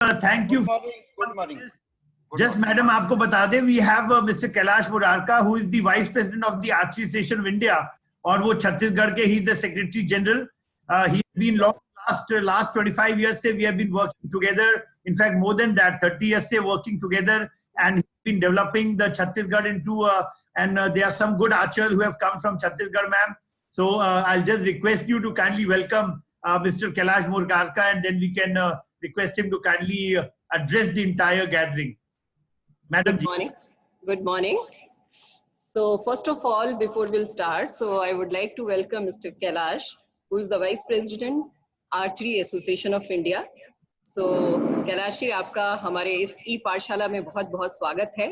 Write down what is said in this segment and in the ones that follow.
Thank you. Good morning. Just madam, आपको बता दें, we have Mr. Kailash Murarka, who is the Vice President of the Archery Association of India, और वो छत्तीसगढ़ के, he is the Secretary General. He's been last 25 years से we have been working together. In fact, more than that, 30 years से working together, and he's been developing the Chhattisgarh into and there are some good archers who have come from Chhattisgarh, ma'am. So I'll just request you to kindly welcome Mr. Kailash Murarka, and then we can request him to kindly address the entire gathering. Madam. Good morning. Good morning. So first of all, before we'll start, so I would like to welcome Mr. Kailash, who is the Vice President, Archery Association of India. So Kailash जी, आपका हमारे इस ई पाठशाला में बहुत बहुत स्वागत है.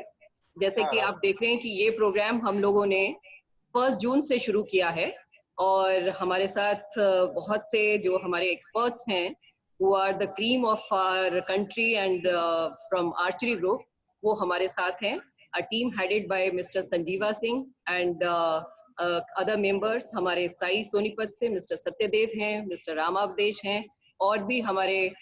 जैसे कि आप देख रहे हैं कि ये प्रोग्राम हम लोगों ने 1 जून से शुरू किया है, और हमारे साथ बहुत से जो हमारे एक्सपर्ट्स हैं, who are the cream of our country and from archery group, वो हमारे साथ हैं. A team headed by Mr. Sanjeeva Singh and other members हमारे साई सोनीपत से Mr. सत्यदेव हैं, Mr. रामावदेश हैं, और भी हमारे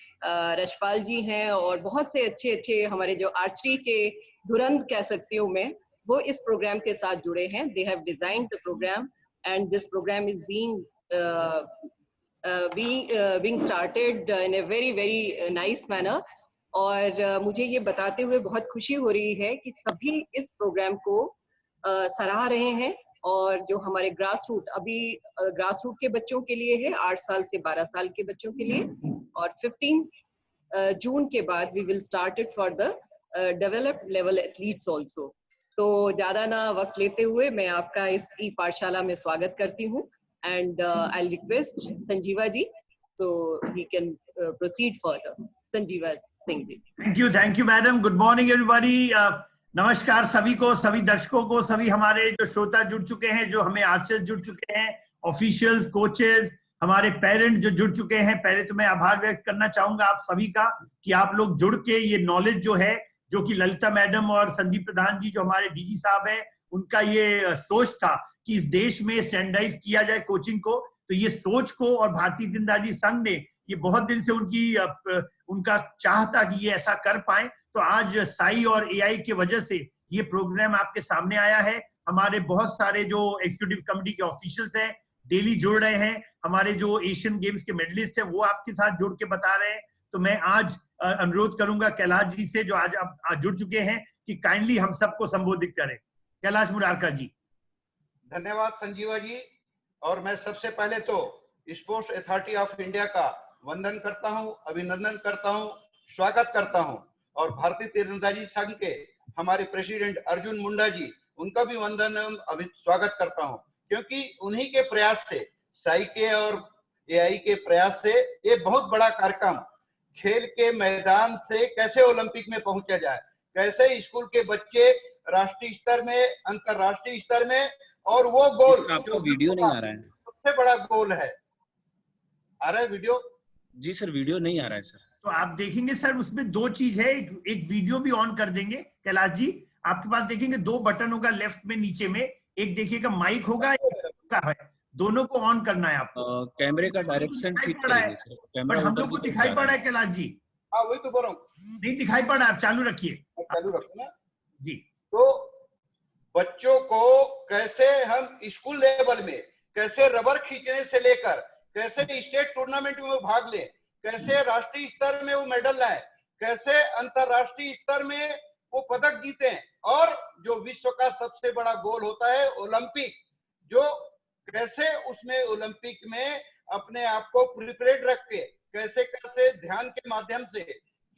रशपाल जी हैं, और बहुत से अच्छे हमारे जो आर्चरी के धुरंध कह सकती हूँ मैं, वो इस प्रोग्राम के साथ जुड़े हैं. They have designed the program and this program is being started in a very nice manner. और मुझे ये बताते हुए बहुत खुशी हो रही है कि सभी इस प्रोग्राम को सराह रहे हैं, और जो हमारे ग्रास रूट के बच्चों के लिए है, 8 साल से 12 साल के बच्चों के लिए, और 15 जून के बाद we will start it for the developed level athletes also. तो ज़्यादा ना वक्त लेते हुए मैं आपका इस ई पाठशाला में स्वागत करती हूँ, and I will request Sanjeeva ji so he can proceed further. Sanjeeva Singh ji. Thank you, madam. Good morning, everybody. नमस्कार सभी को, सभी दर्शकों को, सभी हमारे जो श्रोता जुड़ चुके हैं, जो हमें आर्चर्स जुड़ चुके हैं, ऑफिशियल्स, कोचेस, हमारे पेरेंट्स जो जुड़ चुके हैं. पहले तो मैं आभार व्यक्त करना चाहूंगा आप सभी का कि आप लोग जुड़ के ये नॉलेज जो है, जो कि ललिता मैडम और संदीप प्रधान जी जो हमारे डीजी साहब हैं, उनका ये सोच था कि इस देश में स्टैंडर्डाइज किया जाए कोचिंग को. तो ये सोच को और भारतीय तीरंदाजी संघ ने ये बहुत दिन से उनका चाह था कि ये ऐसा कर पाए. तो आज साई और एआई की वजह से ये प्रोग्राम आपके सामने आया है. हमारे बहुत सारे जो एग्जीक्यूटिव कमेटी के ऑफिशियल्स हैं डेली जुड़ रहे हैं, हमारे जो एशियन गेम्स के मेडलिस्ट हैं वो आपके साथ जुड़ के बता रहे हैं. तो मैं आज अनुरोध करूंगा कैलाश जी से, जो आज आप जुड़ चुके हैं, कि काइंडली हम सबको संबोधित करें. कैलाश मुरारका जी. धन्यवाद संजीवा जी. और मैं सबसे पहले तो स्पोर्ट्स अथॉरिटी ऑफ इंडिया का वंदन करता हूं, अभिनंदन करता हूं, स्वागत करता हूं, और भारतीय तीरंदाजी संघ के हमारे प्रेसिडेंट अर्जुन मुंडा जी, उनका भी वंदन एवं स्वागत करता हूं, क्योंकि उन्हीं के प्रयास से, साई के और एआई के प्रयास से ये बहुत बड़ा कार्यक्रम, खेल के मैदान से कैसे ओलंपिक में पहुंचा जाए, कैसे स्कूल के बच्चे राष्ट्रीय स्तर में, अंतरराष्ट्रीय स्तर में, और वो गोल आपका वीडियो नहीं आ रहा है, सबसे बड़ा गोल है. आ रहा है वीडियो? जी सर, वीडियो नहीं आ रहा है सर. तो आप देखेंगे सर, उसमें 2 चीज है. एक वीडियो भी ऑन कर देंगे कैलाश जी. आपके पास देखेंगे 2 बटन होगा लेफ्ट में, नीचे में एक देखिएगा माइक होगा, है, दोनों को ऑन करना है आपको. कैमरे का डायरेक्शन ठीक करेंगे सर. कैमरा हम लोग को दिखाई पड़ रहा है कैलाश जी? हाँ, वही तो बोल रहा हूँ. नहीं दिखाई पड़ रहा है, आप चालू रखिए. चालू रखो ना जी. तो बच्चों को कैसे हम स्कूल लेवल में कैसे रबर खींचने से लेकर कैसे स्टेट टूर्नामेंट में भाग ले, कैसे राष्ट्रीय स्तर में वो मेडल लाए, कैसे अंतरराष्ट्रीय स्तर में वो पदक जीते, और जो विश्व का सबसे बड़ा गोल होता है ओलंपिक, जो कैसे उसमें ओलंपिक में अपने आप को प्रिपेयर्ड रख के कैसे कैसे ध्यान के माध्यम से,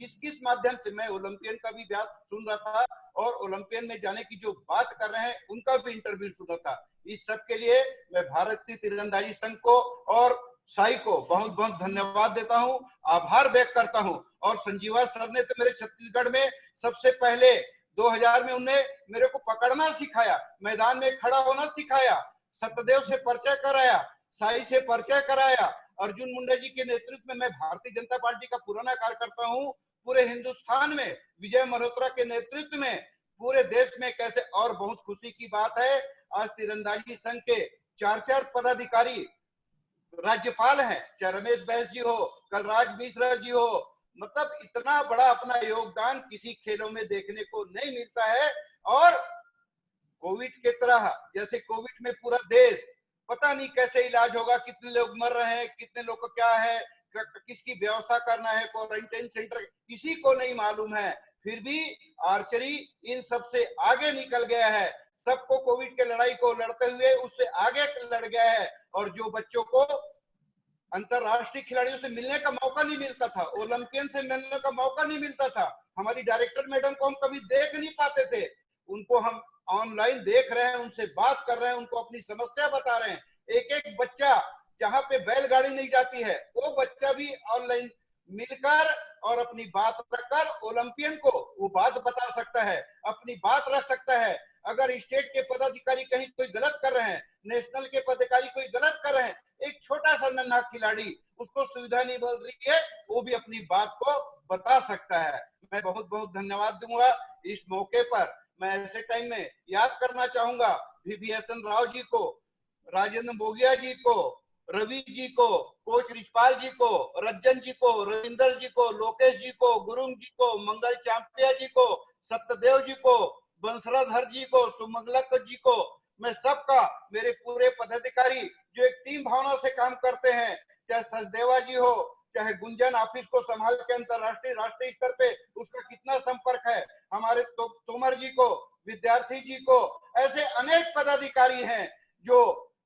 किस माध्यम से, मैं ओलंपियन का भी बात सुन रहा था और ओलंपियन में जाने की जो बात कर रहे हैं उनका भी इंटरव्यू सुना था. इस सब के लिए मैं भारतीय तीरंदाजी संघ को और साई को बहुत बहुत धन्यवाद देता हूं, आभार व्यक्त करता हूं. और संजीवा सर ने तो मेरे छत्तीसगढ़ में सबसे पहले 2000 में उन्हें मेरे को पकड़ना सिखाया, मैदान में खड़ा होना सिखाया, सत्यदेव से परिचय कराया, साई से परिचय कराया. अर्जुन मुंडा जी के नेतृत्व में मैं भारतीय जनता पार्टी का पुराना कार्यकर्ता हूं. पूरे हिंदुस्तान में विजय मल्होत्रा के नेतृत्व में पूरे देश में कैसे, और बहुत खुशी की बात है आज तीरंदाजी संघ के 4 पदाधिकारी राज्यपाल हैं, चाहे रमेश बैस जी हो, कलराज मिश्रा जी हो, मतलब इतना बड़ा अपना योगदान किसी खेलों में देखने को नहीं मिलता है। और कोविड के तरह, जैसे कोविड में पूरा देश पता नहीं कैसे इलाज होगा, कितने लोग मर रहे हैं, कितने लोग को क्या है, किसकी व्यवस्था करना है, क्वारंटाइन सेंटर किसी को नहीं मालूम है, फिर भी आर्चरी इन सबसे आगे निकल गया है। सबको कोविड के लड़ाई को लड़ते हुए उससे आगे लड़ गया है। और जो बच्चों को अंतरराष्ट्रीय खिलाड़ियों से मिलने का मौका नहीं मिलता था, ओलंपियन से मिलने का मौका नहीं मिलता था, हमारी डायरेक्टर मैडम को हम कभी देख नहीं पाते थे, उनको हम ऑनलाइन देख रहे हैं, उनसे बात कर रहे हैं, उनको अपनी समस्या बता रहे हैं। एक एक बच्चा जहां पे बैलगाड़ी नहीं जाती है, वो बच्चा भी ऑनलाइन मिलकर और अपनी बात रखकर ओलंपियन को वो बात बता सकता है, अपनी बात रख सकता है। अगर स्टेट के पदाधिकारी कहीं कोई गलत कर रहे हैं, नेशनल के पदाधिकारी कोई गलत कर रहे हैं, एक छोटा सा नन्हा खिलाड़ी, उसको सुविधा नहीं मिल रही है, वो भी अपनी बात को बता सकता है। मैं बहुत बहुत धन्यवाद दूंगा इस मौके पर। मैं ऐसे टाइम में याद करना चाहूंगा VVSN राव जी को, राजेंद्र मोगिया जी को, रवि जी को, कोच रिचपाल जी को, रज्जन जी को, रविंदर जी को, लोकेश जी को, गुरुंग जी को, मंगल चांपिया जी को, सत्यदेव जी को, बंसराधर जी को, सुमंगलक जी को, मैं सबका, मेरे पूरे पदाधिकारी जो एक टीम भावना से काम करते हैं, चाहे सचदेवा जी हो, चाहे गुंजन ऑफिस को संभाल के अंतरराष्ट्रीय राष्ट्रीय स्तर पे उसका कितना संपर्क है, हमारे तोमर जी को, विद्यार्थी जी को, ऐसे अनेक पदाधिकारी हैं जो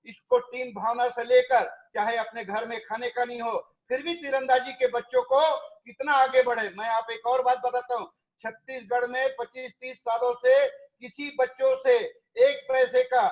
इसको टीम भावना से लेकर, चाहे अपने घर में खाने का नहीं हो, फिर भी तीरंदाजी के बच्चों को कितना आगे बढ़े। मैं आप एक और बात बताता हूँ, छत्तीसगढ़ में 25-30 सालों से किसी बच्चों से एक पैसे का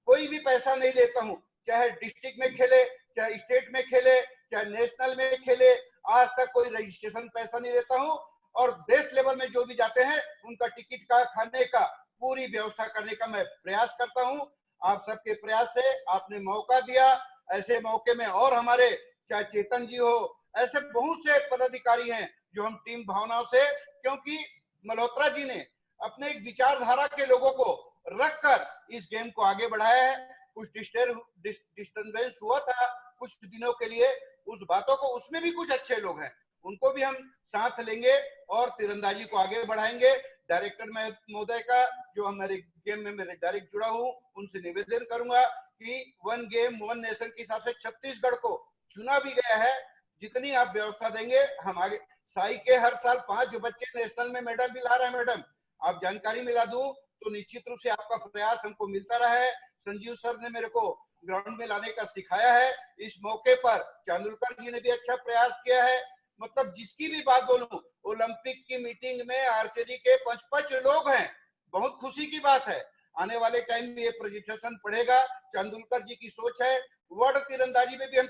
कोई भी पैसा नहीं लेता हूँ, चाहे डिस्ट्रिक्ट में खेले, चाहे स्टेट में खेले, चाहे नेशनल में खेले, आज तक कोई रजिस्ट्रेशन पैसा नहीं लेता हूँ। और देश लेवल में जो भी जाते हैं उनका टिकट का, खाने का पूरी व्यवस्था करने का मैं प्रयास करता हूँ। आप सबके प्रयास से आपने मौका दिया, ऐसे मौके में और हमारे चाहे चेतन जी हो, ऐसे बहुत से पदाधिकारी हैं जो हम टीम भावनाओं से, क्योंकि मल्होत्रा जी ने अपने एक विचारधारा के लोगों को रखकर इस गेम को आगे बढ़ाया है। कुछ डिस्टर्बेंस हुआ था कुछ दिनों के लिए, उस बातों को, उसमें भी कुछ अच्छे लोग हैं, उनको भी हम साथ लेंगे और तीरंदाजी को आगे बढ़ाएंगे। डायरेक्टर महोदय का, जो हमारे गेम में मेरे डायरेक्ट जुड़ा हूँ, उनसे निवेदन करूंगा कि 1 गेम 1 नेशन के हिसाब से छत्तीसगढ़ को चुना भी गया है, जितनी आप व्यवस्था देंगे हम आगे। साई के हर साल 5 बच्चे नेशनल में मेडल भी ला रहे हैं। मैडम आप जानकारी मिला दूं तो निश्चित रूप से आपका प्रयास हमको मिलता रहा है। संजीव सर ने मेरे को ग्राउंड में लाने का सिखाया है। इस मौके पर चांदुलकर जी ने भी अच्छा प्रयास किया है। मतलब जिसकी भी बात बोलूं, ओलंपिक की मीटिंग में आर्चरी के 5 लोग हैं, बहुत खुशी की बात है। आने वाले टाइम में ये प्रेजेंटेशन पढ़ेगा, चांदुलकर जी की सोच है वर्ल्ड तीरंदाजी में भी हम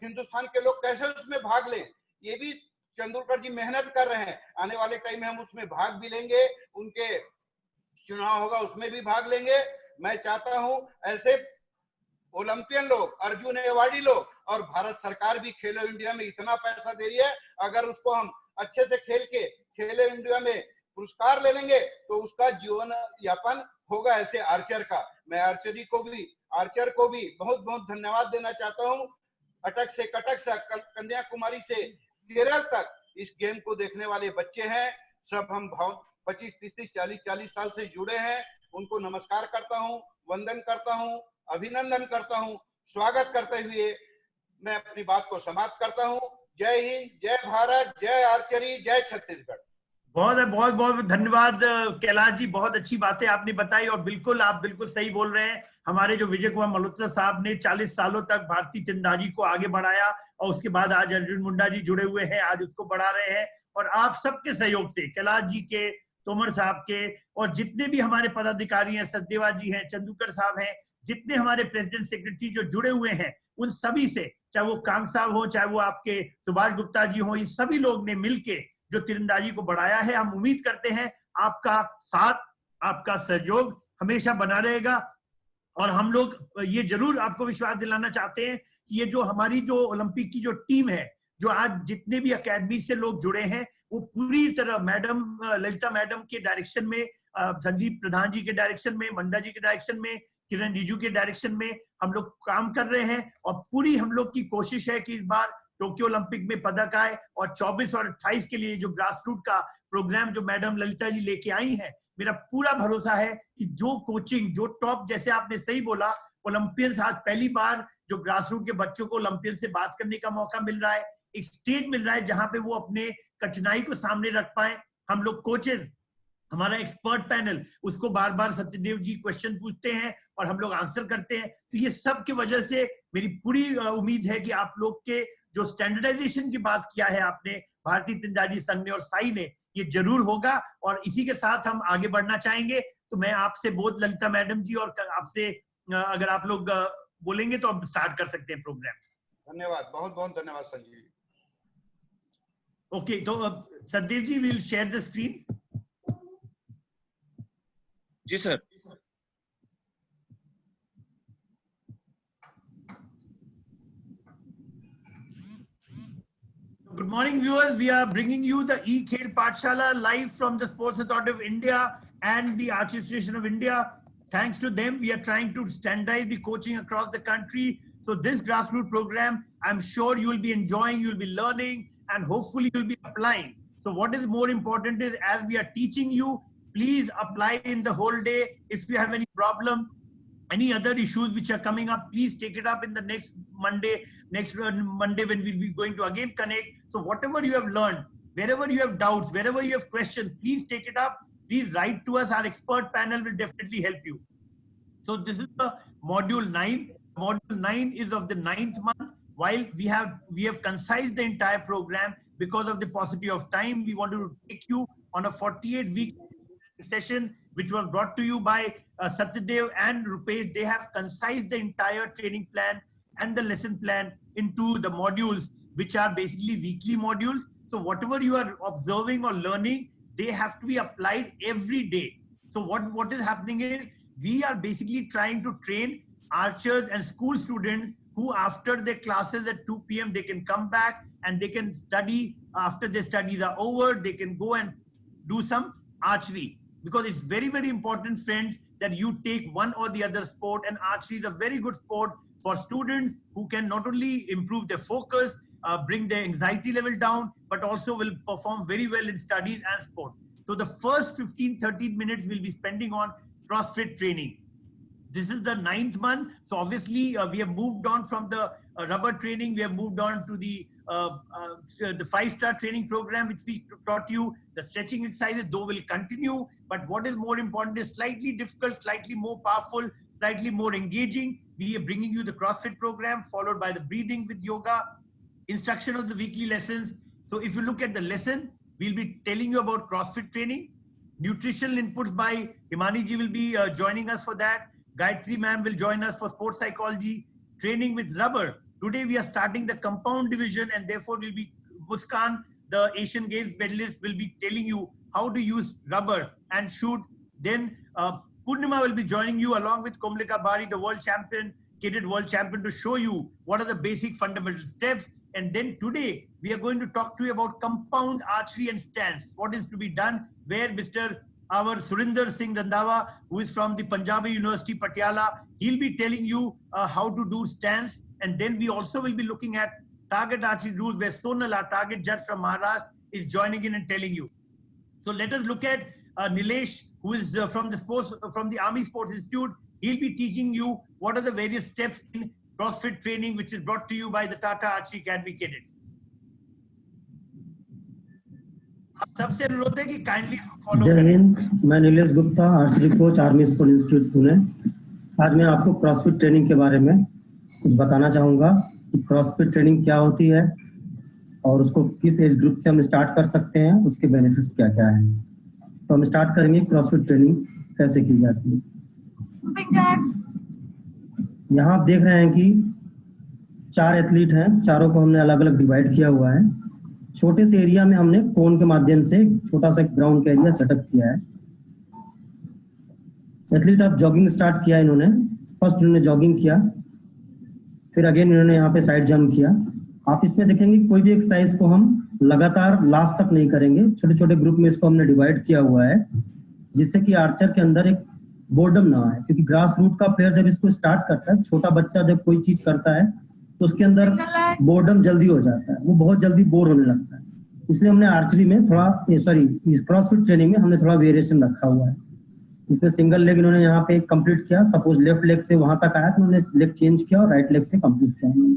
हिंदुस्तान के लोग कैसे उसमें भाग लें, ये भी चांदुलकर जी मेहनत कर रहे हैं। आने वाले टाइम में हम उसमें भाग भी लेंगे, उनके चुनाव होगा उसमें भी भाग लेंगे। मैं चाहता हूं ऐसे ओलंपियन लोग, अर्जुन अवार्डी लोग, और भारत सरकार भी खेलो इंडिया में इतना पैसा दे रही है, अगर उसको हम अच्छे से खेल के खेलो इंडिया में पुरस्कार ले लेंगे तो उसका जीवन यापन होगा ऐसे आर्चर का। मैं आर्चर को भी बहुत बहुत धन्यवाद देना चाहता हूँ। अटक से कटक से कन्याकुमारी से केरल तक इस गेम को देखने वाले बच्चे हैं, सब हम 25, 30, 40 साल से जुड़े हैं। उनको नमस्कार करता हूँ, वंदन करता हूँ, अभिनंदन करता हूँ। स्वागत करते हुए मैं अपनी बात को समाप्त करता हूँ। जय हिंद, जय भारत, जय आर्चरी, जय छत्तीसगढ़। बहुत बहुत धन्यवाद कैलाश जी, बहुत अच्छी बातें आपने बताई और बिल्कुल आप बिल्कुल सही बोल रहे हैं। हमारे जो विजय कुमार मल्होत्रा साहब ने 40 सालों तक भारतीय तीरंदाजी को आगे बढ़ाया और उसके बाद आज अर्जुन मुंडा जी जुड़े हुए हैं, आज उसको बढ़ा रहे हैं। और आप सबके सहयोग से, कैलाश जी के, तोमर साहब के, और जितने भी हमारे पदाधिकारी हैं, सचदेवा जी हैं, चंदूकर साहब हैं, जितने हमारे प्रेसिडेंट सेक्रेटरी जो जुड़े हुए हैं, उन सभी से, चाहे वो कांग साहब हो, चाहे वो आपके सुभाष गुप्ता जी हो, इन सभी लोग ने मिलके जो तीरंदाजी को बढ़ाया है। हम उम्मीद करते हैं आपका साथ, आपका सहयोग हमेशा बना रहेगा। और हम लोग ये जरूर आपको विश्वास दिलाना चाहते हैं कि ये जो हमारी जो ओलंपिक की जो टीम है, जो आज जितने भी अकेडमी से लोग जुड़े हैं, वो पूरी तरह मैडम ललिता मैडम के डायरेक्शन में, संदीप प्रधान जी के डायरेक्शन में, मंडा जी के डायरेक्शन में, किरण रिजिजू के डायरेक्शन में हम लोग काम कर रहे हैं। और पूरी हम लोग की कोशिश है कि इस बार टोक्यो ओलंपिक में पदक आए, और 24 और 28 के लिए जो ग्रास रूट का प्रोग्राम जो मैडम ललिता जी लेके आई हैं, मेरा पूरा भरोसा है कि जो कोचिंग, जो टॉप, जैसे आपने सही बोला, ओलंपियंस, आज पहली बार जो ग्रास रूट के बच्चों को ओलंपियन से बात करने का मौका मिल रहा है, एक स्टेज मिल रहा है जहां पे वो अपने कठिनाई को सामने रख पाए। हम लोग कोचेज, हमारा एक्सपर्ट पैनल, उसको बार बार सत्यदेव जी क्वेश्चन पूछते हैं और हम लोग आंसर करते हैं। तो ये सब की वजह से मेरी पूरी उम्मीद है कि आप लोग के जो स्टैंडर्डाइजेशन की बात किया है आपने, भारतीय तीरंदाजी संघ ने और साई ने, ये जरूर होगा। और इसी के साथ हम आगे बढ़ना चाहेंगे। तो मैं आपसे बहुत, ललिता मैडम जी, और आपसे अगर आप लोग बोलेंगे तो अब स्टार्ट कर सकते हैं प्रोग्राम। धन्यवाद, बहुत बहुत धन्यवाद संजीव। ओके, तो Satyadev ji will share the screen. जी sir. Good morning, viewers. We are bringing you the eKhel Pathshala live from the Sports Authority of India and the Archery Association of India. Thanks to them, we are trying to standardize the coaching across the country. So this grassroots program, I'm sure you will be enjoying, you'll be learning, and hopefully you'll be applying. So what is more important is, as we are teaching you, please apply in the whole day. If you have any problem, any other issues which are coming up, please take it up in the next Monday when we'll be going to again connect. So whatever you have learned, wherever you have doubts, wherever you have questions, please take it up. Please write to us. Our expert panel will definitely help you. So this is the module 9. Module 9 is of the 9th month. While we have concised the entire program because of the paucity of time, we want to take you on a 48-week session, which was brought to you by Satyadev and Rupesh. They have concised the entire training plan and the lesson plan into the modules, which are basically weekly modules. So whatever you are observing or learning, they have to be applied every day. So what is happening is, we are basically trying to train archers and school students who, after their classes at 2 p.m., they can come back and they can study. After their studies are over, they can go and do some archery. Because it's very, very important, friends, that you take one or the other sport, and archery is a very good sport for students who can not only improve their focus, bring their anxiety level down, but also will perform very well in studies and sport. So the first 15-13 minutes we'll be spending on CrossFit training. This is the 9th month. So obviously we have moved on from the rubber training. We have moved on to the 5-star training program, which we taught you. The stretching exercises, though, will continue. But what is more important is slightly difficult, slightly more powerful, slightly more engaging. We are bringing you the CrossFit program, followed by the breathing with yoga, instruction of the weekly lessons. So if you look at the lesson, we'll be telling you about CrossFit training. Nutritional inputs by Himani ji will be joining us for that. Gayatri ma'am will join us for sports psychology. Training with rubber. Today we are starting the compound division, and therefore will be Muskan, the Asian Games medalist, will be telling you how to use rubber and shoot. Then Purnima will be joining you along with Komlika Bari, the world champion, cadet world champion, to show you what are the basic fundamental steps. And then today we are going to talk to you about compound archery and stance. What is to be done, where our Surinder Singh Randhawa, who is from the Punjabi University, Patiala, he'll be telling you how to do stance. And then we also will be looking at target archery rules, where Sonal, our target judge from Maharashtra, is joining in and telling you. So let us look at Nilesh, who is from the Army Sports Institute. He'll be teaching you what are the various steps in CrossFit training, which is brought to you by the Tata Archery Academy cadets. सबसे अनुरोध है कि kindly follow जय हिंद। मैं Nilesh Gupta, archery coach, army sports institute Pune. आज मैं आपको CrossFit training के बारे में कुछ बताना चाहूँगा कि क्रॉसफिट ट्रेनिंग क्या होती है और उसको किस एज ग्रुप से हम स्टार्ट कर सकते हैं, उसके बेनिफिट्स क्या क्या है। तो हम स्टार्ट करेंगे क्रॉसफिट ट्रेनिंग कैसे की जाती है। यहाँ आप देख रहे हैं कि 4 एथलीट हैं, चारों को हमने अलग अलग डिवाइड किया हुआ है। छोटे से एरिया में हमने कोन के माध्यम से छोटा सा ग्राउंड का एरिया सेटअप किया है। एथलीट अब जॉगिंग स्टार्ट किया इन्होंने। फर्स्ट इन्होंने जॉगिंग किया, फिर अगेन इन्होंने यहाँ पे साइड जंप किया। आप इसमें देखेंगे कोई भी एक्सरसाइज को हम लगातार लास्ट तक नहीं करेंगे, छोटे छोटे ग्रुप में इसको हमने डिवाइड किया हुआ है, जिससे कि आर्चर के अंदर एक बोर्डम ना आए। क्योंकि ग्रास रूट का प्लेयर जब इसको स्टार्ट करता है, छोटा बच्चा जब कोई चीज करता है तो उसके अंदर बोर्डम जल्दी हो जाता है, वो बहुत जल्दी बोर होने लगता है। इसलिए हमने आर्चरी में थोड़ा इस क्रॉसफिट ट्रेनिंग में हमने थोड़ा वेरिएशन रखा हुआ है। इसमें सिंगल लेग इन्होंने यहाँ पे कंप्लीट किया, सपोज लेफ्ट लेग से वहां तक आया तो उन्होंने लेग चेंज किया और राइट लेग से कंप्लीट किया उन्होंने।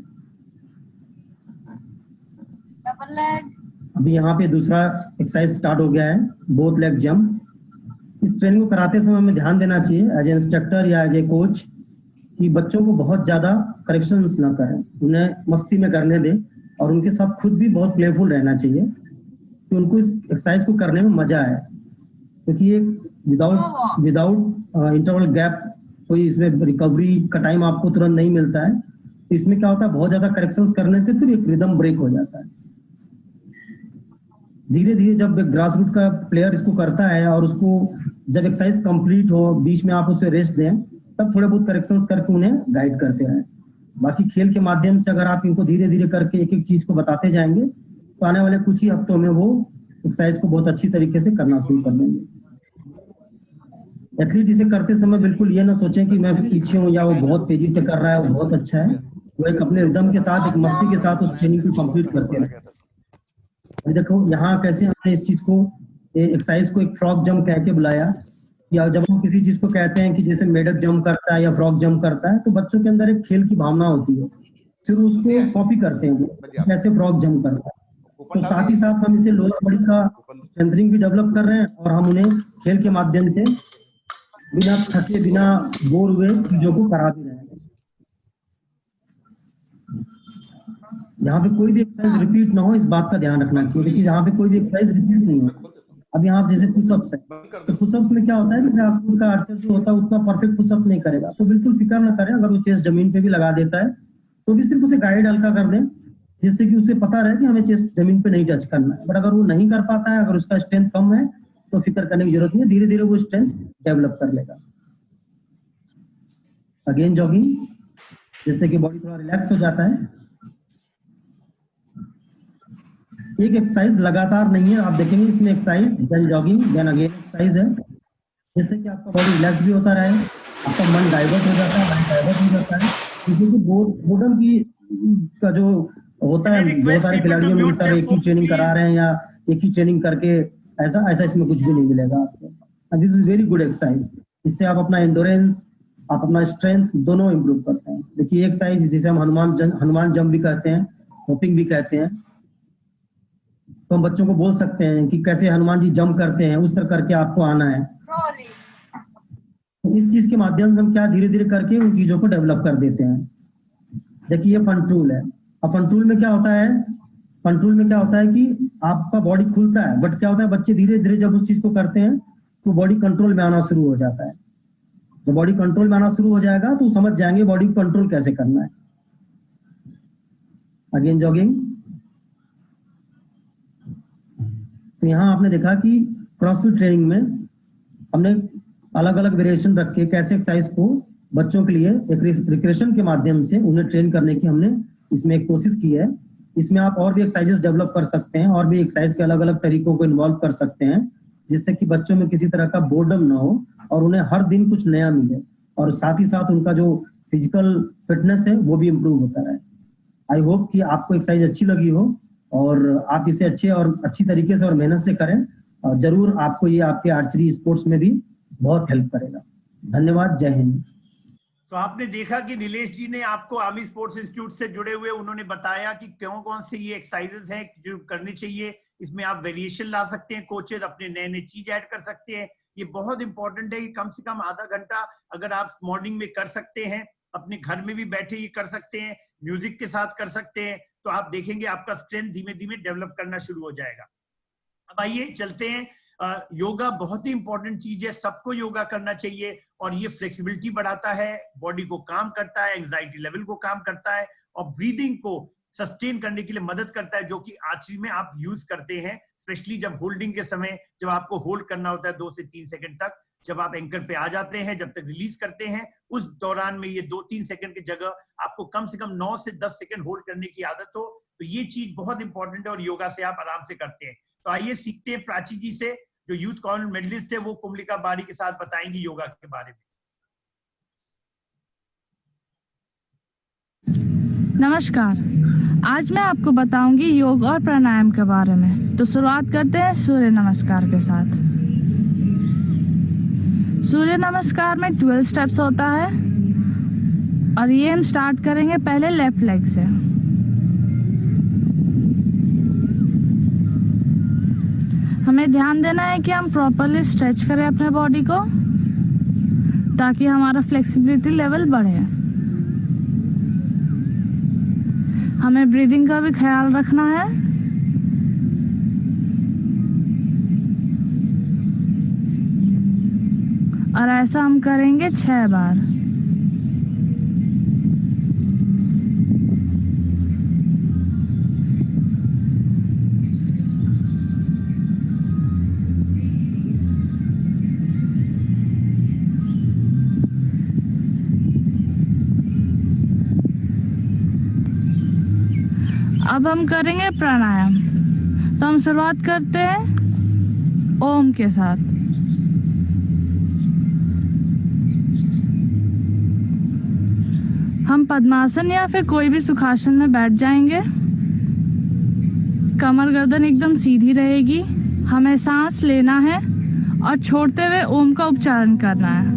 Double leg. अभी यहाँ पे दूसरा एक्सरसाइज स्टार्ट हो गया है, बोथ लेग जंप। इस ट्रेनिंग को कराते समय हमें ध्यान देना चाहिए एज ए इंस्ट्रक्टर या एज ए कोच कि बच्चों को बहुत ज्यादा करेक्शंस ना करें, उन्हें मस्ती में करने दें और उनके साथ खुद भी बहुत प्लेफुल रहना चाहिए कि उनको इस एक्सरसाइज को करने में मजा आए, क्योंकि ये विदाउट इंटरवल गैप कोई इसमें रिकवरी का टाइम आपको तुरंत नहीं मिलता है। तो इसमें क्या होता है, बहुत ज्यादा करेक्शंस करने से फिर एक रिदम ब्रेक हो जाता है। धीरे धीरे जब ग्रास रूट का प्लेयर इसको करता है और उसको जब एक्सरसाइज कंप्लीट हो, बीच में आप उसे रेस्ट दें, तब थोड़े बहुत करेक्शंस करके उन्हें गाइड करते हैं। बाकी खेल के माध्यम से अगर आप इनको धीरे धीरे करके एक एक चीज को बताते जाएंगे तो आने वाले कुछ ही हफ्तों में वो एक्सरसाइज को बहुत अच्छी तरीके से करना शुरू कर देंगे। एथलीट इसे करते समय बिल्कुल ये ना सोचें कि मैं पीछे हूँ या वो बहुत तेजी से कर रहा है, वो बहुत अच्छा है। वो एक अपने रिदम के साथ, एक मस्ती के साथ उस ट्रेनिंग को कंप्लीट करते हैं। अभी देखो यहाँ कैसे हमने इस चीज को, एक्सरसाइज को एक फ्रॉग जंप कह के बुलाया। या जब हम किसी चीज को कहते हैं कि जैसे मेढक जंप करता है या फ्रॉग जंप करता है, तो बच्चों के अंदर एक खेल की भावना होती है, फिर उसको कॉपी करते हैं वो कैसे फ्रॉग जंप करता है। तो साथ ही साथ हम इसे लोअर बॉडी का स्ट्रेंथनिंग भी डेवलप कर रहे हैं और हम उन्हें खेल के माध्यम से बिना थके, बिना बोर हुए चीजों को करा भी रहे हैं। यहाँ पे कोई भी एक्सरसाइज रिपीट ना हो, इस बात का ध्यान रखना चाहिए। देखिए यहाँ पे कोई भी एक्सरसाइज रिपीट नहीं हो। अब यहाँ जैसे पुशअप्स है, तो पुशअप्स में क्या होता है कि ग्रास रूट का आर्चर जो होता है उतना परफेक्ट पुशअप नहीं करेगा, तो बिल्कुल फिक्र ना करें। अगर वो चेस्ट जमीन पे भी लगा देता है तो भी सिर्फ उसे गाइड हल्का कर दें, जिससे कि उसे पता रहे कि हमें चेस्ट जमीन पे नहीं टच करना है। बट अगर वो नहीं कर पाता है, अगर उसका स्ट्रेंथ कम है, तो फिक्र करने की जरूरत नहीं है, धीरे धीरे वो स्ट्रेंथ डेवलप कर लेगा। अगेन जॉगिंग, जिससे कि बॉडी थोड़ा रिलैक्स हो जाता है। एक एक्सरसाइज लगातार नहीं है, आप देखेंगे इसमें exercise then jogging then again exercise है, जिससे कि आपका बॉडी रिलैक्स भी होता रहे, आपका मन डाइवर्ट हो जाता है, माइंड डाइवर्ट हो जाता है। क्योंकि बोर्डम की का जो होता है, बहुत सारे खिलाड़ियों में सर एक ही ट्रेनिंग करा रहे हैं या एक ही ट्रेनिंग करके, ऐसा इसमें कुछ भी नहीं मिलेगा आपको। This is very good exercise. इससे आप अपना एंडोरेंस, आप अपना स्ट्रेंथ दोनों इंप्रूव करते हैं। देखिए एक्सरसाइज जिसे हम हनुमान जंप भी कहते हैं, होपिंग भी कहते हैं, तो हम बच्चों को बोल सकते हैं कि कैसे हनुमान जी जंप करते हैं, उस तरह करके आपको आना है। तो इस चीज के माध्यम से हम क्या धीरे धीरे करके उन चीजों को डेवलप कर देते हैं। देखिए ये फन टूल है। अब फन टूल में क्या होता है, फन टूल में क्या होता है कि आपका बॉडी खुलता है, बट क्या होता है बच्चे धीरे धीरे जब उस चीज को करते हैं तो बॉडी कंट्रोल में आना शुरू हो जाता है। जब बॉडी कंट्रोल में आना शुरू हो जाएगा तो समझ जाएंगे बॉडी को कंट्रोल कैसे करना है। Again jogging. तो यहाँ आपने देखा कि क्रॉसफिट ट्रेनिंग में हमने अलग अलग वेरिएशन रख के कैसे एक्सरसाइज को बच्चों के लिए एक रिक्रिएशन के माध्यम से उन्हें ट्रेन करने की हमने इसमें एक कोशिश की है। इसमें आप और भी एक्सरसाइजेस डेवलप कर सकते हैं और भी एक्सरसाइज के अलग अलग तरीकों को इन्वॉल्व कर सकते हैं, जिससे कि बच्चों में किसी तरह का बोर्डम ना हो और उन्हें हर दिन कुछ नया मिले, और साथ ही साथ उनका जो फिजिकल फिटनेस है वो भी इम्प्रूव होता रहे। आई होप कि आपको एक्सरसाइज अच्छी लगी हो और आप इसे अच्छे और अच्छी तरीके से और मेहनत से करें, और जरूर आपको ये आपके आर्चरी स्पोर्ट्स में भी बहुत हेल्प करेगा। धन्यवाद, जय हिंद। तो आपने देखा कि नीलेश जी ने आपको आर्मी स्पोर्ट्स इंस्टीट्यूट से जुड़े हुए उन्होंने बताया कि कौन कौन से ये एक्सरसाइजेस हैं जो करनी चाहिए। इसमें आप वेरिएशन ला सकते हैं, कोचेज अपने नए नए चीज ऐड कर सकते हैं। ये बहुत इंपॉर्टेंट है कि कम से कम आधा घंटा अगर आप मॉर्निंग में कर सकते हैं, अपने घर में भी बैठे ये कर सकते हैं, म्यूजिक के साथ कर सकते हैं, तो आप देखेंगे आपका स्ट्रेंथ धीमे धीमे डेवलप करना शुरू हो जाएगा। अब आइए चलते हैं। योगा बहुत ही इंपॉर्टेंट चीज है, सबको योगा करना चाहिए और ये फ्लेक्सिबिलिटी बढ़ाता है, बॉडी को काम करता है, एंजाइटी लेवल को काम करता है और ब्रीदिंग को सस्टेन करने के लिए मदद करता है, जो कि आर्चरी में आप यूज करते हैं, स्पेशली जब होल्डिंग के समय, जब आपको होल्ड करना होता है 2 से 3 सेकंड तक, जब आप एंकर पे आ जाते हैं, जब तक रिलीज करते हैं, उस दौरान में ये 2-3 सेकंड की जगह आपको कम से कम 9 से 10 सेकंड होल्ड करने की आदत हो, तो ये चीज बहुत इंपॉर्टेंट है और योगा से आप आराम से करते हैं। तो आइए सीखते हैं प्राची जी से, जो यूथ कॉमन मेडलिस्ट है, वो कुमलिका बारी के साथ बताएंगी योगा के बारे में। नमस्कार। आज मैं आपको बताऊंगी योग और प्राणायाम के बारे में। तो शुरुआत करते हैं सूर्य नमस्कार के साथ। सूर्य नमस्कार में 12 स्टेप्स होता है और ये हम स्टार्ट करेंगे पहले लेफ्ट लेग से। हमें ध्यान देना है कि हम प्रॉपरली स्ट्रेच करें अपने बॉडी को ताकि हमारा फ्लेक्सिबिलिटी लेवल बढ़े। हमें ब्रीदिंग का भी ख्याल रखना है। और ऐसा हम करेंगे 6 बार। अब हम करेंगे प्राणायाम। तो हम शुरुआत करते हैं ओम के साथ। हम पद्मासन या फिर कोई भी सुखासन में बैठ जाएंगे। कमर गर्दन एकदम सीधी रहेगी। हमें सांस लेना है और छोड़ते हुए ओम का उच्चारण करना है।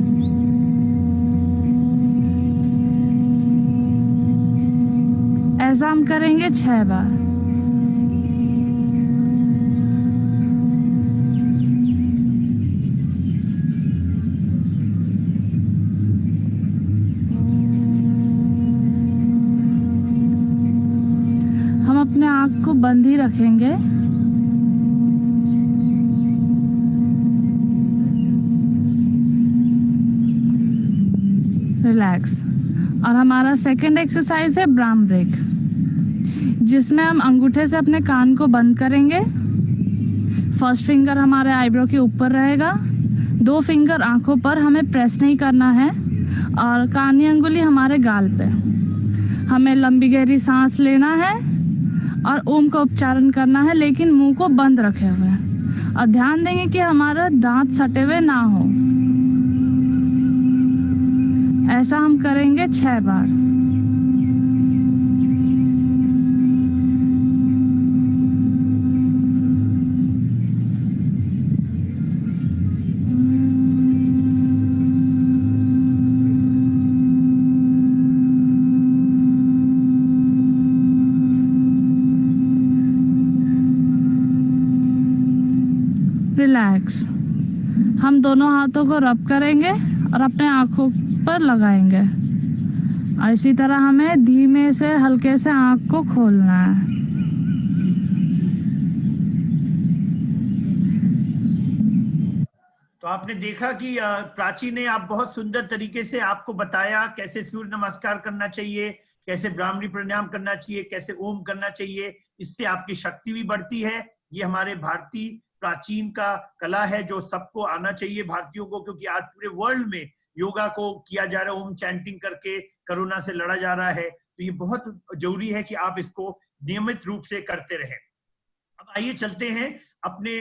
ऐसा हम करेंगे 6 बार। हम अपने आँख को बंद ही रखेंगे। रिलैक्स। और हमारा सेकंड एक्सरसाइज है ब्राह्म ब्रेक, जिसमें हम अंगूठे से अपने कान को बंद करेंगे। फर्स्ट फिंगर हमारे आईब्रो के ऊपर रहेगा। 2 फिंगर आंखों पर, हमें प्रेस नहीं करना है। और कानी अंगुली हमारे गाल पे। हमें लंबी गहरी सांस लेना है और ओम का उच्चारण करना है, लेकिन मुंह को बंद रखे हुए। और ध्यान देंगे कि हमारा दांत सटे हुए ना हो। ऐसा हम करेंगे 6 बार। रिलैक्स। हम दोनों हाथों को रब करेंगे और अपने आंखों पर लगाएंगे। और इसी तरह हमें धीमे से हल्के से आंख को खोलना है। तो आपने देखा कि प्राची ने आप बहुत सुंदर तरीके से आपको बताया कैसे सूर्य नमस्कार करना चाहिए, कैसे ब्राह्मणी प्राणायाम करना चाहिए, कैसे ओम करना चाहिए। इससे आपकी शक्ति भी बढ़ती है। ये हमारे भारतीय प्राचीन का कला है जो सबको आना चाहिए, भारतीयों को, क्योंकि आज पूरे वर्ल्ड में योगा को किया जा रहा है। ओम चैंटिंग करके कोरोना से लड़ा जा रहा है। तो ये बहुत जरूरी है कि आप इसको नियमित रूप से करते रहें। अब आइए चलते हैं अपने,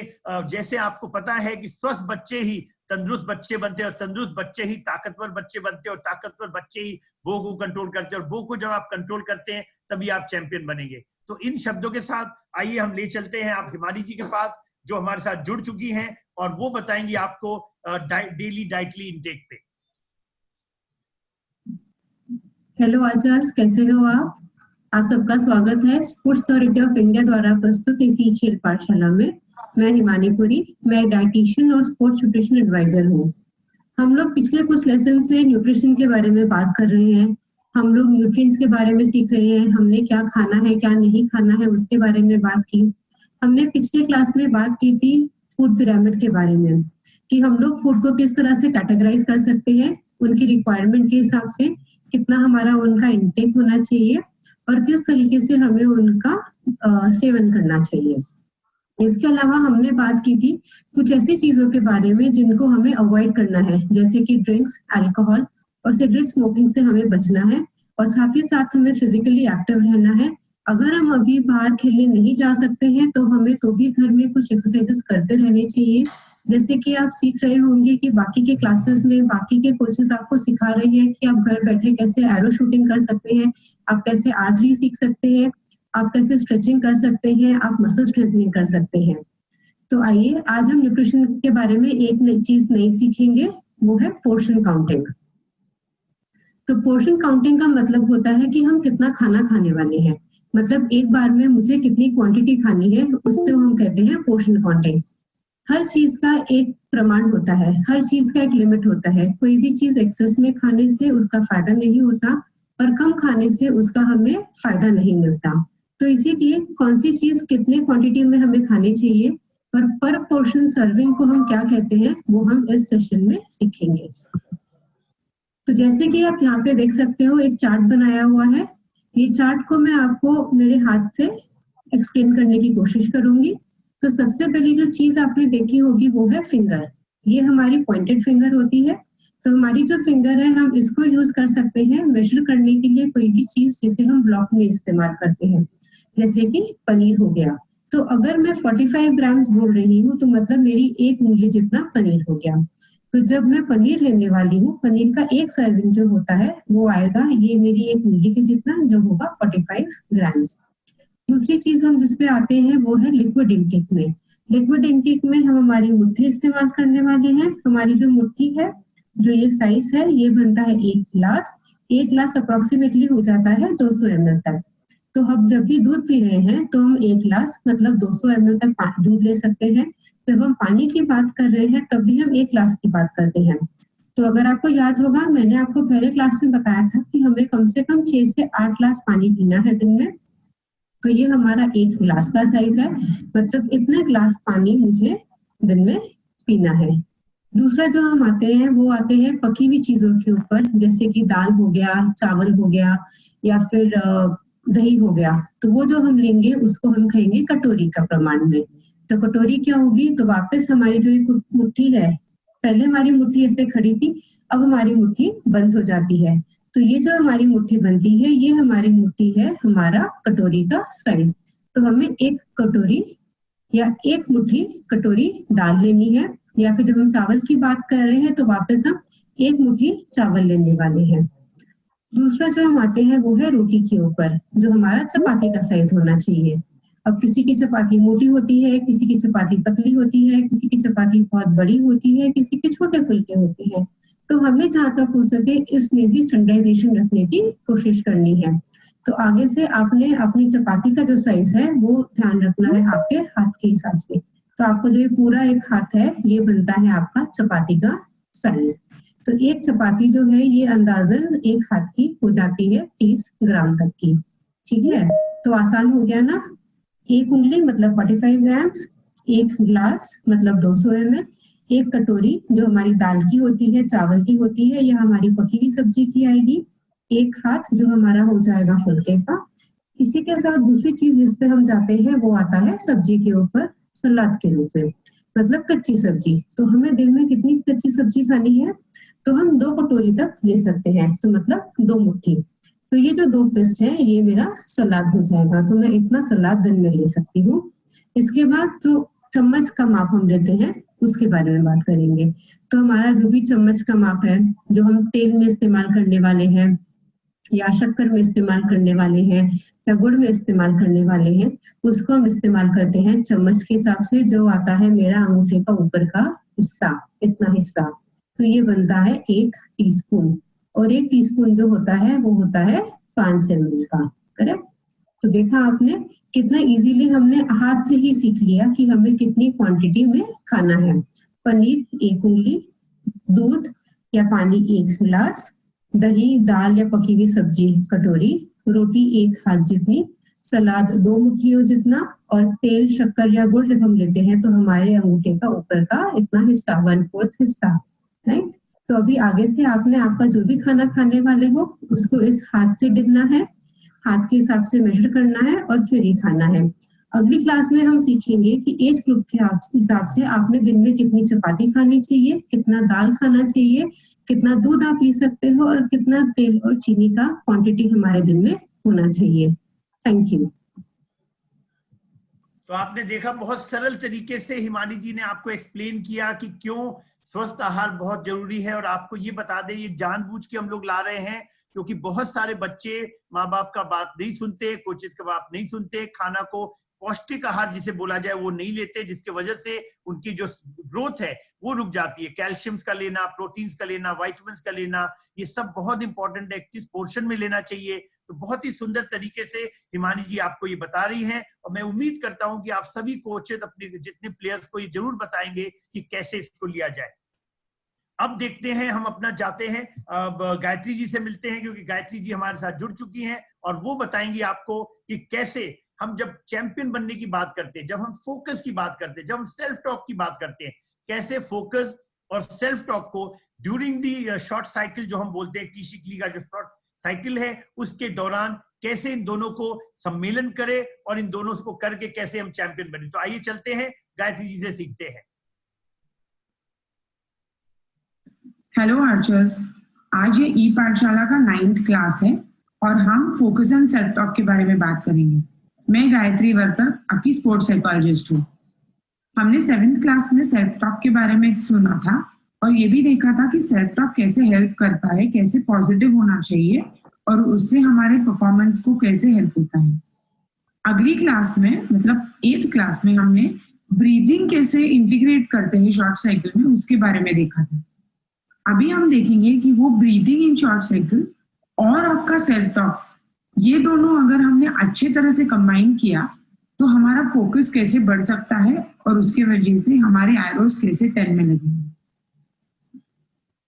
जैसे आपको पता है कि स्वस्थ बच्चे ही तंदुरुस्त बच्चे बनते हैं और तंदुरुस्त बच्चे ही ताकतवर बच्चे बनते हैं और ताकतवर बच्चे ही भूख को कंट्रोल करते हैं और भूख को जब आप कंट्रोल करते हैं तभी आप चैंपियन बनेंगे। तो इन शब्दों के साथ आइए हम ले चलते हैं आप हिमानी जी के पास, जो हमारे साथ जुड़ चुकी हैं और वो बताएंगी आपको डेली डाइटली इंटेक पे। हेलो आचार्य, कैसे हो आप सबका स्वागत है स्पोर्ट्स अथॉरिटी ऑफ इंडिया द्वारा प्रस्तुत इसी खेल पाठशाला में। मैं हिमानी पुरी, मैं डाइटिशियन और स्पोर्ट्स न्यूट्रिशन एडवाइजर हूँ। हम लोग पिछले कुछ लेसन से न्यूट्रिशन के बारे में बात कर रहे हैं। हम लोग न्यूट्रिएंट्स के बारे में सीख रहे हैं। हमने क्या खाना है क्या नहीं खाना है उसके बारे में बात की। हमने पिछले क्लास में बात की थी फूड पिरामिड के बारे में, कि हम लोग फूड को किस तरह से कैटेगराइज कर सकते हैं, उनकी रिक्वायरमेंट के हिसाब से कितना हमारा उनका इंटेक होना चाहिए और किस तरीके से हमें उनका सेवन करना चाहिए। इसके अलावा हमने बात की थी कुछ ऐसी चीजों के बारे में जिनको हमें अवॉइड करना है, जैसे कि ड्रिंक्स, अल्कोहल और सिगरेट स्मोकिंग से हमें बचना है। और साथ ही साथ हमें फिजिकली एक्टिव रहना है। अगर हम अभी बाहर खेलने नहीं जा सकते हैं तो हमें तो भी घर में कुछ एक्सरसाइजेस करते रहने चाहिए, जैसे कि आप सीख रहे होंगे कि बाकी के क्लासेस में बाकी के कोचेस आपको सिखा रहे हैं कि आप घर बैठे कैसे एरो शूटिंग कर सकते हैं, आप कैसे आर्चरी सीख सकते हैं, आप कैसे स्ट्रेचिंग कर सकते हैं, आप मसल स्ट्रेंथनिंग कर सकते हैं। तो आइए आज हम न्यूट्रिशन के बारे में एक नई चीज नहीं सीखेंगे, वो है पोर्शन काउंटिंग। तो पोर्शन काउंटिंग का मतलब होता है कि हम कितना खाना खाने वाले हैं, मतलब एक बार में मुझे कितनी क्वांटिटी खानी है, उससे हम कहते हैं पोर्शन काउंटिंग। हर चीज का एक प्रमाण होता है, हर चीज का एक लिमिट होता है। कोई भी चीज एक्सेस में खाने से उसका फायदा नहीं होता और कम खाने से उसका हमें फायदा नहीं मिलता। तो इसीलिए कौन सी चीज कितने क्वांटिटी में हमें खानी चाहिए और पर पोर्शन सर्विंग को हम क्या कहते हैं, वो हम इस सेशन में सीखेंगे। तो जैसे कि आप यहाँ पे देख सकते हो एक चार्ट बनाया हुआ है। ये चार्ट को मैं आपको मेरे हाथ से एक्सप्लेन करने की कोशिश करूंगी। तो सबसे पहली जो चीज आपने देखी होगी वो है फिंगर। ये हमारी पॉइंटेड फिंगर होती है। तो हमारी जो फिंगर है हम इसको यूज कर सकते हैं मेजर करने के लिए कोई भी चीज जिसे हम ब्लॉक में इस्तेमाल करते हैं, जैसे कि पनीर हो गया। तो अगर मैं 45 ग्राम्स बोल रही हूँ तो मतलब मेरी एक उंगली जितना पनीर हो गया। तो जब मैं पनीर लेने वाली हूँ, पनीर का एक सर्विंग जो होता है वो आएगा ये मेरी एक उंगली के जितना, जो होगा 45 ग्राम्स। दूसरी चीज हम जिसपे आते हैं वो है लिक्विड इंटेक में। लिक्विड इंटेक में हम हमारी मुट्ठी इस्तेमाल करने वाले हैं। हमारी जो मुट्ठी है, जो ये साइज है, ये बनता है 1 गिलास। 1 गिलास अप्रोक्सीमेटली हो जाता है 200 ml तक। तो हम जब भी दूध पी रहे हैं तो हम 1 गिलास मतलब 200 ml तक दूध ले सकते हैं। जब हम पानी की बात कर रहे हैं तब भी हम 1 गिलास की बात करते हैं। तो अगर आपको याद होगा, मैंने आपको पहले क्लास में बताया था कि हमें कम से कम 6 से 8 गिलास पानी पीना है दिन में। तो ये हमारा 1 गिलास का साइज है, मतलब इतने गिलास पानी मुझे दिन में पीना है। दूसरा जो हम आते हैं वो आते हैं पकी हुई चीजों के ऊपर, जैसे कि दाल हो गया, चावल हो गया या फिर दही हो गया। तो वो जो हम लेंगे उसको हम खाएंगे कटोरी का प्रमाण में। तो कटोरी क्या होगी, तो वापस हमारी जो एक मुट्ठी है, पहले हमारी मुट्ठी ऐसे खड़ी थी, अब हमारी मुट्ठी बंद हो जाती है। तो ये जो हमारी मुट्ठी बनती है, ये हमारी मुट्ठी है हमारा कटोरी का साइज। तो हमें एक कटोरी या एक मुट्ठी कटोरी दाल लेनी है, या फिर जब हम चावल की बात कर रहे हैं तो वापस हम एक मुट्ठी चावल लेने वाले हैं। दूसरा जो हम आते हैं वो है रोटी के ऊपर, जो हमारा चपाती का साइज होना चाहिए। अब किसी की चपाती मोटी होती है, किसी की चपाती पतली होती है, किसी की चपाती बहुत बड़ी होती है, किसी के छोटे फुलके होते हैं। तो हमें जहां तक हो सके इसमें भी स्टैंडर्डाइजेशन रखने की कोशिश करनी है। तो आगे से आपने अपनी चपाती का जो साइज है वो ध्यान रखना है आपके हाथ के हिसाब से। तो आपको जो पूरा एक हाथ है ये बनता है आपका चपाती का साइज। तो एक चपाती जो है ये अंदाजन एक हाथ की हो जाती है 30 ग्राम तक की। ठीक है, तो आसान हो गया ना। एक उंगली मतलब 45 ग्राम्स, 1 गिलास मतलब 200 ml, एक कटोरी जो हमारी दाल की होती है, चावल की होती है, या हमारी पकी हुई सब्जी की आएगी, एक हाथ जो हमारा हो जाएगा फुलके का। इसी के साथ दूसरी चीज जिस पे हम जाते हैं वो आता है सब्जी के ऊपर, सलाद के रूप में, मतलब कच्ची सब्जी। तो हमें दिन में कितनी कच्ची सब्जी खानी है, तो हम 2 कटोरी तक ले सकते हैं, तो मतलब 2 मुट्ठी। तो ये जो 2 फिस्ट है ये मेरा सलाद हो जाएगा। तो मैं इतना सलाद दिन में ले सकती हूँ। इसके बाद जो चम्मच का माप हम लेते हैं उसके बारे में बात करेंगे। तो हमारा जो भी चम्मच का माप है, जो हम तेल में इस्तेमाल करने वाले हैं या शक्कर में इस्तेमाल करने वाले हैं या गुड़ में इस्तेमाल करने वाले हैं, उसको हम इस्तेमाल करते हैं चम्मच के हिसाब से, जो आता है मेरा अंगूठे का ऊपर का हिस्सा, इतना हिस्सा। तो ये बनता है 1 टीस्पून, और 1 टीस्पून जो होता है वो होता है 5 ml का। करेक्ट। तो देखा आपने कितना इजीली हमने हाथ से ही सीख लिया कि हमें कितनी क्वांटिटी में खाना है। पनीर 1 उंगली, दूध या पानी 1 गिलास, दही, दाल या पकी हुई सब्जी कटोरी, रोटी 1 हाथ जितनी, सलाद 2 मुट्ठियों जितना, और तेल, शक्कर या गुड़ जब हम लेते हैं तो हमारे अंगूठे का ऊपर का इतना हिस्सा, 1/4 हिस्सा। राइट। तो अभी आगे से आपने आपका जो भी खाना खाने वाले हो उसको इस हाथ से गिनना है, हाथ के हिसाब से मेजर करना है और फिर ही खाना है। अगली क्लास में हम सीखेंगे कि एज ग्रुप के हिसाब से आपने दिन में कितनी चपाती खानी चाहिए, कितना दाल खाना चाहिए, कितना दूध आप पी सकते हो, और कितना तेल और चीनी का क्वांटिटी हमारे दिन में होना चाहिए। Thank you. तो आपने देखा बहुत सरल तरीके से हिमानी जी ने आपको एक्सप्लेन किया कि क्यों स्वस्थ आहार बहुत जरूरी है। और आपको ये बता दें, ये जानबूझ के हम लोग ला रहे हैं क्योंकि बहुत सारे बच्चे माँ बाप का बात नहीं सुनते, कोचेज का बात नहीं सुनते, खाना को पौष्टिक आहार जिसे बोला जाए वो नहीं लेते, जिसके वजह से उनकी जो ग्रोथ है वो रुक जाती है। कैल्शियम्स का लेना, प्रोटीन्स का लेना, विटामिन्स का लेना, ये सब बहुत इंपॉर्टेंट है, किस पोर्शन में लेना चाहिए। तो बहुत ही सुंदर तरीके से हिमानी जी आपको ये बता रही हैं और मैं उम्मीद करता हूं कि आप सभी कोचेज अपने जितने प्लेयर्स को ये जरूर बताएंगे कि कैसे इसको लिया जाए। अब देखते हैं, हम अपना जाते हैं, अब गायत्री जी से मिलते हैं क्योंकि गायत्री जी हमारे साथ जुड़ चुकी हैं और वो बताएंगी आपको कि कैसे हम जब चैंपियन बनने की बात करते हैं, जब हम फोकस की बात करते हैं, जब हम सेल्फ टॉक की बात करते हैं, कैसे फोकस और सेल्फ टॉक को ड्यूरिंग दी शॉर्ट साइकिल जो हम बोलते हैं, कीशिकली का जो शॉर्ट साइकिल है उसके दौरान कैसे इन दोनों को सम्मेलन करे और इन दोनों को करके कैसे हम चैंपियन बने। तो आइए चलते हैं, गायत्री जी से सीखते हैं। हेलो आर्चर्स, आज ये ई पाठशाला का 9th क्लास है और हम फोकस एंड सेल्फ टॉक के बारे में बात करेंगे। मैं गायत्री वर्तक, आपकी स्पोर्ट्स साइकोलॉजिस्ट हूँ। हमने 7th क्लास में सेल्फ टॉक के बारे में सुना था और ये भी देखा था कि सेल्फ टॉक कैसे हेल्प करता है, कैसे पॉजिटिव होना चाहिए और उससे हमारे परफॉर्मेंस को कैसे हेल्प होता है। अगली क्लास में, मतलब 8th क्लास में, हमने ब्रीदिंग कैसे इंटीग्रेट करते हैं शॉर्ट साइकिल में, उसके बारे में देखा था। अभी हम देखेंगे कि वो ब्रीदिंग इन शॉर्ट साइकिल और आपका सेल्फ टॉक, ये दोनों अगर हमने अच्छी तरह से कंबाइन किया तो हमारा फोकस कैसे बढ़ सकता है और उसके वजह से हमारे एरोस कैसे 10 में लगेंगे।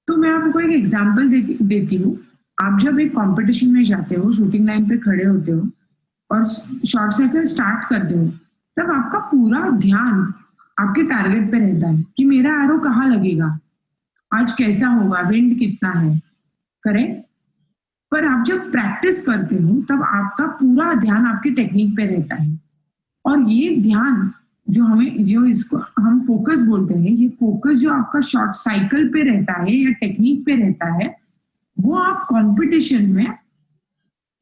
तो मैं आपको एक एग्जांपल देती हूँ। आप जब एक कंपटीशन में जाते हो, शूटिंग लाइन पे खड़े होते हो और शॉर्ट साइकिल स्टार्ट करते हो, तब आपका पूरा ध्यान आपके टारगेट पे रहता है कि मेरा एरो कहाँ लगेगा, आज कैसा होगा, विंड कितना है, करेक्ट। पर आप जब प्रैक्टिस करते हो तब आपका पूरा ध्यान आपकी टेक्निक पे रहता है और ये ध्यान जो इसको हम फोकस बोलते हैं, ये फोकस जो आपका शॉर्ट साइकिल पे रहता है या टेक्निक पे रहता है, वो आप कंपटीशन में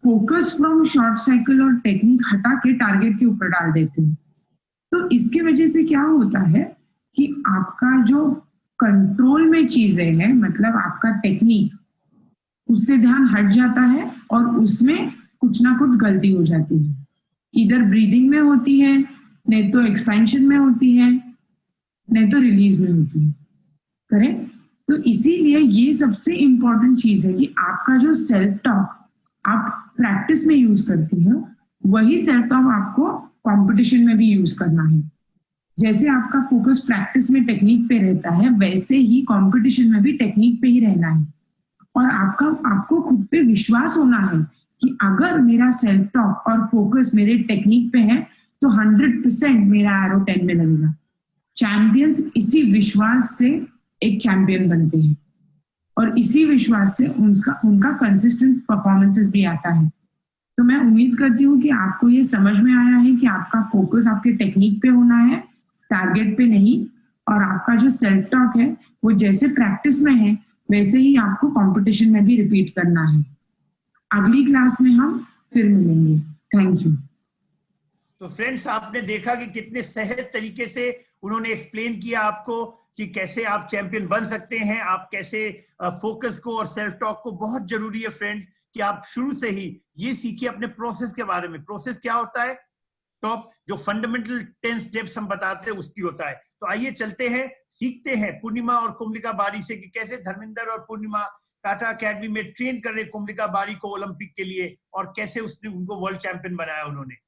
फोकस फ्रॉम शॉर्ट साइकिल और टेक्निक हटा के टारगेट के ऊपर डाल देते हो। तो इसके वजह से क्या होता है कि आपका जो कंट्रोल में चीजें हैं, मतलब आपका टेक्निक, उससे ध्यान हट जाता है और उसमें कुछ ना कुछ गलती हो जाती है। इधर ब्रीदिंग में होती है, नहीं तो एक्सपेंशन में होती है, नहीं तो रिलीज में होती है, करेक्ट। तो इसीलिए ये सबसे इंपॉर्टेंट चीज है कि आपका जो सेल्फ टॉक आप प्रैक्टिस में यूज करती हो, वही सेल्फ टॉक आपको कंपटीशन में भी यूज करना है। जैसे आपका फोकस प्रैक्टिस में टेक्निक पे रहता है, वैसे ही कंपटीशन में भी टेक्निक पे ही रहना है और आपको खुद पे विश्वास होना है कि अगर मेरा सेल्फ टॉक और फोकस मेरे टेक्निक पे है तो 100% मेरा एरो 10 में लगेगा। चैंपियंस इसी विश्वास से एक चैंपियन बनते हैं और इसी विश्वास से उनका कंसिस्टेंट परफॉर्मेंसेस भी आता है। तो मैं उम्मीद करती हूँ कि आपको ये समझ में आया है कि आपका फोकस आपके टेक्निक पे होना है, टारगेट पे नहीं, और आपका जो सेल्फ टॉक है वो जैसे प्रैक्टिस में है वैसे ही आपको कंपटीशन में भी रिपीट करना है। अगली क्लास में हम फिर मिलेंगे। Thank you. तो फ्रेंड्स, आपने देखा कि कितने सहज तरीके से उन्होंने एक्सप्लेन किया आपको कि कैसे आप चैंपियन बन सकते हैं, आप कैसे फोकस को और सेल्फ टॉक को, बहुत जरूरी है फ्रेंड्स कि आप शुरू से ही ये सीखिए अपने प्रोसेस के बारे में। प्रोसेस क्या होता है? टॉप जो फंडामेंटल 10 स्टेप्स हम बताते हैं उसकी होता है। तो आइए चलते हैं, सीखते हैं पूर्णिमा और कुमलिका बारी से कि कैसे धर्मेंद्र और पूर्णिमा टाटा अकेडमी में ट्रेन कर रहे कुमलिका बारी को ओलंपिक के लिए और कैसे उसने उनको वर्ल्ड चैंपियन बनाया उन्होंने।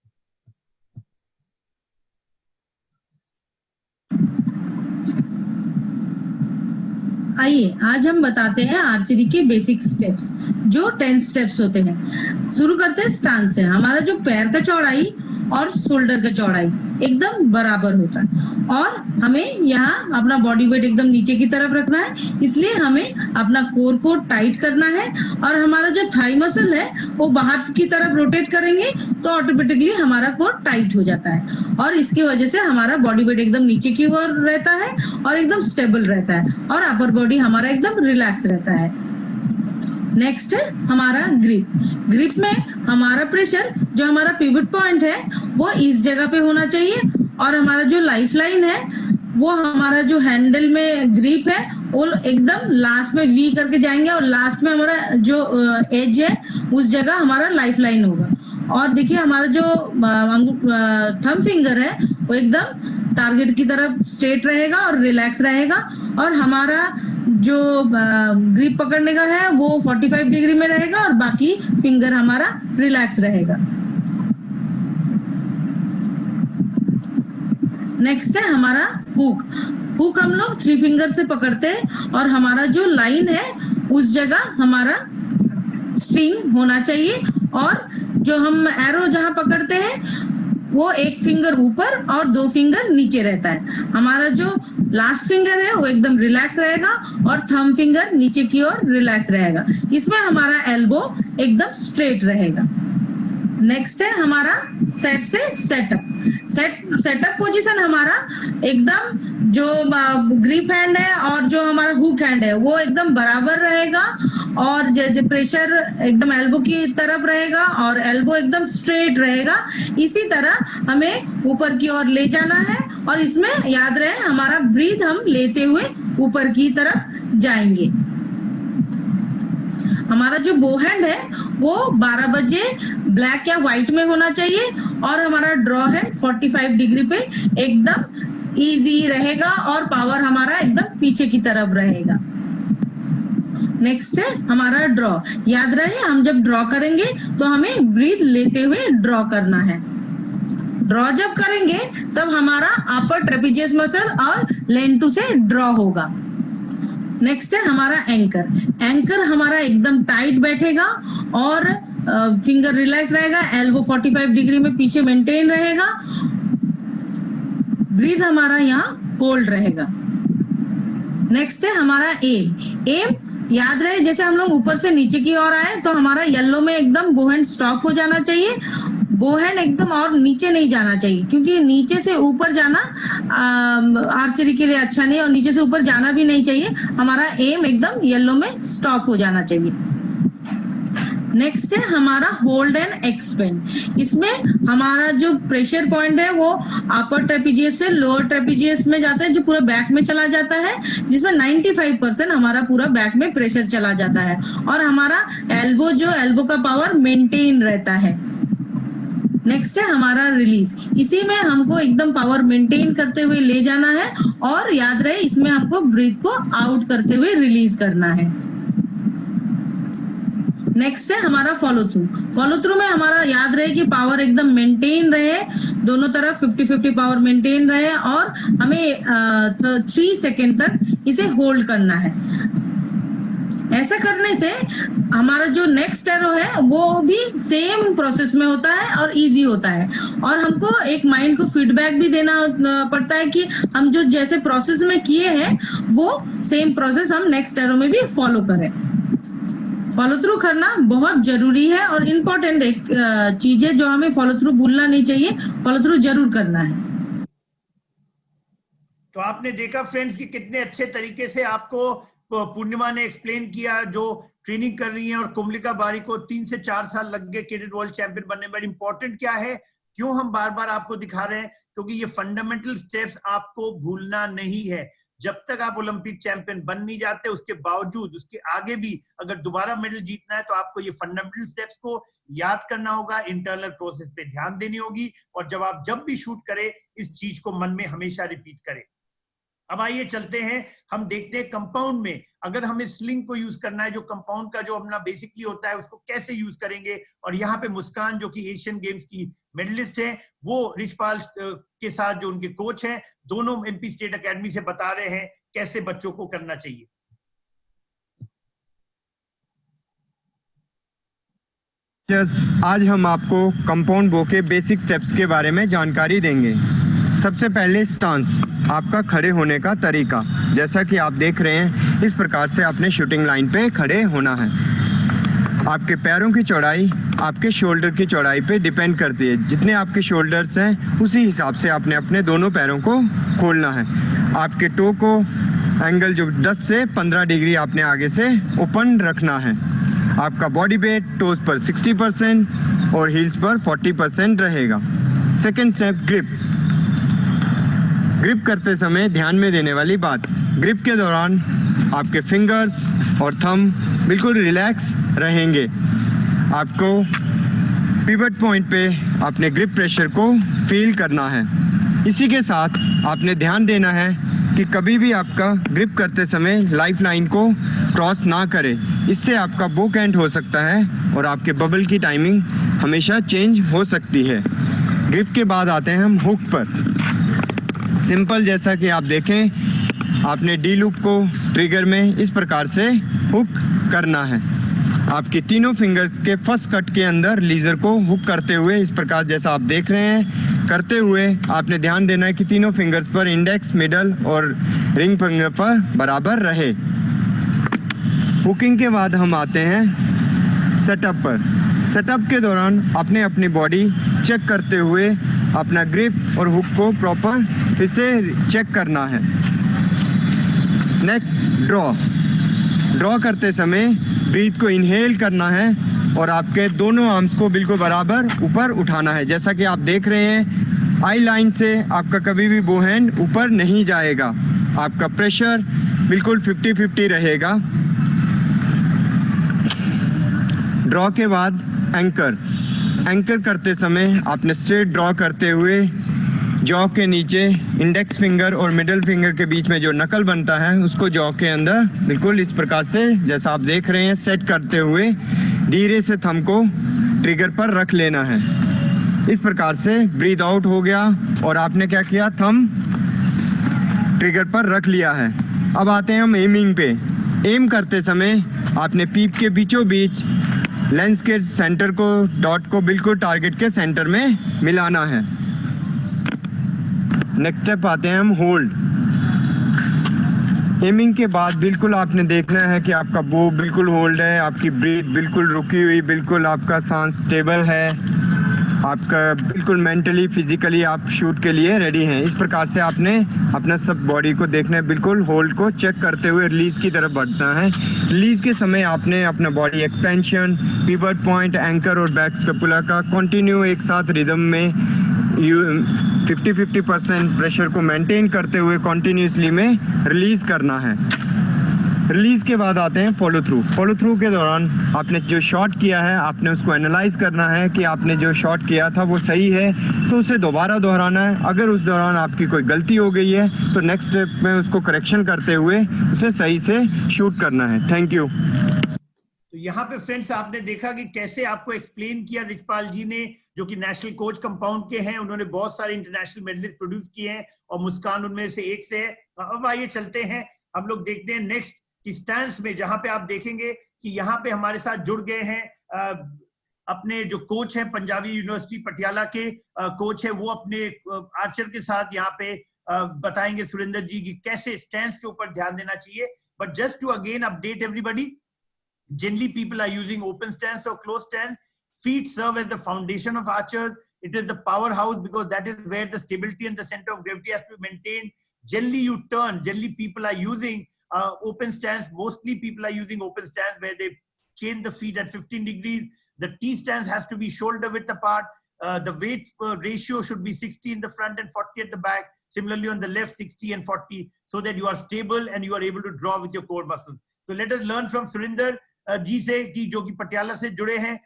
आइए आज हम बताते हैं आर्चरी के बेसिक स्टेप्स, जो 10 स्टेप्स होते हैं। शुरू करते हैं स्टांस से। हमारा जो पैर का चौड़ाई और शोल्डर का चौड़ाई एकदम बराबर होता है और हमें यहाँ अपना बॉडी वेट एकदम नीचे की तरफ रखना है, इसलिए हमें अपना कोर को टाइट करना है और हमारा जो थाई मसल है वो बाहर की तरफ रोटेट करेंगे तो ऑटोमेटिकली हमारा कोर टाइट हो जाता है और इसकी वजह से हमारा बॉडी वेट एकदम नीचे की ओर रहता है और एकदम स्टेबल रहता है और अपर बॉडी हमारा एकदम रिलैक्स रहता है। नेक्स्ट है हमारा ग्रिप। ग्रिप में हमारा प्रेशर जो हमारा पिवट पॉइंट है वो इस जगह पे होना चाहिए और हमारा जो लाइफ लाइन है वो हमारा जो हैंडल में ग्रिप है वो एकदम लास्ट में वी करके जाएंगे और लास्ट में हमारा जो एज है उस जगह हमारा लाइफ लाइन होगा। और देखिए हमारा जो थंब फिंगर है वो एकदम टारगेट की तरफ स्ट्रेट रहेगा और रिलैक्स रहेगा, और हमारा जो ग्रिप पकड़ने का है वो 45 डिग्री में रहेगा और बाकी फिंगर हमारा रिलैक्स रहेगा। नेक्स्ट है हमारा हुक। हुक हम लोग 3 फिंगर से पकड़ते हैं और हमारा जो लाइन है उस जगह हमारा स्ट्रिंग होना चाहिए, और जो हम एरो जहां पकड़ते हैं वो 1 फिंगर ऊपर और 2 फिंगर नीचे रहता है। हमारा जो लास्ट फिंगर है वो एकदम रिलैक्स रहेगा और थंब फिंगर नीचे की ओर रिलैक्स रहेगा। इसमें हमारा एल्बो एकदम स्ट्रेट रहेगा। नेक्स्ट है हमारा सेट से सेटअप। सेटअप पोजीशन हमारा एकदम जो ग्रिप हैंड है और जो हमारा हुक हैंड है वो एकदम बराबर रहेगा, और जैसे प्रेशर एकदम एल्बो की तरफ रहेगा और एल्बो एकदम स्ट्रेट रहेगा। इसी तरह हमें ऊपर की ओर ले जाना है, और इसमें याद रहे हमारा ब्रीथ हम लेते हुए ऊपर की तरफ जाएंगे। हमारा जो बो हैंड है वो 12 बजे ब्लैक या व्हाइट में होना चाहिए, और हमारा ड्रॉ हैंड 45 डिग्री पे एकदम इजी रहेगा और पावर हमारा एकदम पीछे की तरफ रहेगा। नेक्स्ट है हमारा ड्रॉ। याद रहे हम जब ड्रॉ करेंगे तो हमें ब्रीथ लेते हुए ड्रॉ करना है। ड्रॉ जब करेंगे तब हमारा अपर ट्रेपेजियस मसल और लेंटू से ड्रॉ होगा। नेक्स्ट है हमारा एंकर। एंकर हमारा एकदम टाइट बैठेगा और फिंगर रिलैक्स रहेगा, एल्बो 45 डिग्री में पीछे मेंटेन रहेगा, ब्रीथ हमारा यहाँ होल्ड रहेगा। नेक्स्ट है हमारा एम। एम याद रहे जैसे हम लोग ऊपर से नीचे की ओर आए तो हमारा येलो में एकदम बो हैंड स्टॉप हो जाना चाहिए। बो हैंड एकदम और नीचे नहीं जाना चाहिए, क्योंकि नीचे से ऊपर जाना आर्चरी के लिए अच्छा नहीं, और नीचे से ऊपर जाना भी नहीं चाहिए। हमारा एम एकदम येलो में स्टॉप हो जाना चाहिए। नेक्स्ट है हमारा होल्ड एंड एक्सपेंड। इसमें हमारा जो प्रेशर पॉइंट है वो अपर ट्रेपेजियस से लोअर ट्रेपेजियस में जाता है, जो पूरा बैक में चला जाता है, जिसमें 95% हमारा पूरा बैक में प्रेशर चला जाता है, और हमारा एल्बो का पावर मेंटेन रहता है। नेक्स्ट है हमारा रिलीज। इसी में हमको एकदम पावर मेंटेन करते हुए ले जाना है, और याद रहे इसमें हमको ब्रीथ को आउट करते हुए रिलीज करना है। नेक्स्ट है हमारा फॉलो थ्रू। फॉलो थ्रू में हमारा याद रहे कि पावर एकदम मेंटेन रहे, दोनों तरफ 50-50 पावर मेंटेन रहे, और हमें 3 सेकेंड तक इसे होल्ड करना है। ऐसा करने से हमारा जो नेक्स्ट एरो है वो भी सेम प्रोसेस में होता है और इजी होता है, और हमको एक माइंड को फीडबैक भी देना पड़ता है कि हम जो जैसे प्रोसेस में किए हैं वो सेम प्रोसेस हम नेक्स्ट एरो में भी फॉलो करें। फॉलो थ्रू करना बहुत जरूरी है और इम्पोर्टेंट एक चीज है जो हमें फॉलो थ्रू भूलना नहीं चाहिए, फॉलो थ्रू जरूर करना है। तो आपने देखा फ्रेंड्स कि कितने अच्छे तरीके से आपको पूर्णिमा ने एक्सप्लेन किया, जो ट्रेनिंग कर रही है, और कुमलिका बारी को 3 से 4 साल लग गए कैडेट वर्ल्ड चैंपियन बनने में। इम्पोर्टेंट क्या है, क्यों हम बार बार आपको दिखा रहे हैं, क्योंकि ये फंडामेंटल स्टेप्स आपको भूलना नहीं है। जब तक आप ओलंपिक चैंपियन बन नहीं जाते, उसके बावजूद उसके आगे भी अगर दोबारा मेडल जीतना है तो आपको ये फंडामेंटल स्टेप्स को याद करना होगा, इंटरनल प्रोसेस पे ध्यान देनी होगी, और जब भी शूट करें इस चीज को मन में हमेशा रिपीट करें। अब आइए चलते हैं, हम देखते हैं कंपाउंड में अगर हमें स्लिंग को यूज करना है, जो कंपाउंड का जो अपना बेसिकली होता है उसको कैसे यूज करेंगे। और यहाँ पे मुस्कान जो कि एशियन गेम्स की मेडलिस्ट है, वो रिचपाल के साथ जो उनके कोच हैं, दोनों एमपी स्टेट एकेडमी से बता रहे हैं कैसे बच्चों को करना चाहिए। आज हम आपको कंपाउंड बो के बेसिक स्टेप्स के बारे में जानकारी देंगे। सबसे पहले स्टांस, आपका खड़े होने का तरीका। जैसा कि आप देख रहे हैं, इस प्रकार से आपने शूटिंग लाइन पे खड़े होना है। आपके पैरों की चौड़ाई आपके शोल्डर की चौड़ाई पे डिपेंड करती है। जितने आपके शोल्डर्स हैं उसी हिसाब से आपने अपने दोनों पैरों को खोलना है। आपके टो को एंगल जो 10 से 15 डिग्री आपने आगे से ओपन रखना है। आपका बॉडी वेट टोज पर 60% और हील्स पर 40% रहेगा। Second step grip. ग्रिप करते समय ध्यान में देने वाली बात, ग्रिप के दौरान आपके फिंगर्स और थंब बिल्कुल रिलैक्स रहेंगे। आपको पिवट पॉइंट पे अपने ग्रिप प्रेशर को फील करना है। इसी के साथ आपने ध्यान देना है कि कभी भी आपका ग्रिप करते समय लाइफ लाइन को क्रॉस ना करे, इससे आपका बो कैंट हो सकता है और आपके बबल की टाइमिंग हमेशा चेंज हो सकती है। ग्रिप के बाद आते हैं हम हुक पर। सिंपल, जैसा कि आप देखें, आपने डी लूप को ट्रिगर में इस प्रकार से हुक करना है। आपकी तीनों फिंगर्स के फर्स्ट कट के अंदर लीजर को हुक करते हुए इस प्रकार जैसा आप देख रहे हैं करते हुए आपने ध्यान देना है कि तीनों फिंगर्स पर इंडेक्स, मिडल और रिंग फिंगर पर बराबर रहे। हुकिंग के बाद हम आते हैं सेटअप पर। सेटअप के दौरान अपने अपनी बॉडी चेक करते हुए अपना ग्रिप और हुक को प्रॉपर फिर से चेक करना है। नेक्स्ट, ड्रॉ करते समय ब्रीथ को इनहेल करना है और आपके दोनों आर्म्स को बिल्कुल बराबर ऊपर उठाना है। जैसा कि आप देख रहे हैं, आई लाइन से आपका कभी भी बो हैंड ऊपर नहीं जाएगा। आपका प्रेशर बिल्कुल 50-50 रहेगा। ड्रॉ के बाद एंकर करते समय आपने स्ट्रेट ड्रॉ करते हुए जॉ के नीचे इंडेक्स फिंगर और मिडिल फिंगर के बीच में जो नकल बनता है उसको जॉ के अंदर बिल्कुल इस प्रकार से जैसा आप देख रहे हैं सेट करते हुए धीरे से थंब को ट्रिगर पर रख लेना है। इस प्रकार से ब्रीथ आउट हो गया और आपने क्या किया, थंब ट्रिगर पर रख लिया है। अब आते हैं हम एमिंग पे। एम करते समय आपने पीप के बीचों बीच लेंस के सेंटर को, डॉट को बिल्कुल टारगेट के सेंटर में मिलाना है। नेक्स्ट स्टेप आते हैं हम होल्ड। एमिंग के बाद बिल्कुल आपने देखना है कि आपका बो बिल्कुल होल्ड है, आपकी ब्रीथ बिल्कुल रुकी हुई, बिल्कुल आपका सांस स्टेबल है, आपका बिल्कुल मेंटली फिजिकली आप शूट के लिए रेडी हैं। इस प्रकार से आपने अपना सब बॉडी को देखना है, बिल्कुल होल्ड को चेक करते हुए रिलीज की तरफ बढ़ना है। रिलीज के समय आपने अपना body expansion, pivot point, anchor और बैक स्कैपुला का कंटिन्यू एक साथ रिदम में 50-50% प्रेशर को मेंटेन करते हुए कॉन्टिन्यूसली में रिलीज करना है। रिलीज के बाद आते हैं फॉलो थ्रू के दौरान आपने जो शॉट किया है आपने उसको एनालाइज करना है कि आपने जो शॉट किया था वो सही है तो उसे दोबारा दोहराना है। अगर उस दौरान आपकी कोई गलती हो गई है तो नेक्स्ट स्टेप में उसको करेक्शन करते हुए उसे सही से शूट करना है। Thank you. तो यहाँ पे फ्रेंड्स आपने देखा कि कैसे आपको एक्सप्लेन किया रिचपाल जी ने, जो कि नेशनल कोच कंपाउंड के हैं। उन्होंने बहुत सारे इंटरनेशनल मेडलिस्ट प्रोड्यूस किए हैं और मुस्कान उनमें से एक से है। अब आइए चलते हैं, हम लोग देखते हैं नेक्स्ट स्टैंस में, जहां पे आप देखेंगे कि यहाँ पे हमारे साथ जुड़ गए हैं अपने जो कोच हैं पंजाबी यूनिवर्सिटी पटियाला के कोच है, वो अपने आर्चर के साथ यहाँ पे बताएंगे सुरेंद्र जी की कैसे स्टैंस के ऊपर ध्यान देना चाहिए। But just to again update everybody, generally people are using open stance or closed stance. Feet serve as the foundation of archers. It is the powerhouse because that is where the stability and the center of gravity has to be maintained. Generally you turn, generally people are using open stance. Mostly people are using open stance where they change the feet at 15 degrees. The T stance has to be shoulder width apart. The weight ratio should be 60 in the front and 40 at the back. Similarly on the left 60 and 40 so that you are stable and you are able to draw with your core muscles. So let us learn from Surinder जी से कि जो कि पटियाला से जुड़े हैं,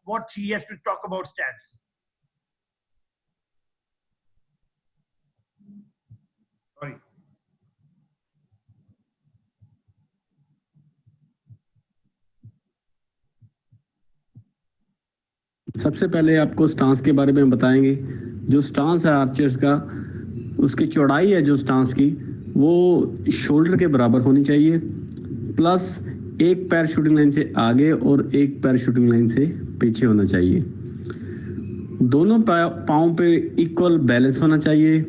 what he has to talk about stance. Sorry. सबसे पहले आपको स्टांस के बारे में बताएंगे। जो स्टांस है आर्चर्स का, उसकी चौड़ाई है जो स्टांस की, वो शोल्डर के बराबर होनी चाहिए, प्लस एक पैर शूटिंग लाइन से आगे और एक पैर शूटिंग लाइन से पीछे होना चाहिए। दोनों पाँव पे इक्वल बैलेंस होना चाहिए।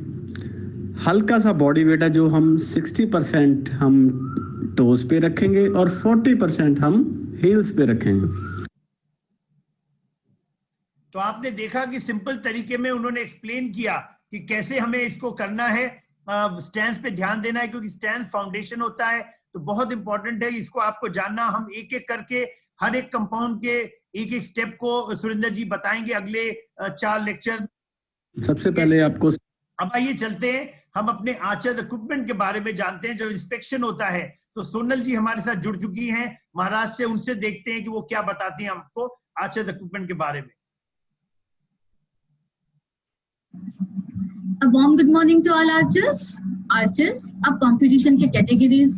हल्का सा बॉडी वेट है जो हम 60% हम टोज पे रखेंगे और 40% हम हील्स पे रखेंगे। तो आपने देखा कि सिंपल तरीके में उन्होंने एक्सप्लेन किया कि कैसे हमें इसको करना है, स्टैंस पे ध्यान देना है, क्योंकि स्टैंस फाउंडेशन होता है तो बहुत इंपॉर्टेंट है, इसको आपको जानना। हम एक एक करके हर एक कंपाउंड के एक एक स्टेप को सुरेंद्र जी बताएंगे अगले 4 लेक्चर। सबसे पहले आपको, अब आइए चलते हैं, हम अपने आर्चर इक्विपमेंट के बारे में जानते हैं। जब इंस्पेक्शन होता है तो सोनल जी हमारे साथ जुड़ चुकी हैं महाराष्ट्र से, उनसे देखते हैं कि वो क्या बताती हैं हमको आर्चर इक्विपमेंट के बारे में। A warm good morning to all archers. Archers, आप कंपटीशन के कैटेगरीज,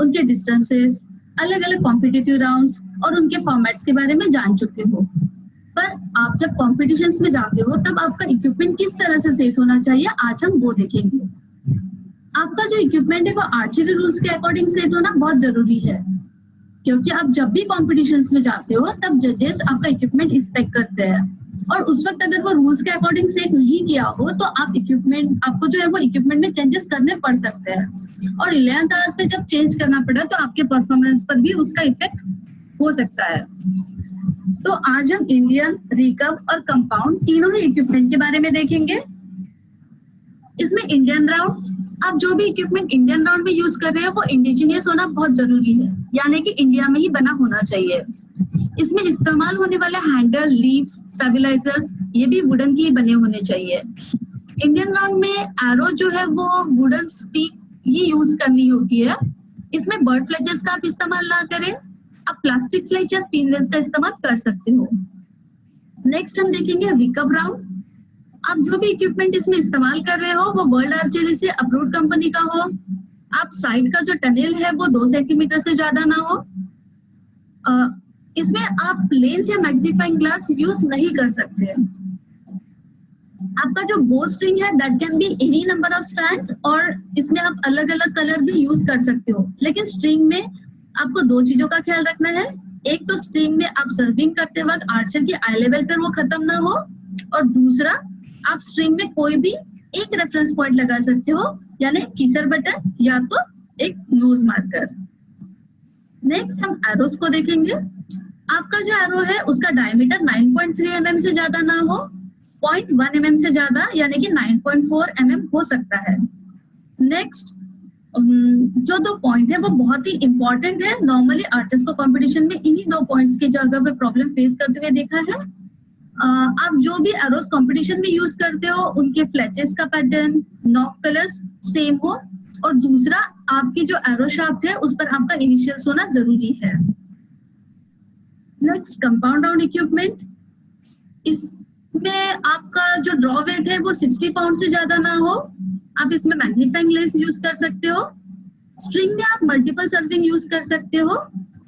उनके डिस्टेंसेस, अलग अलग कॉम्पिटिटिव राउंड्स और उनके फॉर्मेट्स के बारे में जान चुके हो। पर आप जब कॉम्पिटिशन्स में जाते हो तब आपका इक्विपमेंट किस तरह से सेट होना चाहिए, आज हम वो देखेंगे। आपका जो इक्विपमेंट है वो आर्चरी रूल्स के अकॉर्डिंग सेट होना बहुत जरूरी है, क्योंकि आप जब भी कॉम्पिटिशन्स में जाते हो तब जजेस आपका इक्विपमेंट इंस्पेक्ट करते हैं, और उस वक्त अगर वो रूल्स के अकॉर्डिंग सेट नहीं किया हो तो आपको जो है वो इक्विपमेंट में चेंजेस करने पड़ सकते हैं, और 11th आवर पे जब चेंज करना पड़ा तो आपके परफॉर्मेंस पर भी उसका इफेक्ट हो सकता है। तो आज हम इंडियन, रिकर्व और कंपाउंड तीनों ही इक्विपमेंट के बारे में देखेंगे। इसमें इंडियन राउंड, आप जो भी इक्विपमेंट इंडियन राउंड में यूज कर रहे हो वो इंडिजिनियस होना बहुत जरूरी है, यानी कि इंडिया में ही बना होना चाहिए। इसमें इस्तेमाल होने वाले हैंडल, लीव्स, स्टेबलाइजर्स ये भी वुडन के ही बने होने चाहिए। इंडियन राउंड में एरो जो है वो वुडन स्टिक ही यूज करनी होती है। इसमें बर्ड फ्लेचेस का आप इस्तेमाल ना करें, आप प्लास्टिक फ्लेच या स्पिनवेल्स का इस्तेमाल कर सकते हो। नेक्स्ट हम देखेंगे रिकर्व राउंड। आप जो भी इक्विपमेंट इसमें इस्तेमाल कर रहे हो वो वर्ल्ड आर्चरी से अप्रूव्ड कंपनी का हो। आप साइड का जो टनल है वो 2 सेंटीमीटर से ज्यादा ना हो। इसमें आप लेंस या मैग्नीफाइंग ग्लास यूज नहीं कर सकते। आपका जो बो स्ट्रिंग है that can be any number of strands, और इसमें आप अलग अलग कलर भी यूज कर सकते हो। लेकिन स्ट्रिंग में आपको 2 चीजों का ख्याल रखना है। एक तो स्ट्रिंग में आप सर्विंग करते वक्त आर्चर के आई लेवल पर वो खत्म ना हो, और दूसरा आप स्ट्रिंग में कोई भी एक रेफरेंस पॉइंट लगा सकते हो, यानी किसर बटन या तो एक नोज मार्कर। नेक्स्ट हम एरोस को देखेंगे। आपका जो एरो है उसका डायमीटर 9.3 mm से ज्यादा ना हो, 0.1 mm से ज्यादा यानी कि 9.4 mm हो सकता है। नेक्स्ट जो 2 पॉइंट है वो बहुत ही इंपॉर्टेंट है। नॉर्मली आर्चर्स को कंपटीशन में इन्हीं 2 पॉइंट्स की जगह पे प्रॉब्लम फेस करते हुए देखा है। आप जो भी एरोस कंपटीशन में यूज करते हो उनके फ्लैचेस का पैटर्न, नॉक कलर्स सेम हो, और दूसरा आपकी जो एरो शाफ्ट है उस पर आपका इनिशियल्स होना जरूरी है। Next compound round equipment. इसमें आपका जो ड्रॉ वेट है वो 60 पाउंड से ज्यादा ना हो। आप इसमें मैग्नीफाइंग लेंस यूज कर सकते हो। स्ट्रिंग में आप मल्टीपल सर्विंग यूज कर सकते हो,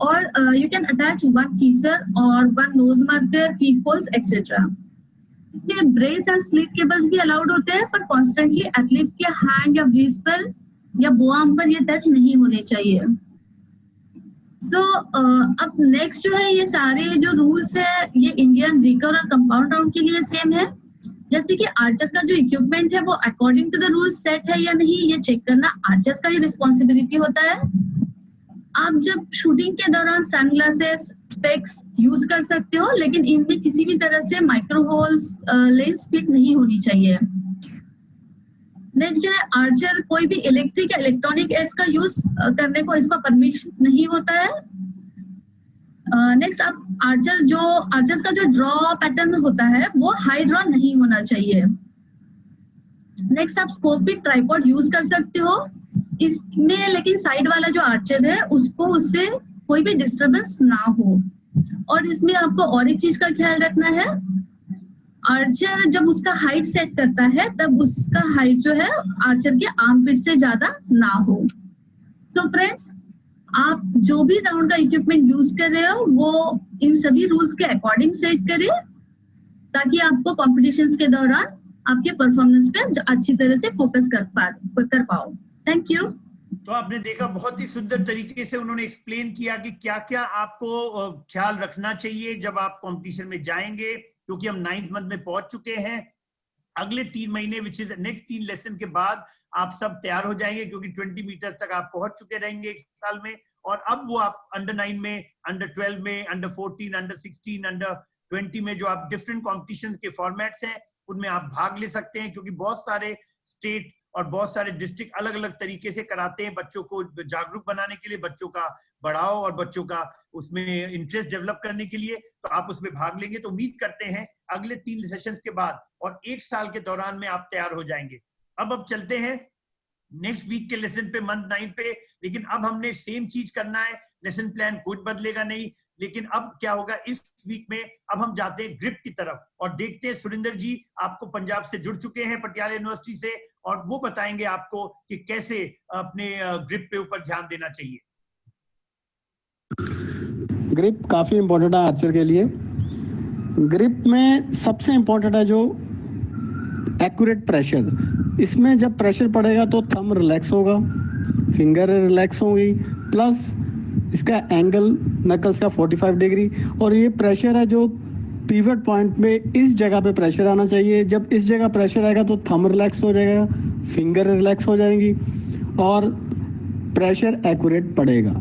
और यू कैन अटैच 1 कीसर और 1 nose marker, peep holes etcetera. इसमें ब्रेस एंड स्लिट केबल्स भी अलाउड होते हैं, पर कॉन्स्टेंटली एथलीट के हैंड या ब्रीज पर या बोआर्म पर ये टच नहीं होने चाहिए। तो अब नेक्स्ट जो है, ये सारे जो रूल्स है ये इंडियन, रिकर्व और कंपाउंड राउंड के लिए सेम है। जैसे कि आर्चर का जो इक्विपमेंट है वो according to the rules set है या नहीं, ये चेक करना आर्चर्स का ही रिस्पॉन्सिबिलिटी होता है। आप जब शूटिंग के दौरान सनग्लासेस, स्पेक्स यूज कर सकते हो, लेकिन इनमें किसी भी तरह से माइक्रो होल्स, लेंस फिट नहीं होनी चाहिए। नेक्स्ट जो है, आर्चर कोई भी इलेक्ट्रिक या इलेक्ट्रॉनिक एड्स का यूज करने को इसका परमिशन नहीं होता है। नेक्स्ट आप आर्चर्स का जो ड्रॉ पैटर्न होता है वो हाई ड्रॉ नहीं होना चाहिए। नेक्स्ट आप स्कोप भी ट्राइपॉड यूज कर सकते हो इसमें, लेकिन साइड वाला जो आर्चर है उससे कोई भी डिस्टरबेंस ना हो। और इसमें आपको और एक चीज का ख्याल रखना है, आर्चर जब उसका हाइट सेट करता है तब उसका हाइट जो है आर्चर के आर्म पिट से ज्यादा ना हो। तो फ्रेंड्स, आप जो भी राउंड का इक्विपमेंट यूज कर रहे हो वो इन सभी रूल्स के अकॉर्डिंग सेट करें, ताकि आपको कॉम्पिटिशन्स के दौरान आपके परफॉर्मेंस पे अच्छी तरह से फोकस कर पाओ। Thank you. तो आपने देखा, बहुत ही सुंदर तरीके से उन्होंने एक्सप्लेन किया कि क्या क्या आपको ख्याल रखना चाहिए जब आप कंपटीशन में जाएंगे, क्योंकि हम 9th मंथ में पहुंच चुके हैं। अगले 3 महीने विच इज नेक्स्ट 3 लेसन के बाद आप सब तैयार हो जाएंगे, क्योंकि 20 मीटर तक आप पहुंच चुके रहेंगे 1 साल में। और अब वो आप अंडर 9 में, अंडर 12 में, अंडर 14, अंडर 16, अंडर 20 में जो आप डिफरेंट कॉम्पिटिशन के फॉर्मेट्स हैं उनमें आप भाग ले सकते हैं, क्योंकि बहुत सारे स्टेट और बहुत सारे डिस्ट्रिक्ट अलग अलग तरीके से कराते हैं बच्चों को जागरूक बनाने के लिए, बच्चों का बढ़ाओ और बच्चों का उसमें इंटरेस्ट डेवलप करने के लिए। तो आप उसमें भाग लेंगे तो उम्मीद करते हैं अगले 3 सेशंस के बाद और 1 साल के दौरान में आप तैयार हो जाएंगे। अब चलते हैं नेक्स्ट वीक के लेसन पे, मंथ 9 पे। लेकिन अब हमने सेम चीज करना है, लेसन प्लान कुछ बदलेगा नहीं। लेकिन अब क्या होगा इस वीक में, अब हम जाते हैं ग्रिप की तरफ और देखते हैं सुरेंद्र जी आपको पंजाब से जुड़ चुके हैं, पटियाला यूनिवर्सिटी से, और वो बताएंगे आपको कि कैसे अपने ग्रिप पे ऊपर ध्यान देना चाहिए। ग्रिप काफी इंपॉर्टेंट है आर्चर के लिए। ग्रिप में सबसे इंपॉर्टेंट है जो एक्यूरेट प्रेशर। इसमें जब प्रेशर पड़ेगा तो थंब रिलैक्स होगा, फिंगर रिलैक्स होगी, प्लस इसका एंगल नकल्स का 45 डिग्री। और ये प्रेशर है जो पिवट पॉइंट में इस जगह पे प्रेशर आना चाहिए। जब इस जगह प्रेशर आएगा तो थंब रिलैक्स हो जाएगा, फिंगर रिलैक्स हो जाएंगी और प्रेशर एक्यूरेट पड़ेगा।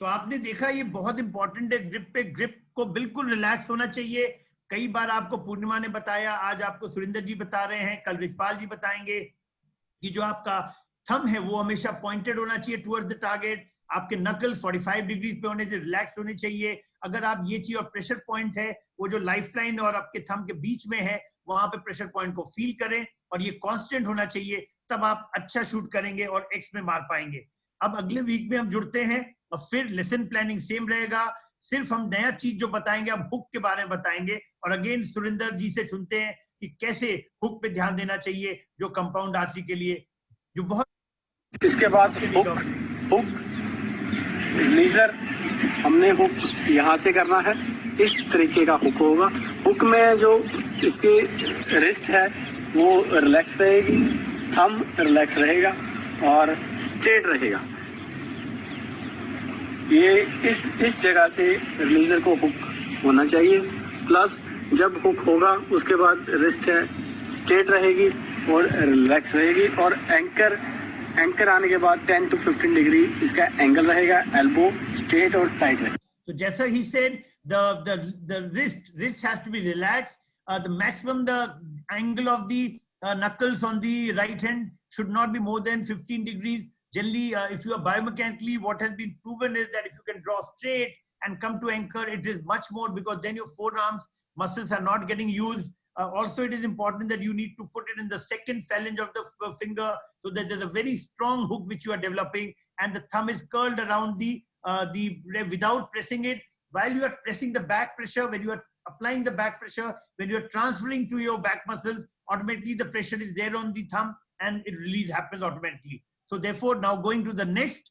तो आपने देखा ये बहुत इंपॉर्टेंट है ग्रिप पे। ग्रिप को बिल्कुल रिलैक्स होना चाहिए। कई बार आपको पूर्णिमा ने बताया, आज आपको सुरेंद्र जी बता रहे हैं, कल रिचपाल जी बताएंगे कि जो आपका थंब है वो हमेशा पॉइंटेड होना चाहिए टुवर्ड्स द टारगेट। आपके नकल्स 45 डिग्री पे होने चाहिए, रिलैक्स होने चाहिए। अगर आप ये चीज, और प्रेशर पॉइंट है वो जो लाइफ लाइन और आपके थंब के बीच में है, वहां पे प्रेशर पॉइंट को फील करें और ये कांस्टेंट होना चाहिए, तब आप अच्छा शूट करेंगे और एक्स में मार पाएंगे। अब अगले वीक में हम जुड़ते हैं और फिर लेसन प्लानिंग सेम रहेगा। सिर्फ हम नया चीज जो बताएंगे, अब हुक के बारे में बताएंगे। और अगेन सुरेंद्र जी से सुनते हैं कि कैसे हुक पे ध्यान देना चाहिए जो कंपाउंड आर्चरी के लिए, जो बहुत। इसके बाद हुक रिलीजर, हमने हुक यहाँ से करना है, इस तरीके का हुक होगा। हुक में जो इसकी रिस्ट है वो रिलैक्स रहेगी, थंब रिलैक्स रहेगा और स्ट्रेट रहेगा। ये इस जगह से रिलीजर को हुक होना चाहिए। प्लस जब हुक होगा उसके बाद रिस्ट है स्ट्रेट रहेगी और रिलैक्स रहेगी। और एंकर आने के बाद 10 to 15 डिग्री इसका एंगल रहेगा, एल्बो स्ट्रेट और टाइट रहेगा। तो जैसा ही said, the wrist has to be relaxed. The maximum the angle of the knuckles on the right hand should not be more than 15 degrees. Generally, if you are biomechanically, what has been proven is that if you can draw straight and come to anchor, it is much more, because then your forearms muscles are not getting used. Also, it is important that you need to put it in the second phalange of the finger, so that there's a very strong hook which you are developing, and the thumb is curled around the without pressing it. While you are pressing the back pressure, when you are applying the back pressure, when you are transferring to your back muscles, automatically the pressure is there on the thumb and it release happens automatically. So therefore, now going to the next,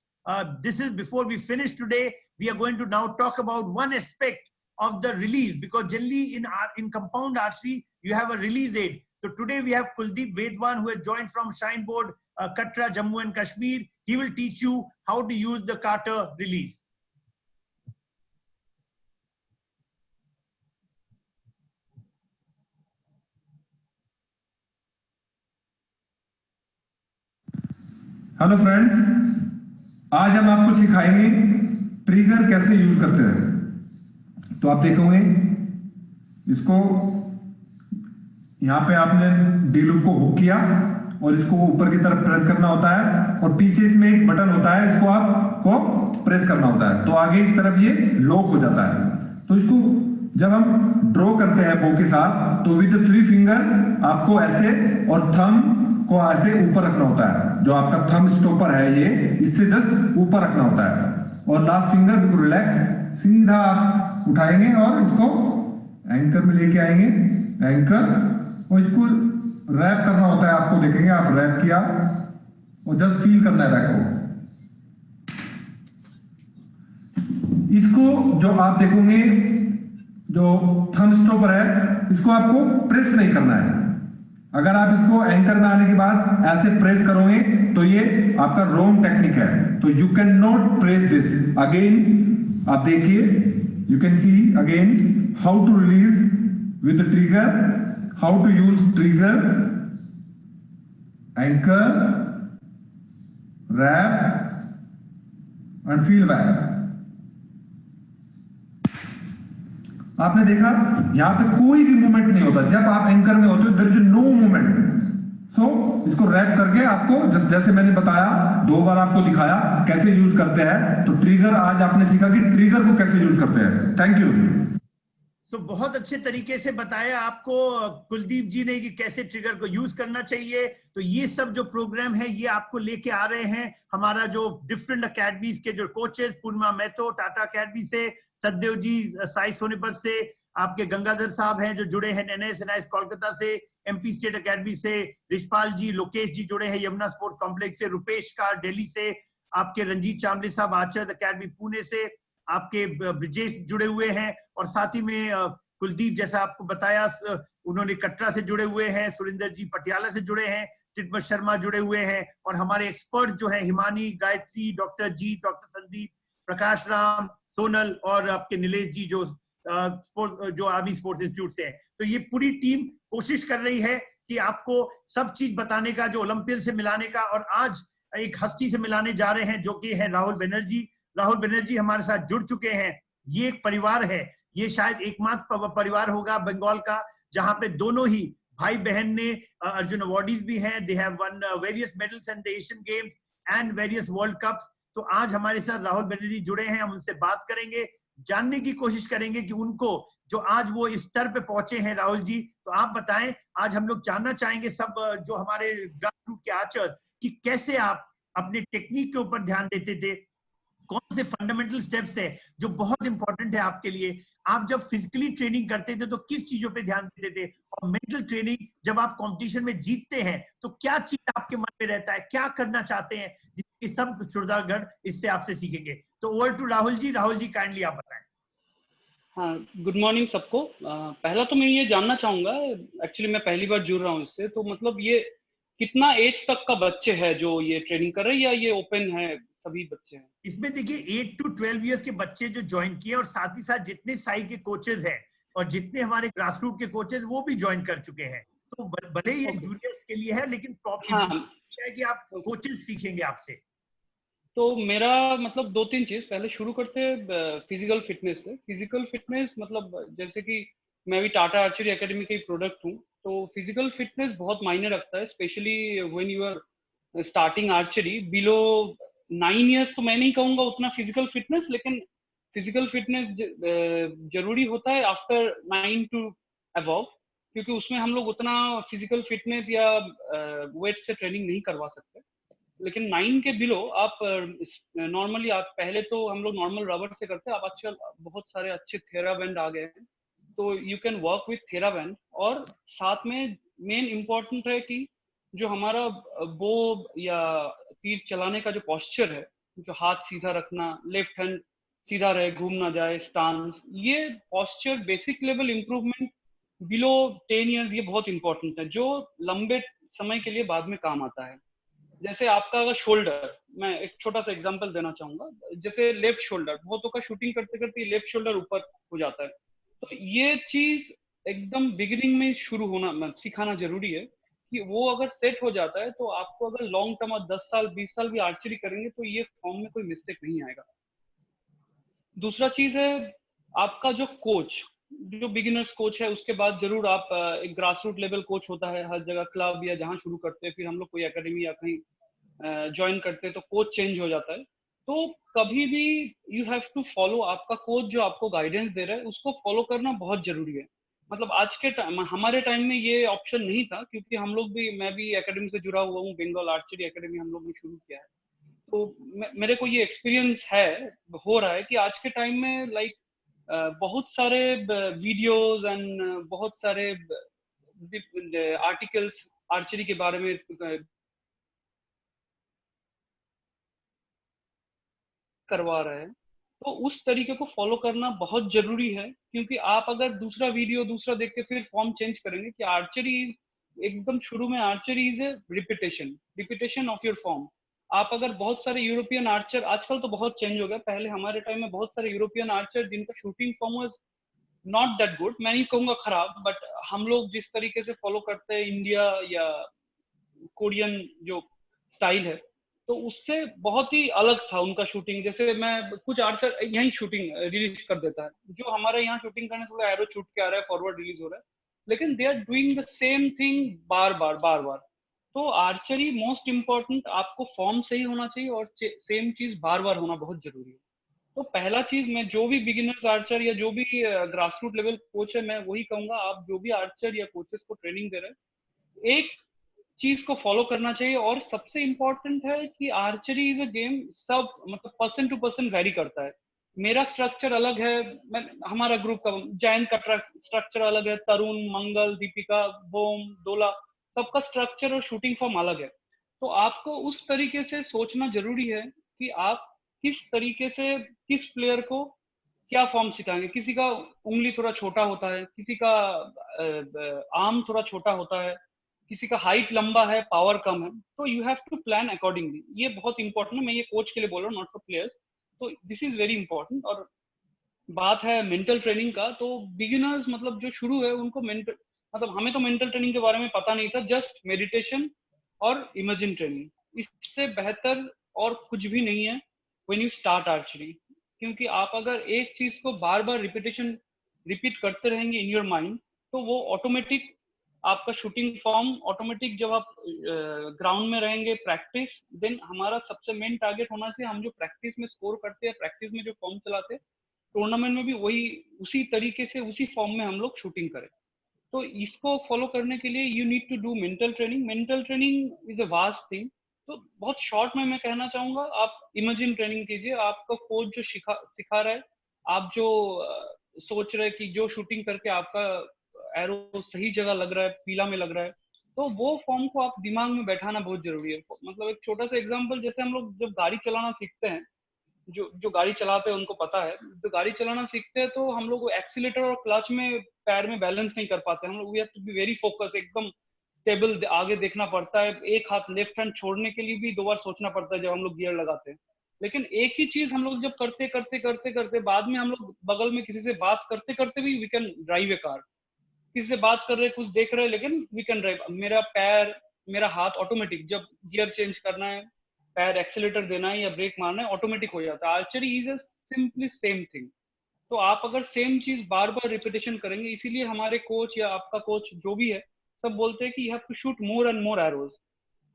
this is before we finish today, we are going to now talk about one aspect of the release, because generally in compound archery, you have a release aid. So today we have Kuldeep Vedwan, who has joined from Shrine Board, Katra, Jammu and Kashmir. He will teach you how to use the Carter release. Hello friends, आज हम आपको सिखाएंगे trigger कैसे use करते हैं। तो आप देखोगे इसको, यहाँ पे आपने डी लूप को हुक किया और इसको ऊपर की तरफ प्रेस करना होता है, और पीछे इसमें एक बटन होता है, इसको आपको प्रेस करना होता है, तो आगे की तरफ ये लॉक हो जाता है। तो इसको जब हम ड्रॉ करते हैं बो के साथ, तो विद 3 फिंगर आपको ऐसे और थंब को ऐसे ऊपर रखना होता है। जो आपका थंब स्टॉपर है ये, इससे जस्ट ऊपर रखना होता है, और लास्ट फिंगर बिल्कुल रिलैक्स सीधा आप उठाएंगे और इसको एंकर में लेके आएंगे, एंकर, और इसको रैप करना होता है। आपको देखेंगे, आप रैप किया और जस्ट फील करना है रैप को। इसको जो आप देखोगे, जो थंब स्टॉपर है, इसको आपको प्रेस नहीं करना है। अगर आप इसको एंकर में आने के बाद ऐसे प्रेस करोगे तो ये आपका रॉन्ग टेक्निक है। तो you can not press this. Again आप देखिए, you can see again how to release with the trigger, how to use trigger, anchor, wrap and feel back. आपने देखा यहां पे कोई भी मूवमेंट नहीं होता। जब आप एंकर में होते हो, देयर इज नो मूवमेंट। सो इसको रैप करके आपको जैसे मैंने बताया, 2 बार आपको दिखाया कैसे यूज करते हैं। तो ट्रिगर आज आपने सीखा कि ट्रिगर को कैसे यूज करते हैं। Thank you. बहुत अच्छे तरीके से बताया आपको कुलदीप जी ने कि कैसे ट्रिगर को यूज करना चाहिए। तो ये सब जो प्रोग्राम है ये आपको लेके आ रहे हैं हमारा जो डिफरेंट अकेडमीज के जो कोचेस, पूर्णिमा मेहतो टाटा अकेडमी से, सतदेव जी साई सोनीपत से, आपके गंगाधर साहब हैं जो जुड़े हैं NS कोलकाता से, MP स्टेट अकेडमी से, रिशपाल जी, लोकेश जी जुड़े हैं यमुना स्पोर्ट्स कॉम्प्लेक्स से, रुपेश का दिल्ली से, आपके रंजीत चामले साहब आचार्य अकेडमी पुणे से, आपके ब्रिजेश जुड़े हुए हैं, और साथ ही में कुलदीप जैसा आपको बताया उन्होंने कटरा से जुड़े हुए हैं, सुरेंद्र जी पटियाला से जुड़े हैं, टिटमत शर्मा जुड़े हुए हैं, और हमारे एक्सपर्ट जो है हिमानी, गायत्री, डॉक्टर जी, डॉक्टर संदीप, प्रकाश राम, सोनल और आपके नीलेश जी जो आर्मी स्पोर्ट्स इंस्टीट्यूट से है। तो ये पूरी टीम कोशिश कर रही है कि आपको सब चीज बताने का, जो ओलंपियड से मिलाने का, और आज एक हस्ती से मिलाने जा रहे हैं जो कि है राहुल बनर्जी। राहुल बनर्जी हमारे साथ जुड़ चुके हैं। ये एक परिवार है, ये शायद एकमात्र परिवार होगा बंगाल का जहां पे दोनों ही भाई बहन ने अर्जुन अवार्डीज भी हैं। They have one various medals in the Asian games and various world cups. तो आज हमारे साथ राहुल बनर्जी जुड़े हैं, हम उनसे बात करेंगे, जानने की कोशिश करेंगे कि उनको जो आज वो इस स्तर पे पहुंचे हैं। राहुल जी, तो आप बताएं, आज हम लोग जानना चाहेंगे सब जो हमारे ग्रासरूट के आचार्य कि कैसे आप अपने टेक्निक के ऊपर ध्यान देते थे, कौन से फंडामेंटल स्टेप्स है जो बहुत इंपॉर्टेंट है आपके लिए। आप जब फिजिकली ट्रेनिंग करते थे तो किस चीजों पे ध्यान देते थे, और मेंटल ट्रेनिंग जब आप कंपटीशन में जीतते हैं तो क्या चीज आपके मन में रहता है, क्या करना चाहते हैं, जिसकी सब श्रोतागण इससे आपसे सीखेंगे। तो over to Rahul ji. Rahul ji kindly आप बताएं। हाँ, गुड मॉर्निंग सबको। पहला तो मैं ये जानना चाहूंगा, एक्चुअली मैं पहली बार जुड़ रहा हूँ इससे, तो मतलब ये कितना एज तक का बच्चे है जो ये ट्रेनिंग कर रहे हैं, या ये ओपन है, सभी बच्चे हैं? इसमें देखिए 8 to 12 इयर्स के बच्चे जो ज्वाइन किए, और साथ ही साथ जितने साई के कोचेज हैं और जितने हमारे ग्रासरूट के कोचेज वो भी ज्वाइन कर चुके हैं। तो भले ही जूनियर्स के लिए है, लेकिन है कि आप कोचेज सीखेंगे आपसे। तो मेरा मतलब 2-3 चीज, पहले शुरू करते हैं फिजिकल फिटनेस से। फिजिकल फिटनेस मतलब जैसे कि मैं भी टाटा आर्चरी एकेडमी का ही प्रोडक्ट हूँ, तो फिजिकल फिटनेस बहुत मायने रखता है, especially when you are starting archery. Below 9 years तो मैं नहीं कहूंगा उतना फिजिकल फिटनेस, लेकिन फिजिकल फिटनेस जरूरी होता है आफ्टर 9 टू अबव, क्योंकि उसमें हम लोग उतना फिजिकल फिटनेस या वेट से ट्रेनिंग नहीं करवा सकते। लेकिन 9 के बिलो आप नॉर्मली, आप पहले तो हम लोग नॉर्मल रबर से करते हैं, अब आजकल बहुत सारे अच्छे थेराबैंड आ गए हैं, तो you can work with TheraBand. और साथ में मेन इम्पोर्टेंट है कि जो हमारा बो या तीर चलाने का जो पॉस्चर है, जो हाथ सीधा रखना, लेफ्ट हैंड सीधा रहे, घूम ना जाए, स्टांस, ये posture basic level improvement below 10 years ये बहुत इंपॉर्टेंट है, जो लंबे समय के लिए बाद में काम आता है। जैसे आपका अगर शोल्डर, मैं एक छोटा सा एग्जांपल देना चाहूंगा, जैसे लेफ्ट शोल्डर, बहुतों का शूटिंग करते करते लेफ्ट शोल्डर ऊपर हो जाता है, तो ये चीज एकदम बिगिनिंग में शुरू होना, सिखाना जरूरी है कि वो अगर सेट हो जाता है तो आपको अगर लॉन्ग टर्म 10 साल 20 साल भी आर्चरी करेंगे तो ये फॉर्म में कोई मिस्टेक नहीं आएगा। दूसरा चीज है आपका जो कोच, जो बिगिनर्स कोच है, उसके बाद जरूर आप एक ग्रास रूट लेवल कोच होता है हर जगह, क्लब या जहां शुरू करते हैं, फिर हम लोग कोई एकेडमी या कहीं ज्वाइन करते हैं तो कोच चेंज हो जाता है। तो कभी भी यू हैव टू फॉलो, आपका कोच जो आपको गाइडेंस दे रहा है उसको फॉलो करना बहुत जरूरी है। मतलब आज के टाइम, हमारे टाइम में ये ऑप्शन नहीं था, क्योंकि हम लोग भी, मैं भी एकेडमी से जुड़ा हुआ हूँ, बंगाल आर्चरी एकेडमी हम लोग ने शुरू किया है, तो मेरे को ये एक्सपीरियंस है, हो रहा है कि आज के टाइम में लाइक बहुत सारे वीडियोस एंड बहुत सारे आर्टिकल्स आर्चरी के बारे में करवा रहे हैं, तो उस तरीके को फॉलो करना बहुत जरूरी है। क्योंकि आप अगर दूसरा वीडियो दूसरा देख के फिर फॉर्म चेंज करेंगे, कि आर्चरी इज एकदम शुरू में, archery is a repetition of your form. आप अगर बहुत सारे यूरोपियन आर्चर, आजकल तो बहुत चेंज हो गया, पहले हमारे टाइम में बहुत सारे यूरोपियन आर्चर जिनका shooting form was not that good, मैं नहीं कहूंगा खराब, बट हम लोग जिस तरीके से फॉलो करते हैं इंडिया या कोरियन जो स्टाइल है, तो उससे बहुत ही अलग था उनका शूटिंग। जैसे मैं कुछ आर्चर यहीं शूटिंग रिलीज कर देता है, जो हमारे यहाँ शूटिंग करने से एरो छूट के आ रहा है, फॉरवर्ड रिलीज हो रहा है, लेकिन they are doing the same thing बार बार। तो आर्चरी मोस्ट इम्पोर्टेंट, आपको फॉर्म सही होना चाहिए और सेम चीज बार होना बहुत जरूरी है। तो पहला चीज मैं जो भी बिगिनर्स आर्चर या जो भी ग्रास रूट लेवल कोच है, मैं वही कहूंगा, आप जो भी आर्चर या कोचेस को ट्रेनिंग दे रहे हैं, एक चीज को फॉलो करना चाहिए। और सबसे इम्पोर्टेंट है कि आर्चरी इज अ गेम, सब मतलब पर्सन टू पर्सन वेरी करता है। मेरा स्ट्रक्चर अलग है, हमारा ग्रुप का जयंत का स्ट्रक्चर अलग है, तरुण, मंगल, दीपिका, बोम, दोला, सबका स्ट्रक्चर और शूटिंग फॉर्म अलग है। तो आपको उस तरीके से सोचना जरूरी है कि आप किस तरीके से किस प्लेयर को क्या फॉर्म सिखाएंगे। किसी का उंगली थोड़ा छोटा होता है, किसी का आर्म थोड़ा छोटा होता है, किसी का हाइट लंबा है, पावर कम है, तो you have to plan accordingly. ये बहुत इंपॉर्टेंट है, मैं ये कोच के लिए बोल रहा हूँ, नॉट फॉर प्लेयर्स। तो दिस इज वेरी इंपॉर्टेंट। और बात है मेंटल ट्रेनिंग का, तो बिगिनर्स मतलब जो शुरू है उनको मेंटल, मतलब हमें तो मेंटल ट्रेनिंग के बारे में पता नहीं था, जस्ट मेडिटेशन और इमेजिन ट्रेनिंग, इससे बेहतर और कुछ भी नहीं है व्हेन यू स्टार्ट आर्चरी। क्योंकि आप अगर एक चीज को बार बार रिपीट करते रहेंगे इन योर माइंड, तो वो ऑटोमेटिक आपका शूटिंग फॉर्म ऑटोमेटिक, जब आप ग्राउंड में रहेंगे प्रैक्टिस, देन हमारा सबसे मेन टारगेट होना चाहिए, हम जो प्रैक्टिस में स्कोर करते हैं, प्रैक्टिस में जो फॉर्म चलाते हैं, टूर्नामेंट में भी वही उसी तरीके से उसी फॉर्म में हम लोग शूटिंग करें। तो इसको फॉलो करने के लिए you need to do mental training. Mental training is a vast thing. तो बहुत शॉर्ट में मैं कहना चाहूंगा, आप इमेजिन ट्रेनिंग कीजिए। आपका कोच जो सिखा रहा है, आप जो सोच रहे हैं कि जो शूटिंग करके आपका एरो सही जगह लग रहा है, पीला में लग रहा है, तो वो फॉर्म को आप दिमाग में बैठाना बहुत जरूरी है। मतलब एक छोटा सा एग्जांपल, जैसे हम लोग जब गाड़ी चलाना सीखते हैं, जो गाड़ी चलाते हैं उनको पता है, जो गाड़ी चलाना सीखते हैं तो हम लोग एक्सीलेटर और क्लच में पैर में बैलेंस नहीं कर पाते। हम लोग we have to be very focus, एकदम स्टेबल आगे देखना पड़ता है। एक हाथ लेफ्ट हैंड छोड़ने के लिए भी 2 बार सोचना पड़ता है जब हम लोग गियर लगाते हैं। लेकिन एक ही चीज हम लोग जब करते करते करते करते बाद में हम लोग बगल में किसी से बात करते करते भी we can drive a car. किसी से बात कर रहे, कुछ देख रहे, लेकिन वी कैन ड्राइव। मेरा पैर, मेरा हाथ ऑटोमेटिक, जब गियर चेंज करना है, पैर एक्सीलेटर देना है या ब्रेक मारना है, ऑटोमेटिक हो जाता है। Archery is a simply same thing. तो आप अगर सेम चीज बार बार रिपीटेशन करेंगे, इसीलिए हमारे कोच या आपका कोच जो भी है, सब बोलते हैं कि you have to shoot more and more arrows.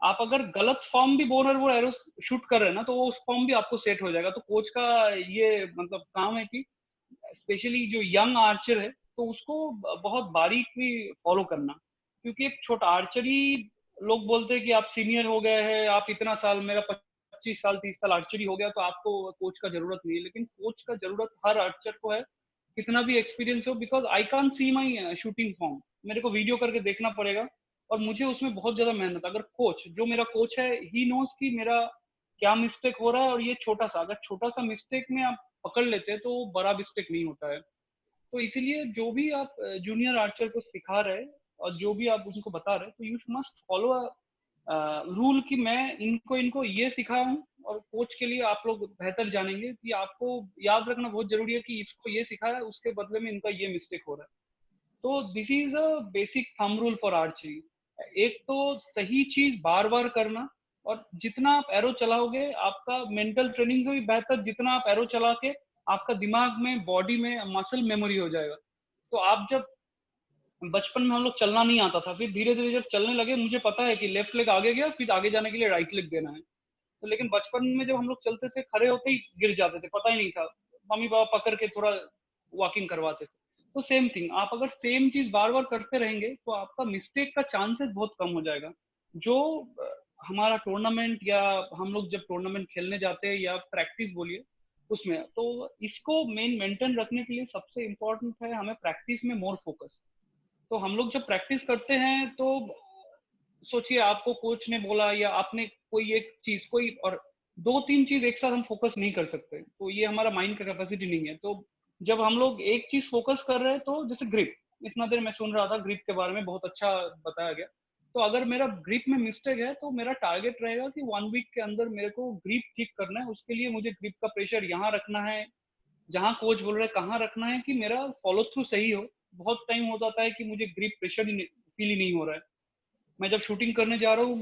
आप अगर गलत फॉर्म भी more and more arrows shoot कर रहे हैं ना, तो वो उस फॉर्म भी आपको सेट हो जाएगा। तो कोच का ये मतलब काम है कि स्पेशली जो यंग आर्चर है, तो उसको बहुत बारीकी फॉलो करना। क्योंकि एक छोटा आर्चरी, लोग बोलते हैं कि आप सीनियर हो गए हैं, आप इतना साल, मेरा 25 साल 30 साल आर्चरी हो गया, तो आपको कोच का जरूरत नहीं है। लेकिन कोच का जरूरत हर आर्चर को है, कितना भी एक्सपीरियंस हो। Because I can't see my shooting form, मेरे को वीडियो करके देखना पड़ेगा और मुझे उसमें बहुत ज्यादा मेहनत। अगर कोच, जो मेरा कोच है, ही नोज कि मेरा क्या मिस्टेक हो रहा है, और ये छोटा सा, अगर छोटा सा मिस्टेक में आप पकड़ लेते हैं तो बड़ा मिस्टेक नहीं होता है। तो इसीलिए जो भी आप जूनियर आर्चर को सिखा रहे हैं और जो भी आप उनको बता रहे हैं, तो यू मस्ट फॉलो रूल कि मैं इनको ये सिखाया हूँ। और कोच के लिए आप लोग बेहतर जानेंगे कि आपको याद रखना बहुत जरूरी है कि इसको ये सिखाया, उसके बदले में इनका ये मिस्टेक हो रहा है। तो this is a basic thumb rule for archery. एक तो सही चीज बार बार करना, और जितना आप एरो चलाओगे, आपका मेंटल ट्रेनिंग से भी बेहतर, जितना आप एरो चला के आपका दिमाग में, बॉडी में मसल मेमोरी हो जाएगा। तो आप जब बचपन में, हम लोग चलना नहीं आता था, फिर धीरे धीरे जब चलने लगे, मुझे पता है कि लेफ्ट लेग आगे गया, फिर आगे जाने के लिए राइट लेग देना है। तो लेकिन बचपन में जब हम लोग चलते थे, खड़े होते ही गिर जाते थे, पता ही नहीं था, मम्मी पापा पकड़ के थोड़ा वॉकिंग करवाते थे। तो सेम थिंग, आप अगर सेम चीज बार बार करते रहेंगे, तो आपका मिस्टेक का चांसेस बहुत कम हो जाएगा। जो हमारा टूर्नामेंट, या हम लोग जब टूर्नामेंट खेलने जाते हैं या प्रैक्टिस बोलिए उसमें, तो इसको मेंटेन रखने के लिए सबसे इम्पोर्टेंट है हमें प्रैक्टिस में मोर फोकस। तो हम लोग जब प्रैक्टिस करते हैं, तो सोचिए आपको कोच ने बोला या आपने कोई एक चीज, कोई और 2-3 चीज एक साथ हम फोकस नहीं कर सकते, तो ये हमारा माइंड का कैपेसिटी नहीं है। तो जब हम लोग एक चीज फोकस कर रहे हैं, तो जैसे ग्रिप, इतना देर मैं सुन रहा था ग्रिप के बारे में, बहुत अच्छा बताया गया। तो अगर मेरा ग्रिप में मिस्टेक है, तो मेरा टारगेट रहेगा कि 1 वीक के अंदर मेरे को ग्रिप ठीक करना है। उसके लिए मुझे ग्रिप का प्रेशर यहाँ रखना है, जहाँ कोच बोल रहे हैं कहाँ रखना है, कि मेरा फॉलो थ्रू सही हो। बहुत टाइम हो जाता है कि मुझे ग्रिप प्रेशर ही फील ही नहीं हो रहा है। मैं जब शूटिंग करने जा रहा हूँ,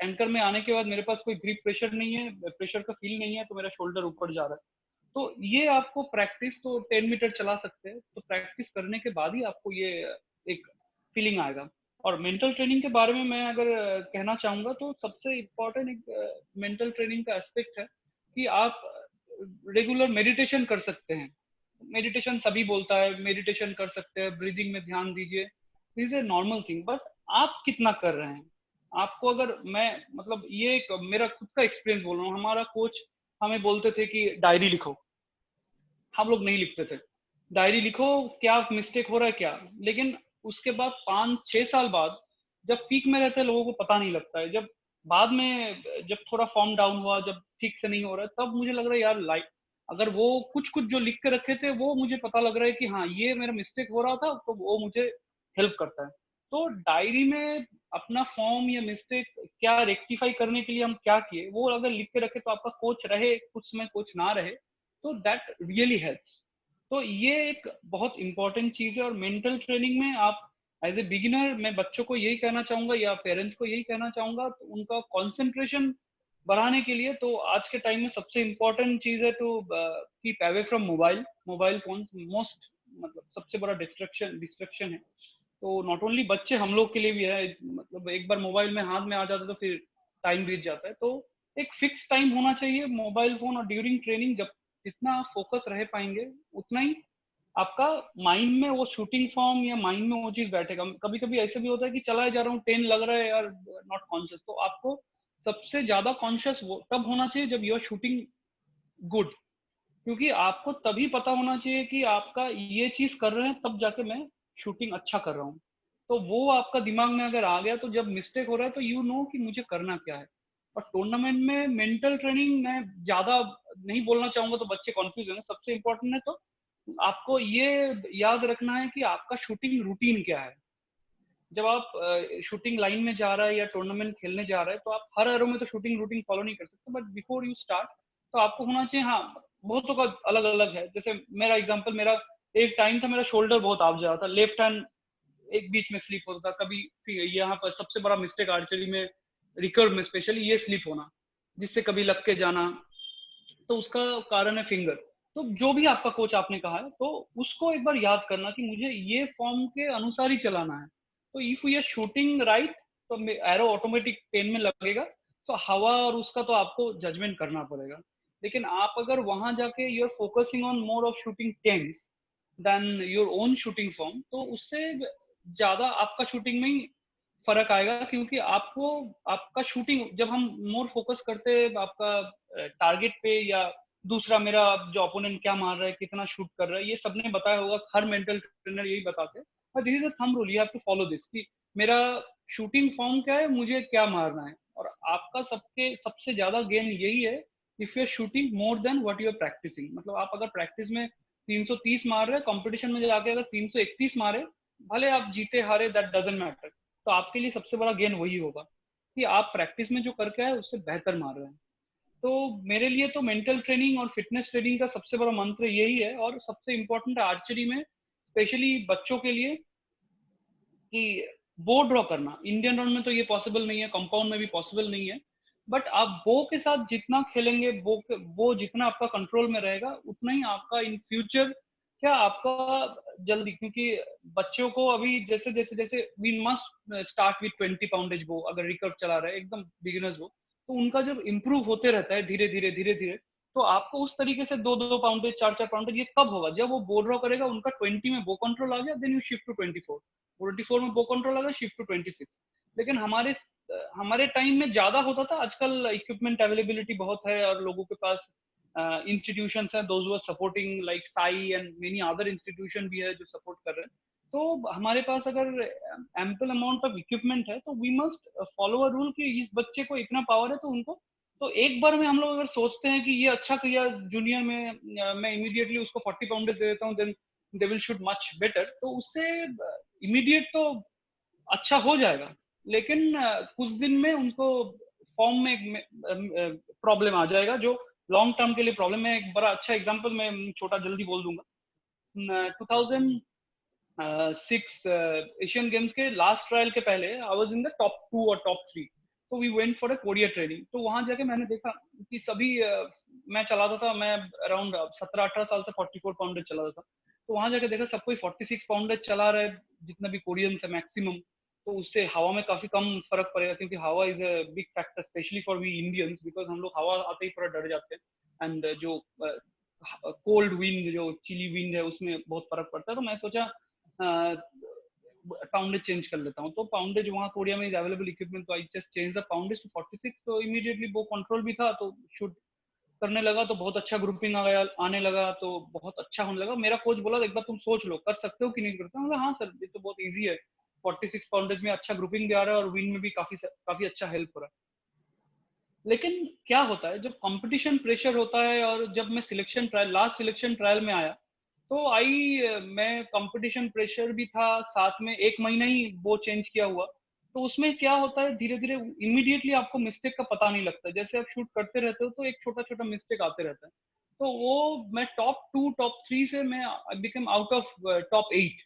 एंकर में आने के बाद मेरे पास कोई ग्रिप प्रेशर नहीं है, प्रेशर का फील नहीं है, तो मेरा शोल्डर ऊपर जा रहा है। तो ये आपको प्रैक्टिस, तो 10 मीटर चला सकते हैं, तो प्रैक्टिस करने के बाद ही आपको ये एक फीलिंग आएगा। और मेंटल ट्रेनिंग के बारे में मैं अगर कहना चाहूंगा, तो सबसे इम्पोर्टेंट एक मेंटल ट्रेनिंग का एस्पेक्ट है कि आप रेगुलर मेडिटेशन कर सकते हैं। मेडिटेशन सभी बोलता है, मेडिटेशन कर सकते हैं, ब्रीदिंग में ध्यान दीजिए, this is a normal thing. But आप कितना कर रहे हैं? आपको अगर मैं मतलब ये एक मेरा खुद का एक्सपीरियंस बोल रहा हूँ, हमारा कोच हमें बोलते थे कि डायरी लिखो, हम लोग नहीं लिखते थे। डायरी लिखो क्या मिस्टेक हो रहा है क्या, लेकिन उसके बाद 5-6 साल बाद जब पीक में रहते हैं लोगों को पता नहीं लगता है, जब बाद में जब थोड़ा फॉर्म डाउन हुआ, जब ठीक से नहीं हो रहा है, तब मुझे लग रहा है यार लाइक अगर वो कुछ कुछ जो लिख के रखे थे वो मुझे पता लग रहा है कि हाँ ये मेरा मिस्टेक हो रहा था, तो वो मुझे हेल्प करता है। तो डायरी में अपना फॉर्म या मिस्टेक क्या रेक्टिफाई करने के लिए हम क्या किए वो अगर लिख के रखे, तो आपका कोच रहे कुछ समय कोच ना रहे, तो दैट रियली हेल्प्स। तो ये एक बहुत इंपॉर्टेंट चीज है। और मेंटल ट्रेनिंग में आप एज ए बिगिनर, मैं बच्चों को यही कहना चाहूंगा या पेरेंट्स को यही कहना चाहूंगा, तो उनका कंसंट्रेशन बढ़ाने के लिए तो आज के टाइम में सबसे इम्पोर्टेंट चीज है to keep away from mobile phone most मतलब सबसे बड़ा डिस्ट्रक्शन है। तो नॉट ओनली बच्चे, हम लोग के लिए भी है, मतलब एक बार मोबाइल में हाथ में आ जाता है तो फिर टाइम बीत जाता है। तो एक फिक्स टाइम होना चाहिए मोबाइल फोन, और ड्यूरिंग ट्रेनिंग जब जितना आप फोकस रह पाएंगे उतना ही आपका माइंड में वो शूटिंग फॉर्म या माइंड में वो चीज बैठेगा। कभी कभी ऐसे भी होता है कि चला जा रहा हूँ 10 लग रहा है यार, नॉट कॉन्शियस। तो आपको सबसे ज्यादा कॉन्शियस तब होना चाहिए जब यू आर शूटिंग गुड, क्योंकि आपको तभी पता होना चाहिए कि आपका ये चीज कर रहे हैं तब जाके मैं शूटिंग अच्छा कर रहा हूँ। तो वो आपका दिमाग में अगर आ गया तो जब मिस्टेक हो रहा है तो यू नो कि मुझे करना क्या है। और टूर्नामेंट में मेंटल ट्रेनिंग मैं ज्यादा नहीं बोलना चाहूंगा तो बच्चे कंफ्यूज है। सबसे इम्पोर्टेंट है तो आपको ये याद रखना है कि आपका शूटिंग रूटीन क्या है। जब आप शूटिंग लाइन में जा रहा है या टूर्नामेंट खेलने जा रहा है तो आप हर एरो में तो शूटिंग रूटीन फॉलो नहीं कर सकते, बट बिफोर यू स्टार्ट तो आपको होना चाहिए। हाँ, बहुतों का अलग अलग है। जैसे मेरा एग्जांपल, मेरा एक टाइम था मेरा शोल्डर बहुत आप जा रहा था, लेफ्ट हैंड एक बीच में स्लिप होता था कभी। यहाँ पर सबसे बड़ा मिस्टेक आर्चरी में, रिकर्व में स्पेशली, ये स्लिप होना, जिससे कभी लग के जाना, तो उसका कारण है फिंगर। तो जो भी आपका कोच आपने कहा है तो उसको एक बार याद करना कि मुझे ये फॉर्म के अनुसार ही चलाना है। तो if you are shooting right तो एरो ऑटोमेटिक पेन में लगेगा। तो हवा और उसका तो आपको जजमेंट करना पड़ेगा। लेकिन आप अगर वहां जाके you are focusing on more of shooting tens then your own shooting form, तो उससे ज्यादा आपका शूटिंग में ही फर्क आएगा। क्योंकि आपको आपका शूटिंग जब हम मोर फोकस करते हैं आपका टारगेट पे, या दूसरा मेरा जो ओपोनेंट क्या मार रहा है, कितना शूट कर रहा है, ये सबने बताया होगा, हर मेंटल ट्रेनर यही बताते हैं। और this is a thumb rule, you have to follow this कि मेरा शूटिंग फॉर्म क्या है, मुझे क्या मारना है। और आपका सबसे ज्यादा गेन यही है if you are shooting more then what you are practising. मतलब आप अगर प्रैक्टिस में 330 मार रहे हैं, कंपटीशन में जाके अगर 331 मारे, भले आप जीते हारे, दैट डजंट मैटर। तो आपके लिए सबसे बड़ा गेन वही होगा कि आप प्रैक्टिस में जो करके आए उससे बेहतर मार रहे हैं। तो मेरे लिए तो मेंटल ट्रेनिंग और फिटनेस ट्रेनिंग का सबसे बड़ा मंत्र यही है। और सबसे इम्पोर्टेंट है आर्चरी में, स्पेशली बच्चों के लिए, कि बो ड्रॉ करना। इंडियन राउंड में तो ये पॉसिबल नहीं है, कंपाउंड में भी पॉसिबल नहीं है, बट आप बो के साथ जितना खेलेंगे, बो जितना आपका कंट्रोल में रहेगा, उतना ही आपका इन फ्यूचर क्या आपका जल्दी, क्योंकि बच्चों को अभी जैसे जैसे जैसे वी मस्ट स्टार्ट विद 20 पाउंडेज बो, अगर रिकर्व चला रहा है एकदम बिगिनर्स बो, तो उनका जब इम्प्रूव होते रहता है धीरे धीरे धीरे धीरे, तो आपको उस तरीके से 2-2 पाउंडेज 4-4 पाउंडेज ये कब होगा, जब वो बो ड्रॉ करेगा, उनका 20 में बो कंट्रोल आ गया, देन यू शिफ्ट टू 24 में बो कंट्रोल आ गया, शिफ्ट टू 26। लेकिन हमारे टाइम में ज्यादा होता था। आजकल इक्विपमेंट अवेलेबिलिटी बहुत है और लोगों के पास इंस्टीट्यूशंस हैं, those who are supporting like SAI and many other institution भी है जो सपोर्ट कर रहे हैं। तो हमारे पास अगर एम्पल अमाउंट ऑफ इक्विपमेंट है तो we must follow a rule कि इस बच्चे को इतना पावर है तो उनको, तो एक बार में हम लोग अगर सोचते हैं कि ये अच्छा किया जूनियर में, मैं इमीडिएटली उसको 40 पाउंडेज दे देता हूँ, then they will shoot much better, तो उससे इमीडिएट तो अच्छा हो जाएगा, लेकिन कुछ दिन में उनको फॉर्म में प्रॉब्लम आ जाएगा, जो लॉन्ग टर्म के लिए प्रॉब्लम है। एक बड़ा अच्छा एग्जांपल मैं छोटा जल्दी बोल दूंगा। 2006 एशियन गेम्स के लास्ट ट्रायल के पहले I was in the top 2 और टॉप 3, तो we went for a Korea training. तो वहां जाके मैंने देखा कि सभी मैं चलाता था, मैं अराउंड 17-18 साल से 44 पाउंडेज चलाता था। तो वहां जाके देखा सब कोई 46 पाउंडेज चला रहा है, जितना भी कोरियंस है मैक्सिमम। तो उससे हवा में काफी कम फर्क पड़ेगा, क्योंकि हवा is a big factor especially for we Indians, because हम लोग हवा आते ही पूरा डर जाते हैं। एंड जो कोल्ड विंड, जो चिली विंड है, उसमें बहुत फर्क पड़ता है। तो मैं सोचा पाउंडेज चेंज कर लेता हूँ। तो पाउंडेज वहाँ कोरिया में इज अवेलेबल इक्विपमेंट, तो I just change the poundage to 46। तो इमीडिएटली वो कंट्रोल भी था, तो शूट करने लगा तो बहुत अच्छा ग्रुपिंग आने लगा, तो बहुत अच्छा होने लगा। मेरा कोच बोला एक बार तुम सोच लो कर सकते हो कि नहीं करते हो। हाँ सर, ये तो बहुत ईजी है, 46 पाउंडेज में अच्छा ग्रुपिंग भी आ रहा है और विंड में भी काफी अच्छा हेल्प हो रहा है। लेकिन क्या होता है जब कंपटीशन प्रेशर होता है, और जब मैं लास्ट सिलेक्शन ट्रायल में आया, तो मैं कंपटीशन प्रेशर भी था, साथ में 1 महीना ही वो चेंज किया हुआ। तो उसमें क्या होता है, धीरे धीरे इमीडिएटली आपको मिस्टेक का पता नहीं लगता। जैसे आप शूट करते रहते हो तो एक छोटा छोटा मिस्टेक आते रहता है। तो वो मैं टॉप 2 टॉप 3 से मैं बिकम आउट ऑफ टॉप 8।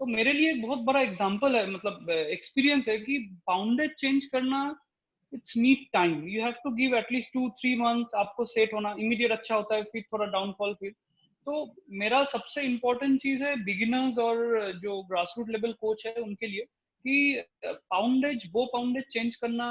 तो मेरे लिए एक बहुत बड़ा एग्जांपल है, मतलब एक्सपीरियंस है कि पाउंडेज चेंज करना it's need time. You have to give at least 2-3 months आपको सेट होना। इमीडिएट अच्छा होता है, फिर थोड़ा डाउनफॉल। फिर तो मेरा सबसे इम्पोर्टेंट चीज है बिगिनर्स और जो ग्रासरूट लेवल कोच है उनके लिए, कि वो पाउंडेज चेंज करना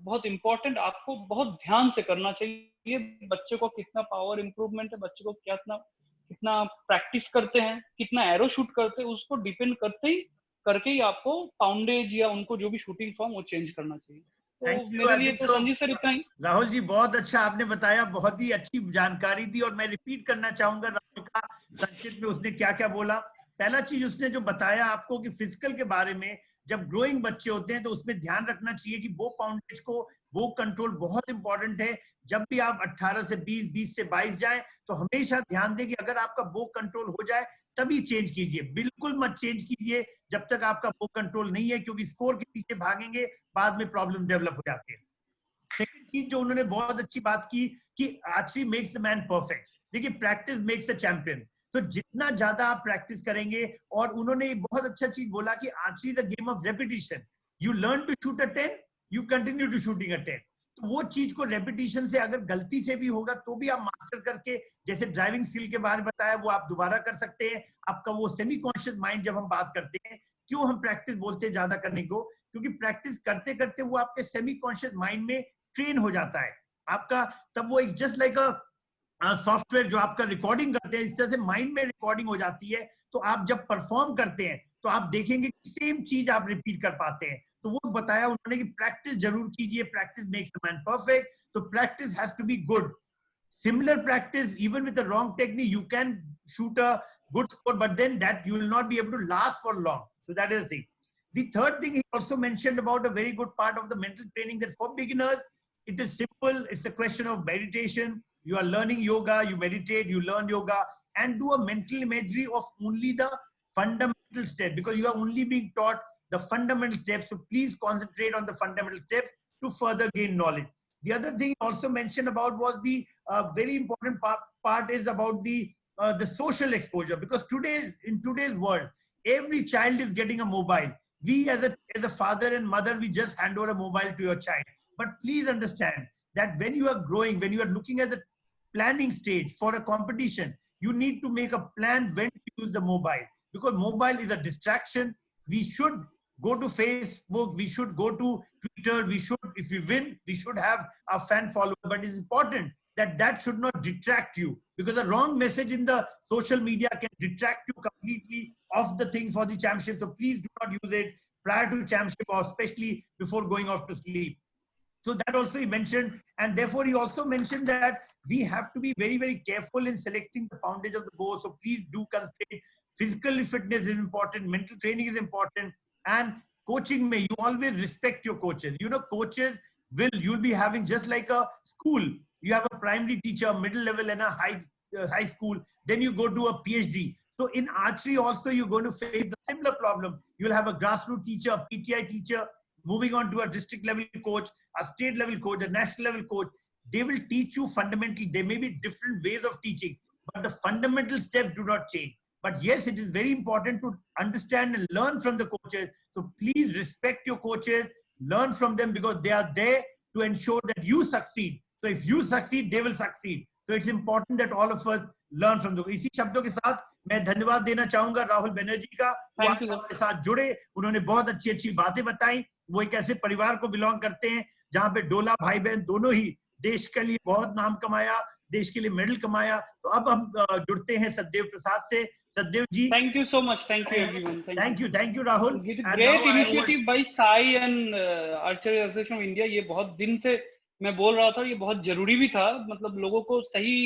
बहुत इम्पोर्टेंट, आपको बहुत ध्यान से करना चाहिए। बच्चे को कितना पावर इम्प्रूवमेंट है, बच्चे को कितना प्रैक्टिस करते हैं, कितना एरो शूट करते हैं, उसको डिपेंड करके ही आपको पाउंडेज या उनको जो भी शूटिंग फॉर्म वो चेंज करना चाहिए। तो मेरे लिए तो संजीव सर इतना ही। राहुल जी बहुत अच्छा आपने बताया, बहुत ही अच्छी जानकारी दी, और मैं रिपीट करना चाहूंगा राहुल का संक्षिप्त में उसने क्या क्या बोला। पहला चीज उसने जो बताया आपको कि फिजिकल के बारे में, जब ग्रोइंग बच्चे होते हैं तो उसमें ध्यान रखना चाहिए कि वो पाउंडेज को, वो कंट्रोल बहुत इंपॉर्टेंट है। जब भी आप 18 से 20, 20 से 22 जाएं तो हमेशा ध्यान दें कि अगर आपका वो कंट्रोल हो जाए तभी चेंज कीजिए, बिल्कुल मत चेंज कीजिए जब तक आपका वो कंट्रोल नहीं है, क्योंकि स्कोर के पीछे भागेंगे, बाद में प्रॉब्लम डेवलप हो जाते हैं। सेकंड चीज जो उन्होंने बहुत अच्छी बात की कि archery makes the man perfect. देखिए प्रैक्टिस मेक्स द चैंपियन। तो जितना ज्यादा आप प्रैक्टिस करेंगे, और उन्होंने बहुत अच्छा चीज बोला कि archery the game of repetition. You learn to shoot a 10, you continue to shooting a 10। तो वो चीज को रेपिटेशन से, अगर गलती से भी होगा तो भी आप मास्टर करके, जैसे ड्राइविंग स्किल के बारे में बताया, वो आप दोबारा कर सकते हैं। आपका वो सेमी कॉन्शियस माइंड, जब हम बात करते हैं, क्यों हम प्रैक्टिस बोलते हैं ज्यादा करने को, क्योंकि प्रैक्टिस करते करते वो आपके सेमी कॉन्शियस माइंड में ट्रेन हो जाता है आपका। तब वो एक जस्ट लाइक अ सॉफ्टवेयर जो आपका रिकॉर्डिंग करते हैं, इस तरह से माइंड में रिकॉर्डिंग हो जाती है। तो आप जब परफॉर्म करते हैं तो आप देखेंगे कि सेम चीज आप रिपीट कर पाते हैं। तो वो बताया उन्होंने कि प्रैक्टिस जरूर कीजिए, practice makes the man perfect. तो practice has to be good. Similar practice, even with the wrong technique, you can shoot a good score, but then that you will not be able to last for long. So that is the thing. The third thing he also mentioned about a very good part of the mental training, that for beginners, it is simple. It's a question of meditation. You are learning yoga, you meditate, you learn yoga, and do a mental imagery of only the fundamental steps, because you are only being taught the fundamental steps. So please concentrate on the fundamental steps to further gain knowledge. The other thing he also mentioned about was the very important part is about the social exposure, because in today's world, every child is getting a mobile. We as a father and mother, we just hand over a mobile to your child. But please understand that when you are growing, when you are looking at the planning stage for a competition, you need to make a plan when to use the mobile, because mobile is a distraction. We should go to Facebook, we should go to Twitter, if we win, we should have a fan follower, but it's important that should not detract you, because a wrong message in the social media can detract you completely of the thing for the championship. So please do not use it prior to championship, or especially before going off to sleep. So that also he mentioned, and therefore he also mentioned that we have to be very, very careful in selecting the poundage of the bow. So please do consider physical fitness is important, mental training is important, and coaching may, you always respect your coaches. You know, coaches you'll be having, just like a school, you have a primary teacher, middle level, and a high school, then you go to a PhD. So in archery also, you're going to face a similar problem. You'll have a grassroots teacher, a PTI teacher, moving on to a district level coach, a state level coach, a national level coach. They will teach you fundamentally. There may be different ways of teaching, but the fundamental steps do not change. But yes, it is very important to understand and learn from the coaches. So please respect your coaches, learn from them, because they are there to ensure that you succeed. So if you succeed, they will succeed. So it's important that all of us learn from them. इसी शब्दों के साथ मैं धन्यवाद देना चाहूंगा राहुल बनर्जी का, वो हमारे साथ जुड़े, उन्होंने बहुत अच्छी अच्छी बातें बताई। वो एक ऐसे परिवार को बिलोंग करते हैं जहां पे डोला भाई बहन दोनों ही देश के लिए बहुत नाम कमाया, देश के लिए मेडल कमाया। तो अब हम जुड़ते हैं सतदेव प्रसाद से। Satdev ji, thank you so much, thank you everyone, thank you Rahul. Great initiative by SAI and archery association of India. ये बहुत दिन से मैं बोल रहा था, ये बहुत जरूरी भी था, मतलब लोगों को सही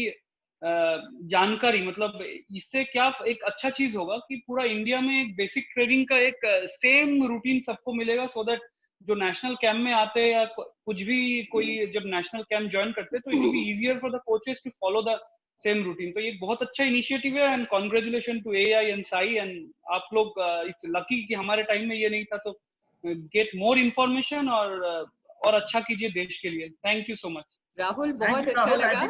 जानकारी, मतलब इससे क्या एक अच्छा चीज होगा कि पूरा इंडिया में एक बेसिक ट्रेनिंग का एक सेम रूटीन सबको मिलेगा, सो दैट जो नेशनल कैंप में आते हैं या कुछ भी कोई जब नेशनल कैंप ज्वाइन करते हैं तो it will be easier for the coaches to follow the same routine. तो ये बहुत अच्छा इनिशिएटिव है and congratulation to AI and SAI एंड आप लोग। इट्स लकी कि हमारे टाइम में ये नहीं था। सो गेट मोर इन्फॉर्मेशन और अच्छा कीजिए देश के लिए। Thank you so much Rahul, बहुत अच्छा लगा।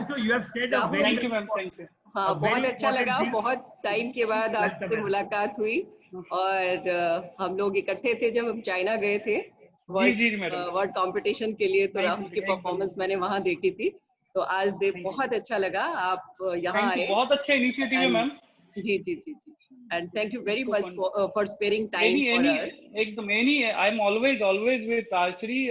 Thank you ma'am, thank you. हाँ, बहुत अच्छा लगा, बहुत टाइम के बाद आपसे मुलाकात हुई और हम लोग इकट्ठे थे जब हम चाइना गए थे वर्ल्ड कंपटीशन के लिए, तो राहुल की परफॉर्मेंस मैंने वहाँ देखी थी। तो आज बहुत अच्छा लगा आप यहाँ आए। बहुत अच्छा इनिशिएटिव है मैम। जी जी जी जी, and thank you very much for sparing time for us. एकदम I am always with archery.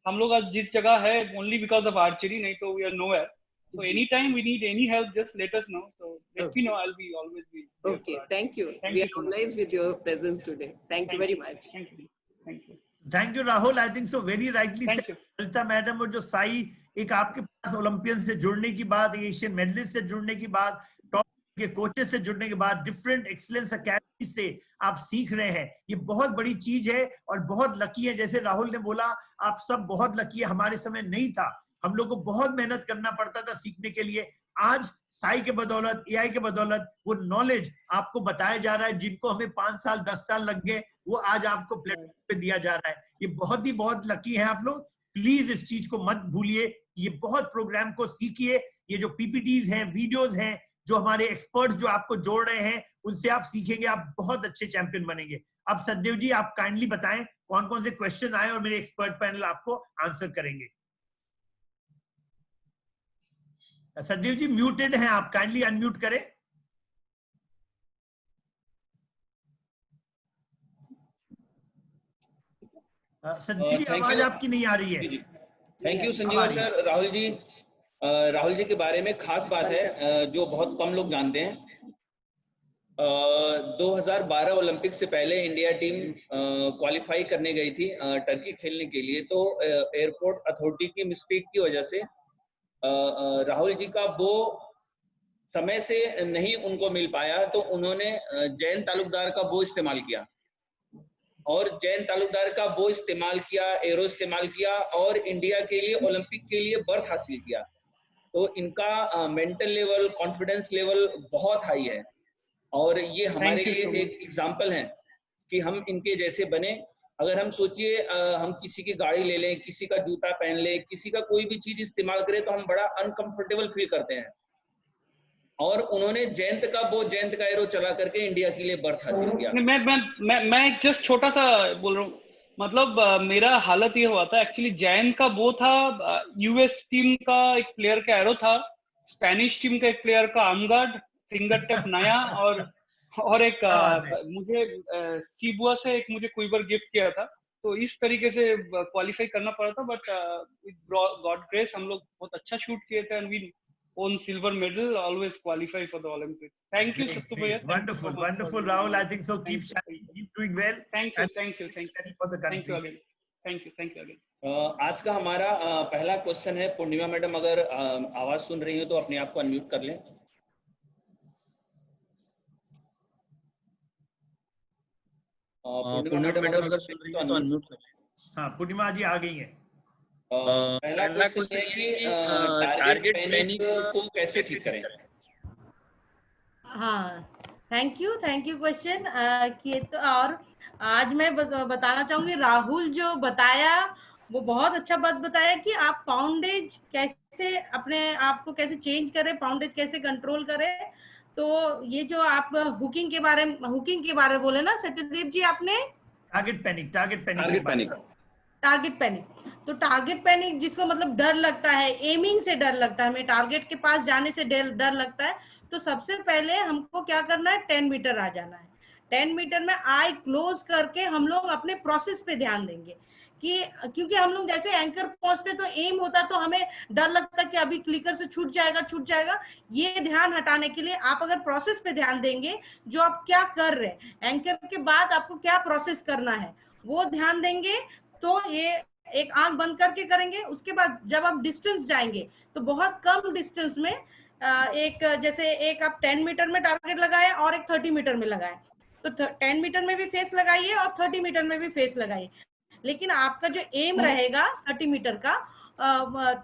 हम लोग आज जिस जगह है ओनली बिकॉज ऑफ आर्चरी, नहीं तो we are nowhere. So anytime we need any help, just let us know. So let me know. I'll be always be. Okay, thank you. We are always with your presence today. Thank you very much. Thank you Rahul. I think so very rightly said Lalita madam. और जो साई, एक आपके पास Olympian से जुड़ने की बात, Asian medallist से जुड़ने की बात, टॉप के कोचेस से जुड़ने के बाद, डिफरेंट एक्सीलेंस अकेडमी से आप सीख रहे हैं, ये बहुत बड़ी चीज है और बहुत लकी है। जैसे राहुल ने बोला, आप सब बहुत लकी है। हमारे समय नहीं था, हम लोग को बहुत मेहनत करना पड़ता था सीखने के लिए। आज साई के बदौलत, एआई के बदौलत वो नॉलेज आपको बताया जा रहा है, जिनको हमें 5 साल 10 साल लग गए, वो आज आपको प्लेटफॉर्म पे दिया जा रहा है। ये बहुत लकी है आप लोग। प्लीज इस चीज को मत भूलिए, ये बहुत प्रोग्राम को सीखिए। ये जो पीपीटीज हैं, वीडियोज हैं, जो हमारे एक्सपर्ट जो आपको जोड़ रहे हैं, उनसे आप सीखेंगे, आप बहुत अच्छे चैंपियन बनेंगे। अब सतदेव जी, आप काइंडली बताएं कौन कौन से क्वेश्चन आए और मेरे एक्सपर्ट पैनल आपको आंसर करेंगे। सतदेव जी म्यूटेड हैं आप, काइंडली अनम्यूट करें। सतदेव जी आवाज आपकी नहीं आ रही है। Thank you Sanjeev sir. Rahul ji के बारे में खास बात है जो बहुत कम लोग जानते हैं। 2012 ओलंपिक से पहले इंडिया टीम क्वालिफाई करने गई थी टर्की खेलने के लिए। तो एयरपोर्ट अथॉरिटी की मिस्टेक की वजह से राहुल जी का वो समय से नहीं उनको मिल पाया, तो उन्होंने जैन तालुकदार का वो इस्तेमाल किया और जैन तालुकदार का वो इस्तेमाल किया, एरो इस्तेमाल किया और इंडिया के लिए ओलंपिक के लिए बर्थ हासिल किया। तो इनका मेंटल लेवल, कॉन्फिडेंस लेवल बहुत हाई है और ये हमारे लिए एक एग्जाम्पल है कि हम इनके जैसे बने। अगर हम सोचिए हम किसी की गाड़ी ले लें, किसी का जूता पहन लें, किसी का कोई भी चीज इस्तेमाल करें तो हम बड़ा अनकंफर्टेबल फील करते हैं, और उन्होंने जयंत का एरो चला करके इंडिया के लिए बर्थ हासिल किया। मैं जस्ट छोटा सा बोल रहा हूँ, मतलब मेरा हालत ये हुआ था एक्चुअली। जयंत का वो था, यूएस टीम का एक प्लेयर का एरो था, स्पेनिश टीम का एक प्लेयर का आर्मगार्ड, फिंगर टिप नया, और एक मुझे सीबुआ से एक मुझे क्विबर गिफ्ट किया था। तो इस तरीके से क्वालिफाई करना पड़ा था, बट विद गॉड ग्रेस हम लोग बहुत अच्छा शूट किए थे and we won silver medal, always qualify for the Olympics. Thank you Sattu भैया। Wonderful Rahul, I think so keep doing well. Thank you again. आज का हमारा पहला क्वेश्चन है, पूर्णिमा मैडम अगर आवाज सुन रही हो तो अपने आप को अनम्यूट कर लें। पूर्णिमा मैडम अगर सुन रही हो तो अनम्यूट कर लें। हाँ, पूर्णिमा जी आ गई हैं। पहला क्वेश्चन है कि टारगेट पैनिक को कैसे ठीक करें। हाँ, थैंक यू क्वेश्चन किए। तो और आज मैं बताना चाहूंगी, राहुल जो बताया वो बहुत अच्छा बात बताया कि आप पाउंडेज कैसे अपने आप को कैसे चेंज करें, पाउंडेज कैसे कंट्रोल करें। तो ये जो आप हुकिंग के बारे में बोले ना सत्यदेव जी आपने, टारगेट पैनिक। तो टारगेट पैनिक जिसको मतलब डर लगता है, एमिंग से डर लगता है, हमें टारगेट के पास जाने से डर लगता है, तो सबसे पहले हमको क्या करना है, 10 मीटर आ जाना है। 10 मीटर में आई क्लोज करके हम लोग अपने प्रोसेस पे ध्यान देंगे कि क्योंकि हम लोग जैसे एंकर पहुंचते तो एम होता तो हमें डर लगता कि अभी क्लिकर से छूट जाएगा। ये ध्यान हटाने के लिए आप अगर प्रोसेस पे ध्यान देंगे, जो आप क्या कर रहे हैं, एंकर के बाद आपको क्या प्रोसेस करना है वो ध्यान देंगे, तो ये एक आंख बंद करके करेंगे। उसके बाद जब आप डिस्टेंस जाएंगे तो बहुत कम डिस्टेंस में एक जैसे एक आप 10 मीटर में टारगेट लगाए और एक 30 मीटर में लगाए, तो 10 मीटर में भी फेस लगाइए और 30 मीटर में भी फेस लगाइए। लेकिन आपका जो एम रहेगा 30 मीटर का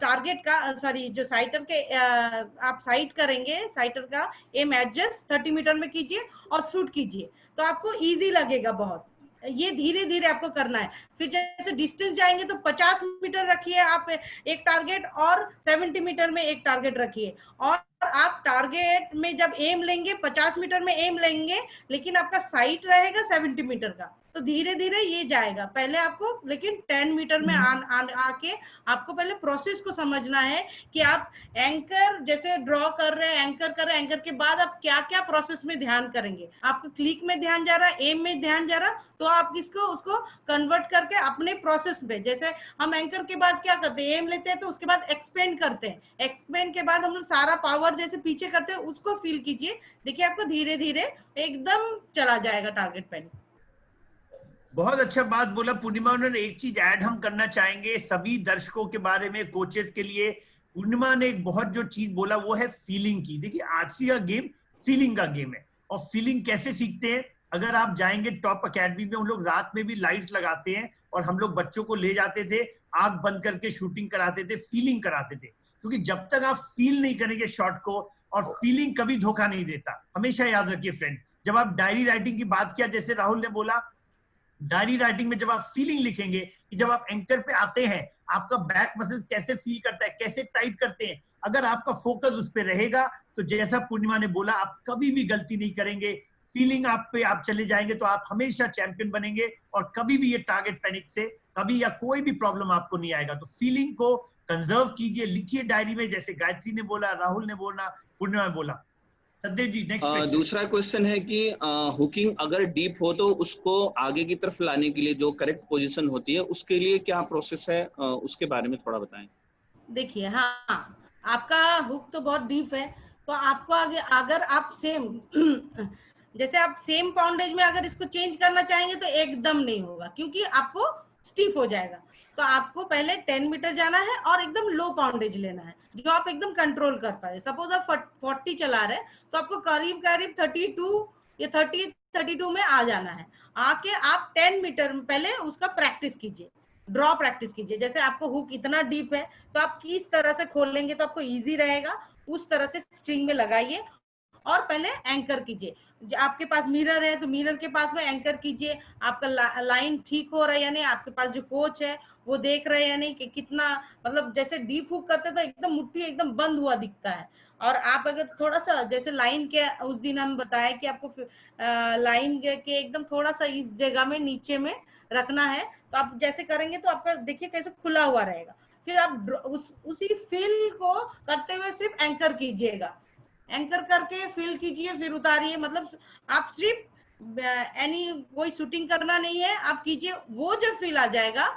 टारगेट का, सॉरी जो साइटर के आप साइट करेंगे, साइटर का एम एडजस्ट 30 मीटर में कीजिए और शूट कीजिए, तो आपको इजी लगेगा बहुत। ये धीरे धीरे आपको करना है। फिर जैसे डिस्टेंस जाएंगे तो 50 मीटर रखिए आप एक टारगेट और 70 मीटर में एक टारगेट रखिए, और आप टारगेट में जब एम लेंगे 50 मीटर में एम लेंगे, लेकिन आपका साइट रहेगा 70 मीटर का, तो धीरे धीरे ये जाएगा। पहले आपको लेकिन 10 मीटर में आके आपको पहले प्रोसेस को समझना है कि आप एंकर जैसे ड्रॉ कर रहे हैं, एंकर कर रहे हैं, एंकर के बाद आप क्या क्या प्रोसेस में ध्यान करेंगे। आपको क्लिक में ध्यान जा रहा है, एम में ध्यान जा रहा, तो आप इसको उसको कन्वर्ट करके अपने प्रोसेस में, जैसे हम एंकर के बाद क्या करते हैं, एम लेते हैं तो उसके बाद एक्सपेंड करते हैं, एक्सपेंड के बाद हम लोग सारा पावर जैसे पीछे करते हैं उसको फील कीजिए। देखिए आपको धीरे धीरे एकदम चला जाएगा टारगेट पे। बहुत अच्छा बात बोला पूर्णिमा। उन्होंने एक चीज ऐड हम करना चाहेंगे सभी दर्शकों के बारे में, कोचेस के लिए। पूर्णिमा ने एक बहुत जो चीज बोला वो है फीलिंग की। देखिए आरसी का गेम फीलिंग का गेम है, और फीलिंग कैसे सीखते हैं, अगर आप जाएंगे टॉप अकेडमी में, उन लोग रात में भी लाइट्स लगाते हैं और हम लोग बच्चों को ले जाते थे, आंख बंद करके शूटिंग कराते थे, फीलिंग कराते थे। क्योंकि जब तक आप फील नहीं करेंगे शॉट को, और फीलिंग कभी धोखा नहीं देता, हमेशा याद रखिए फ्रेंड्स। जब आप डायरी राइटिंग की बात किया, जैसे राहुल ने बोला, डायरी राइटिंग में जब आप फीलिंग लिखेंगे कि जब आप एंकर पे आते हैं आपका बैक मसल्स कैसे फील करता है, कैसे टाइट करते हैं, अगर आपका फोकस उस पर रहेगा तो जैसा पूर्णिमा ने बोला आप कभी भी गलती नहीं करेंगे। फीलिंग आप पे आप चले जाएंगे तो आप हमेशा चैंपियन बनेंगे, और कभी भी ये टारगेट पैनिक से कभी या कोई भी प्रॉब्लम आपको नहीं आएगा। तो फीलिंग को कंजर्व कीजिए, लिखिए डायरी में, जैसे गायत्री ने बोला, राहुल ने बोला, पूर्णिमा ने बोला। सदेव जी नेक्स्ट क्वेश्चन। दूसरा क्वेश्चन है कि हुकिंग अगर डीप हो तो उसको आगे की तरफ लाने के लिए जो करेक्ट पोजीशन होती है उसके लिए क्या प्रोसेस है, उसके बारे में थोड़ा बताएं। देखिए हाँ, आपका हुक तो बहुत डीप है, तो आपको आगे अगर आप सेम जैसे आप सेम पाउंडेज में अगर इसको चेंज करना चाहेंगे तो एकदम नहीं होगा, क्योंकि आपको स्टिफ हो जाएगा। तो आपको पहले 10 मीटर जाना है और एकदम लो पाउंडेज लेना है जो आप एकदम कंट्रोल कर पाए। सपोज आप 40 चला रहे हैं तो आपको करीब करीब 32 या 32 में आ जाना है। आके आप 10 मीटर में पहले उसका प्रैक्टिस कीजिए, ड्रॉ प्रैक्टिस कीजिए। जैसे आपको हुक इतना डीप है तो आप किस तरह से खोलेंगे तो आपको इजी रहेगा, उस तरह से स्ट्रिंग में लगाइए और पहले एंकर कीजिए। आपके पास मिरर है तो मिरर के पास में एंकर कीजिए, आपका लाइन ठीक हो रहा है या नहीं, आपके पास जो कोच है वो देख रहे हैं या नहीं कि कितना, मतलब जैसे डीप हुक करते तो एकदम मुट्ठी एकदम बंद हुआ दिखता है। और आप अगर थोड़ा सा जैसे लाइन के उस दिन हम बताया कि आपको लाइन के एकदम थोड़ा सा इस जगह में नीचे में रखना है, तो आप जैसे करेंगे तो आपका देखिए कैसे खुला हुआ रहेगा। फिर आप उसी फील को करते हुए सिर्फ एंकर कीजिएगा, एंकर करके फील कीजिए, फिर उतारिए। मतलब आप सिर्फ कोई शूटिंग करना नहीं है, आप कीजिए, वो जब फील आ जाएगा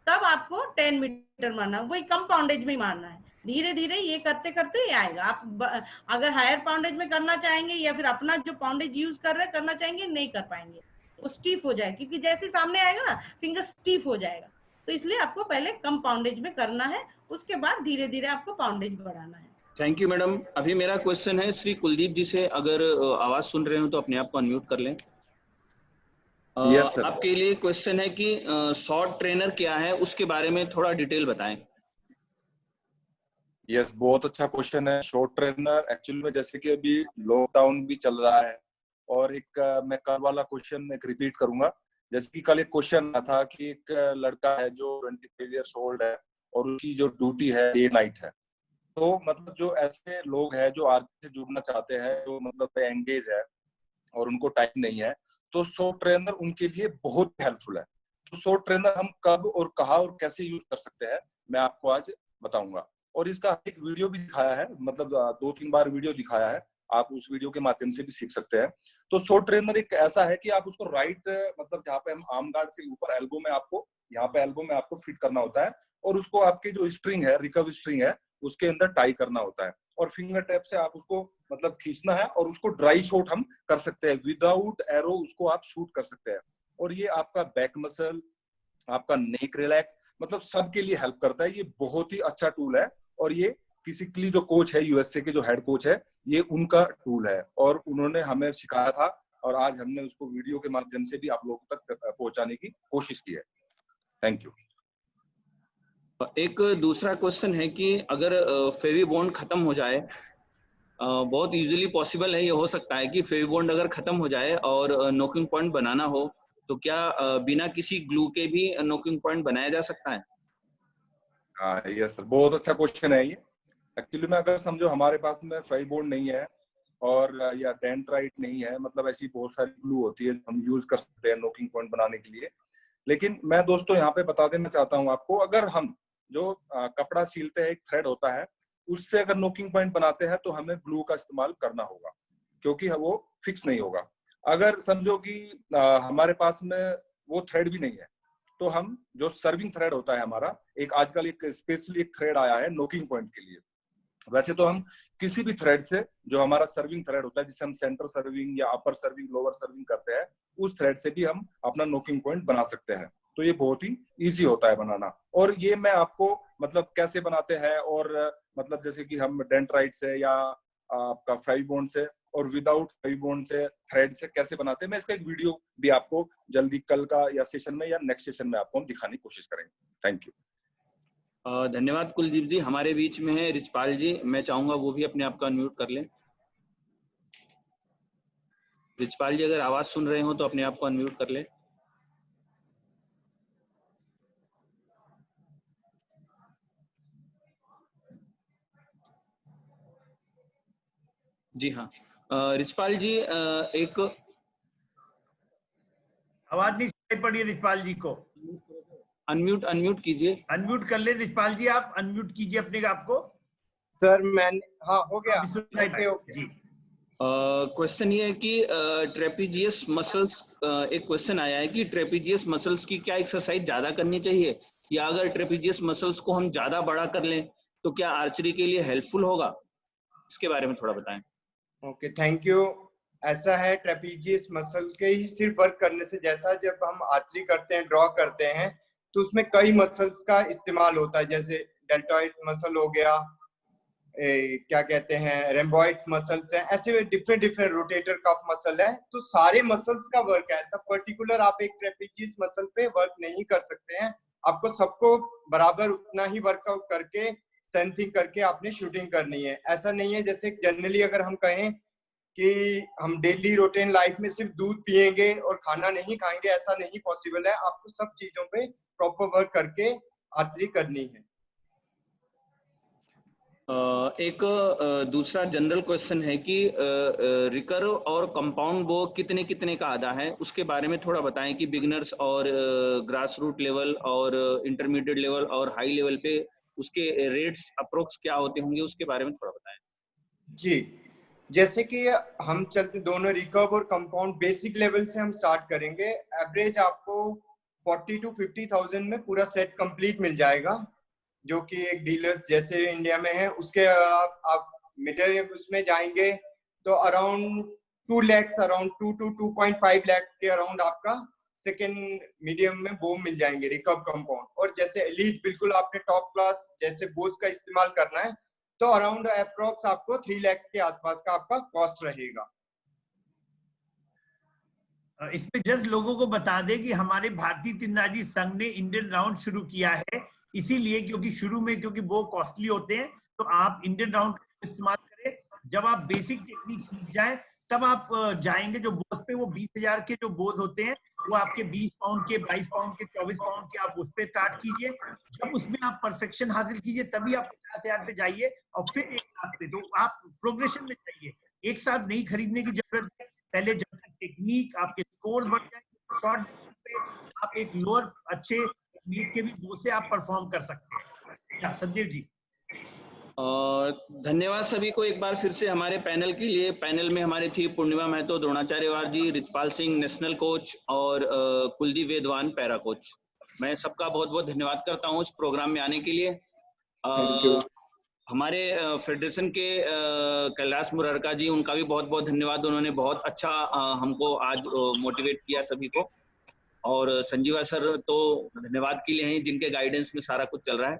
तब आपको 10 मीटर मारना, वही कम पाउंडेज में मारना है। धीरे धीरे ये करते करते ये आएगा। आप अगर हायर पाउंडेज में करना चाहेंगे या फिर अपना जो पाउंडेज यूज कर रहे हैं करना चाहेंगे, नहीं कर पाएंगे, वो स्टीफ हो जाएगा, क्योंकि जैसे सामने आएगा ना फिंगर स्टीफ हो जाएगा। तो इसलिए आपको पहले कम पाउंडेज में करना है, उसके बाद धीरे धीरे आपको पाउंडेज बढ़ाना है। Thank you madam. अभी मेरा क्वेश्चन है श्री कुलदीप जी से, अगर आवाज सुन रहे हो तो अपने आप को अनम्यूट कर लें। Yes, sir. आपके लिए क्वेश्चन है कि शॉर्ट ट्रेनर क्या है, उसके बारे में थोड़ा डिटेल बताएं। यस, बहुत अच्छा क्वेश्चन है। शॉर्ट ट्रेनर एक्चुअली में जैसे कि अभी लॉकडाउन भी चल रहा है, और एक मैं कल वाला क्वेश्चन एक रिपीट करूंगा। जैसे कि कल एक क्वेश्चन आया था कि एक लड़का है जो 25 ईयर्स ओल्ड है और उनकी जो ड्यूटी है डे नाइट है। तो मतलब जो ऐसे लोग हैं जो आरसी से जुड़ना चाहते हैं, जो मतलब एंगेज है और उनको टाइम नहीं है, तो शॉर्ट ट्रेनर उनके लिए बहुत हेल्पफुल है। तो शॉर्ट ट्रेनर हम कब और कहाँ और कैसे यूज कर सकते हैं मैं आपको आज बताऊंगा, और इसका एक वीडियो भी दिखाया है, मतलब 2-3 बार वीडियो दिखाया है। आप उस वीडियो के माध्यम से भी सीख सकते हैं। तो शॉर्ट ट्रेनर एक ऐसा है कि आप उसको राइट मतलब जहाँ पे हम आर्म गार्ड से ऊपर एल्बो में आपको यहाँ पे एल्बो में आपको फिट करना होता है और उसको आपके जो स्ट्रिंग है, रिकव स्ट्रिंग है, उसके अंदर टाई करना होता है और फिंगर टैप से आप उसको मतलब खींचना है और उसको ड्राई शॉट हम कर सकते हैं, विदाउट एरो उसको आप शूट कर सकते हैं। और ये आपका बैक मसल, आपका नेक रिलैक्स, मतलब सबके लिए हेल्प करता है। ये बहुत ही अच्छा टूल है और ये फिजिकली जो कोच है यूएसए के जो हेड कोच है, ये उनका टूल है और उन्होंने हमें सिखाया था और आज हमने उसको वीडियो के माध्यम से भी आप लोगों तक पहुंचाने की कोशिश की है। Thank you. एक दूसरा क्वेश्चन है कि अगर फेवी बॉन्ड खत्म हो जाए, बहुत इजीली पॉसिबल है, ये हो सकता है कि फेवी बॉन्ड अगर खत्म हो जाए और नोकिंग पॉइंट बनाना हो तो क्या बिना किसी ग्लू के भी नोकिंग पॉइंट बनाया जा सकता है? हाँ यस सर, बहुत अच्छा क्वेश्चन है ये। एक्चुअली में अगर समझो हमारे पास में फेवी बॉन्ड नहीं है और या डेंड्राइट नहीं है, मतलब ऐसी बहुत सारी ग्लू होती है हम यूज कर सकते हैं नोकिंग पॉइंट बनाने के लिए। लेकिन मैं दोस्तों यहाँ पे बता देना चाहता हूँ आपको, अगर हम जो कपड़ा सीलते हैं, एक थ्रेड होता है, उससे अगर नोकिंग पॉइंट बनाते हैं तो हमें ग्लू का इस्तेमाल करना होगा क्योंकि वो फिक्स नहीं होगा। अगर समझो कि हमारे पास में वो थ्रेड भी नहीं है तो हम जो सर्विंग थ्रेड होता है हमारा, एक आजकल एक स्पेशली एक थ्रेड आया है नोकिंग पॉइंट के लिए। वैसे तो हम किसी भी थ्रेड से, जो हमारा सर्विंग थ्रेड होता है जिसे हम सेंटर सर्विंग या अपर सर्विंग, लोअर सर्विंग करते हैं, उस थ्रेड से भी हम अपना नोकिंग पॉइंट बना सकते हैं। तो ये बहुत ही इजी होता है बनाना। और ये मैं आपको मतलब कैसे बनाते हैं और मतलब जैसे कि हम डेंड्राइट से या आपका फेवी बॉन्ड से और विदाउट फेवी बॉन्ड से थ्रेड से कैसे बनाते हैं, मैं इसका एक वीडियो भी आपको जल्दी कल का या सेशन में या नेक्स्ट सेशन में आपको हम दिखाने की कोशिश करेंगे। Thank you. धन्यवाद कुलदीप जी। हमारे बीच में है रिचपाल जी, मैं चाहूंगा वो भी अपने आप को अनम्यूट कर लें। रिचपाल जी अगर आवाज सुन रहे हो तो अपने आप को अनम्यूट कर लें। जी हाँ, रिचपाल जी एक आवाज नहीं सुनाई पड़ी रिचपाल जी को। अनम्यूट कीजिए। अनम्यूट कर ले रिचपाल जी, आप अनम्यूट कीजिए अपने आप को। सर मैंने, हाँ हो गया। ओके जी। क्वेश्चन ये है कि ट्रेपीजियस मसल्स, एक क्वेश्चन आया है कि ट्रेपीजियस मसल्स की क्या एक्सरसाइज ज्यादा करनी चाहिए, या अगर ट्रेपीजियस मसल्स को हम ज्यादा बड़ा कर लें तो क्या आर्चरी के लिए हेल्पफुल होगा? इसके बारे में थोड़ा बताएं। Okay, thank you. ऐसा है, ट्रेपीजियस मसल के ही सिर्फ वर्क करने से, जैसा जब हम आर्चरी करते हैं, ड्रॉ करते हैं, तो उसमें कई मसल्स का इस्तेमाल होता है, जैसे डेल्टॉइड मसल हो गया, क्या कहते हैं रेम्बॉइड मसल्स हैं, ऐसे डिफरेंट रोटेटर कफ मसल है। तो सारे मसल्स का वर्क है, ऐसा पर्टिकुलर आप एक ट्रेपीजियस मसल पे वर्क नहीं कर सकते हैं। आपको सबको बराबर उतना ही वर्कआउट करके स्ट्रेंथिंग करके आपने शूटिंग करनी है। ऐसा नहीं है जैसे जनरली अगर हम कहें कि हम डेली रूटीन लाइफ में सिर्फ दूध पिएंगे और खाना नहीं खाएंगे, ऐसा नहीं पॉसिबल है। आपको सब चीजों पे प्रॉपर वर्क करके आर्चरी करनी है। एक दूसरा जनरल क्वेश्चन है कि रिकर्व और कंपाउंड बो कितने कितने का आधा है, उसके बारे में थोड़ा बताएं कि बिगिनर्स और ग्रास रूट लेवल और इंटरमीडिएट लेवल और हाई लेवल पे उसके रेट्स अप्रोक्स क्या होते होंगे, उसके बारे में थोड़ा बताएं। जी, जैसे कि हम चलते दोनों रिकर्व और कंपाउंड बेसिक लेवल से हम स्टार्ट करेंगे। एवरेज आपको 40 to 50,000 में पूरा सेट कंप्लीट मिल जाएगा, जो कि एक डीलर्स जैसे इंडिया में है। उसके आप मिडिल उसमें जाएंगे तो around 2 lakhs, around 2 to 2.5 lakhs के अराउंड आपका सेकेंड मीडियम में बो मिल जाएंगे रिकर्व कंपाउंड। और जैसे एलीट बिल्कुल आपने टॉप क्लास जैसे बोज का इस्तेमाल करना है तो अराउंड अप्रोक्स आपको 3 lakhs के आसपास का आपका कॉस्ट रहेगा। इसमें जस्ट लोगों को बता दें कि हमारे भारतीय तीरंदाजी संघ ने इंडियन राउंड शुरू किया है, इसीलिए क्योंकि शुरू में क्योंकि वो कॉस्टली होते हैं, तो आप इंडियन राउंड का इस्तेमाल करें। जब आप बेसिक टेक्निक सीख जाएं तब आप जाएंगे जो बोझ पे, वो 20,000 के जो बोझ होते हैं वो आपके 20 पाउंड के, 22 पाउंड के, 24 पाउंड के, आप उस पे स्टार्ट कीजिए। जब उसमें आप परफेक्शन हासिल कीजिए तभी आप 50,000 पे जाइए और फिर 1 लाख पे। तो आप प्रोग्रेशन में जाइए, एक साथ नहीं खरीदने की जरूरत है। पहले जब तक टेक्निक आपके स्कोर बढ़ जाए, शॉर्ट पे आप एक लोअर अच्छे टेक्निक के भी वो से आप परफॉर्म कर सकते हैं। संदीप जी। धन्यवाद सभी को एक बार फिर से हमारे पैनल के लिए। पैनल में हमारे थी पूर्णिमा महतो द्रोणाचार्यवार जी, रिचपाल सिंह नेशनल कोच और कुलदीप वेदवान पैरा कोच। मैं सबका बहुत बहुत धन्यवाद करता हूँ इस प्रोग्राम में आने के लिए। हमारे फेडरेशन के कैलाश मुरारका जी, उनका भी बहुत बहुत धन्यवाद। उन्होंने बहुत अच्छा हमको आज मोटिवेट किया सभी को। और संजीवा सर तो धन्यवाद के लिए हैं, जिनके गाइडेंस में सारा कुछ चल रहा है।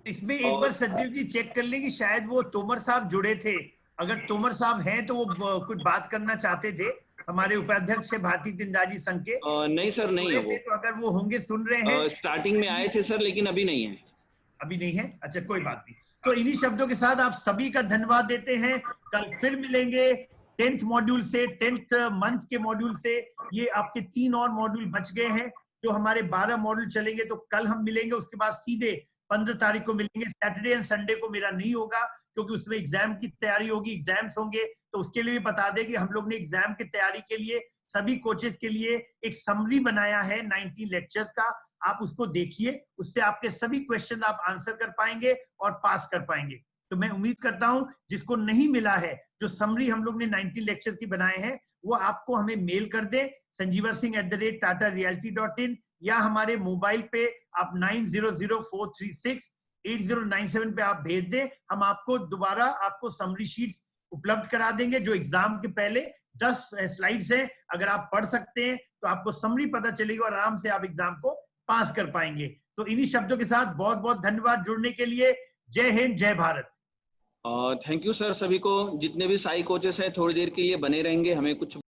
इसमें एक बार संजीव जी चेक कर लें कि शायद वो तोमर साहब जुड़े थे। अगर तोमर साहब हैं तो वो कुछ बात करना चाहते थे, हमारे उपाध्यक्ष है भारतीय तीरंदाजी संघ के। नहीं सर, नहीं है वो। तो अगर वो होंगे, सुन रहे हैं। स्टार्टिंग में आए थे सर, लेकिन अभी नहीं है। अभी नहीं है, अच्छा कोई बात नहीं। तो इन्हीं शब्दों के साथ आप सभी का धन्यवाद देते हैं। कल फिर मिलेंगे 10th मॉड्यूल से, 10th मंथ के मॉड्यूल से। ये आपके 3 और मॉड्यूल बच गए हैं, जो हमारे 12 मॉड्यूल चलेंगे। तो कल हम मिलेंगे, उसके बाद सीधे 15 तारीख को मिलेंगे। सैटरडे एंड संडे को मेरा नहीं होगा, क्योंकि उसमें एग्जाम की तैयारी होगी, एग्जाम्स होंगे। तो उसके लिए भी बता दें कि हम लोग ने एग्जाम की तैयारी के लिए सभी कोचेस के लिए एक समरी बनाया है 19 लेक्चर्स का। आप उसको देखिए, उससे आपके सभी क्वेश्चन आप आंसर कर पाएंगे और पास कर पाएंगे। तो मैं उम्मीद करता हूं जिसको नहीं मिला है, जो समरी हम लोग ने 19 लेक्चर की बनाए हैं, वो आपको हमें मेल कर दे sanjeevasingh@tatarealty.in, या हमारे मोबाइल पे आप 9004368097 पे आप भेज दें। हम आपको दोबारा आपको समरी शीट्स उपलब्ध करा देंगे, जो एग्जाम के पहले 10 स्लाइड्स हैं। अगर आप पढ़ सकते हैं तो आपको समरी पता चलेगी और आराम से आप एग्जाम को पास कर पाएंगे। तो इन्हीं शब्दों के साथ बहुत बहुत धन्यवाद जुड़ने के लिए। जय हिंद, जय भारत। Thank you sir. सभी को, जितने भी साई कोचेस हैं, थोड़ी देर के लिए बने रहेंगे, हमें कुछ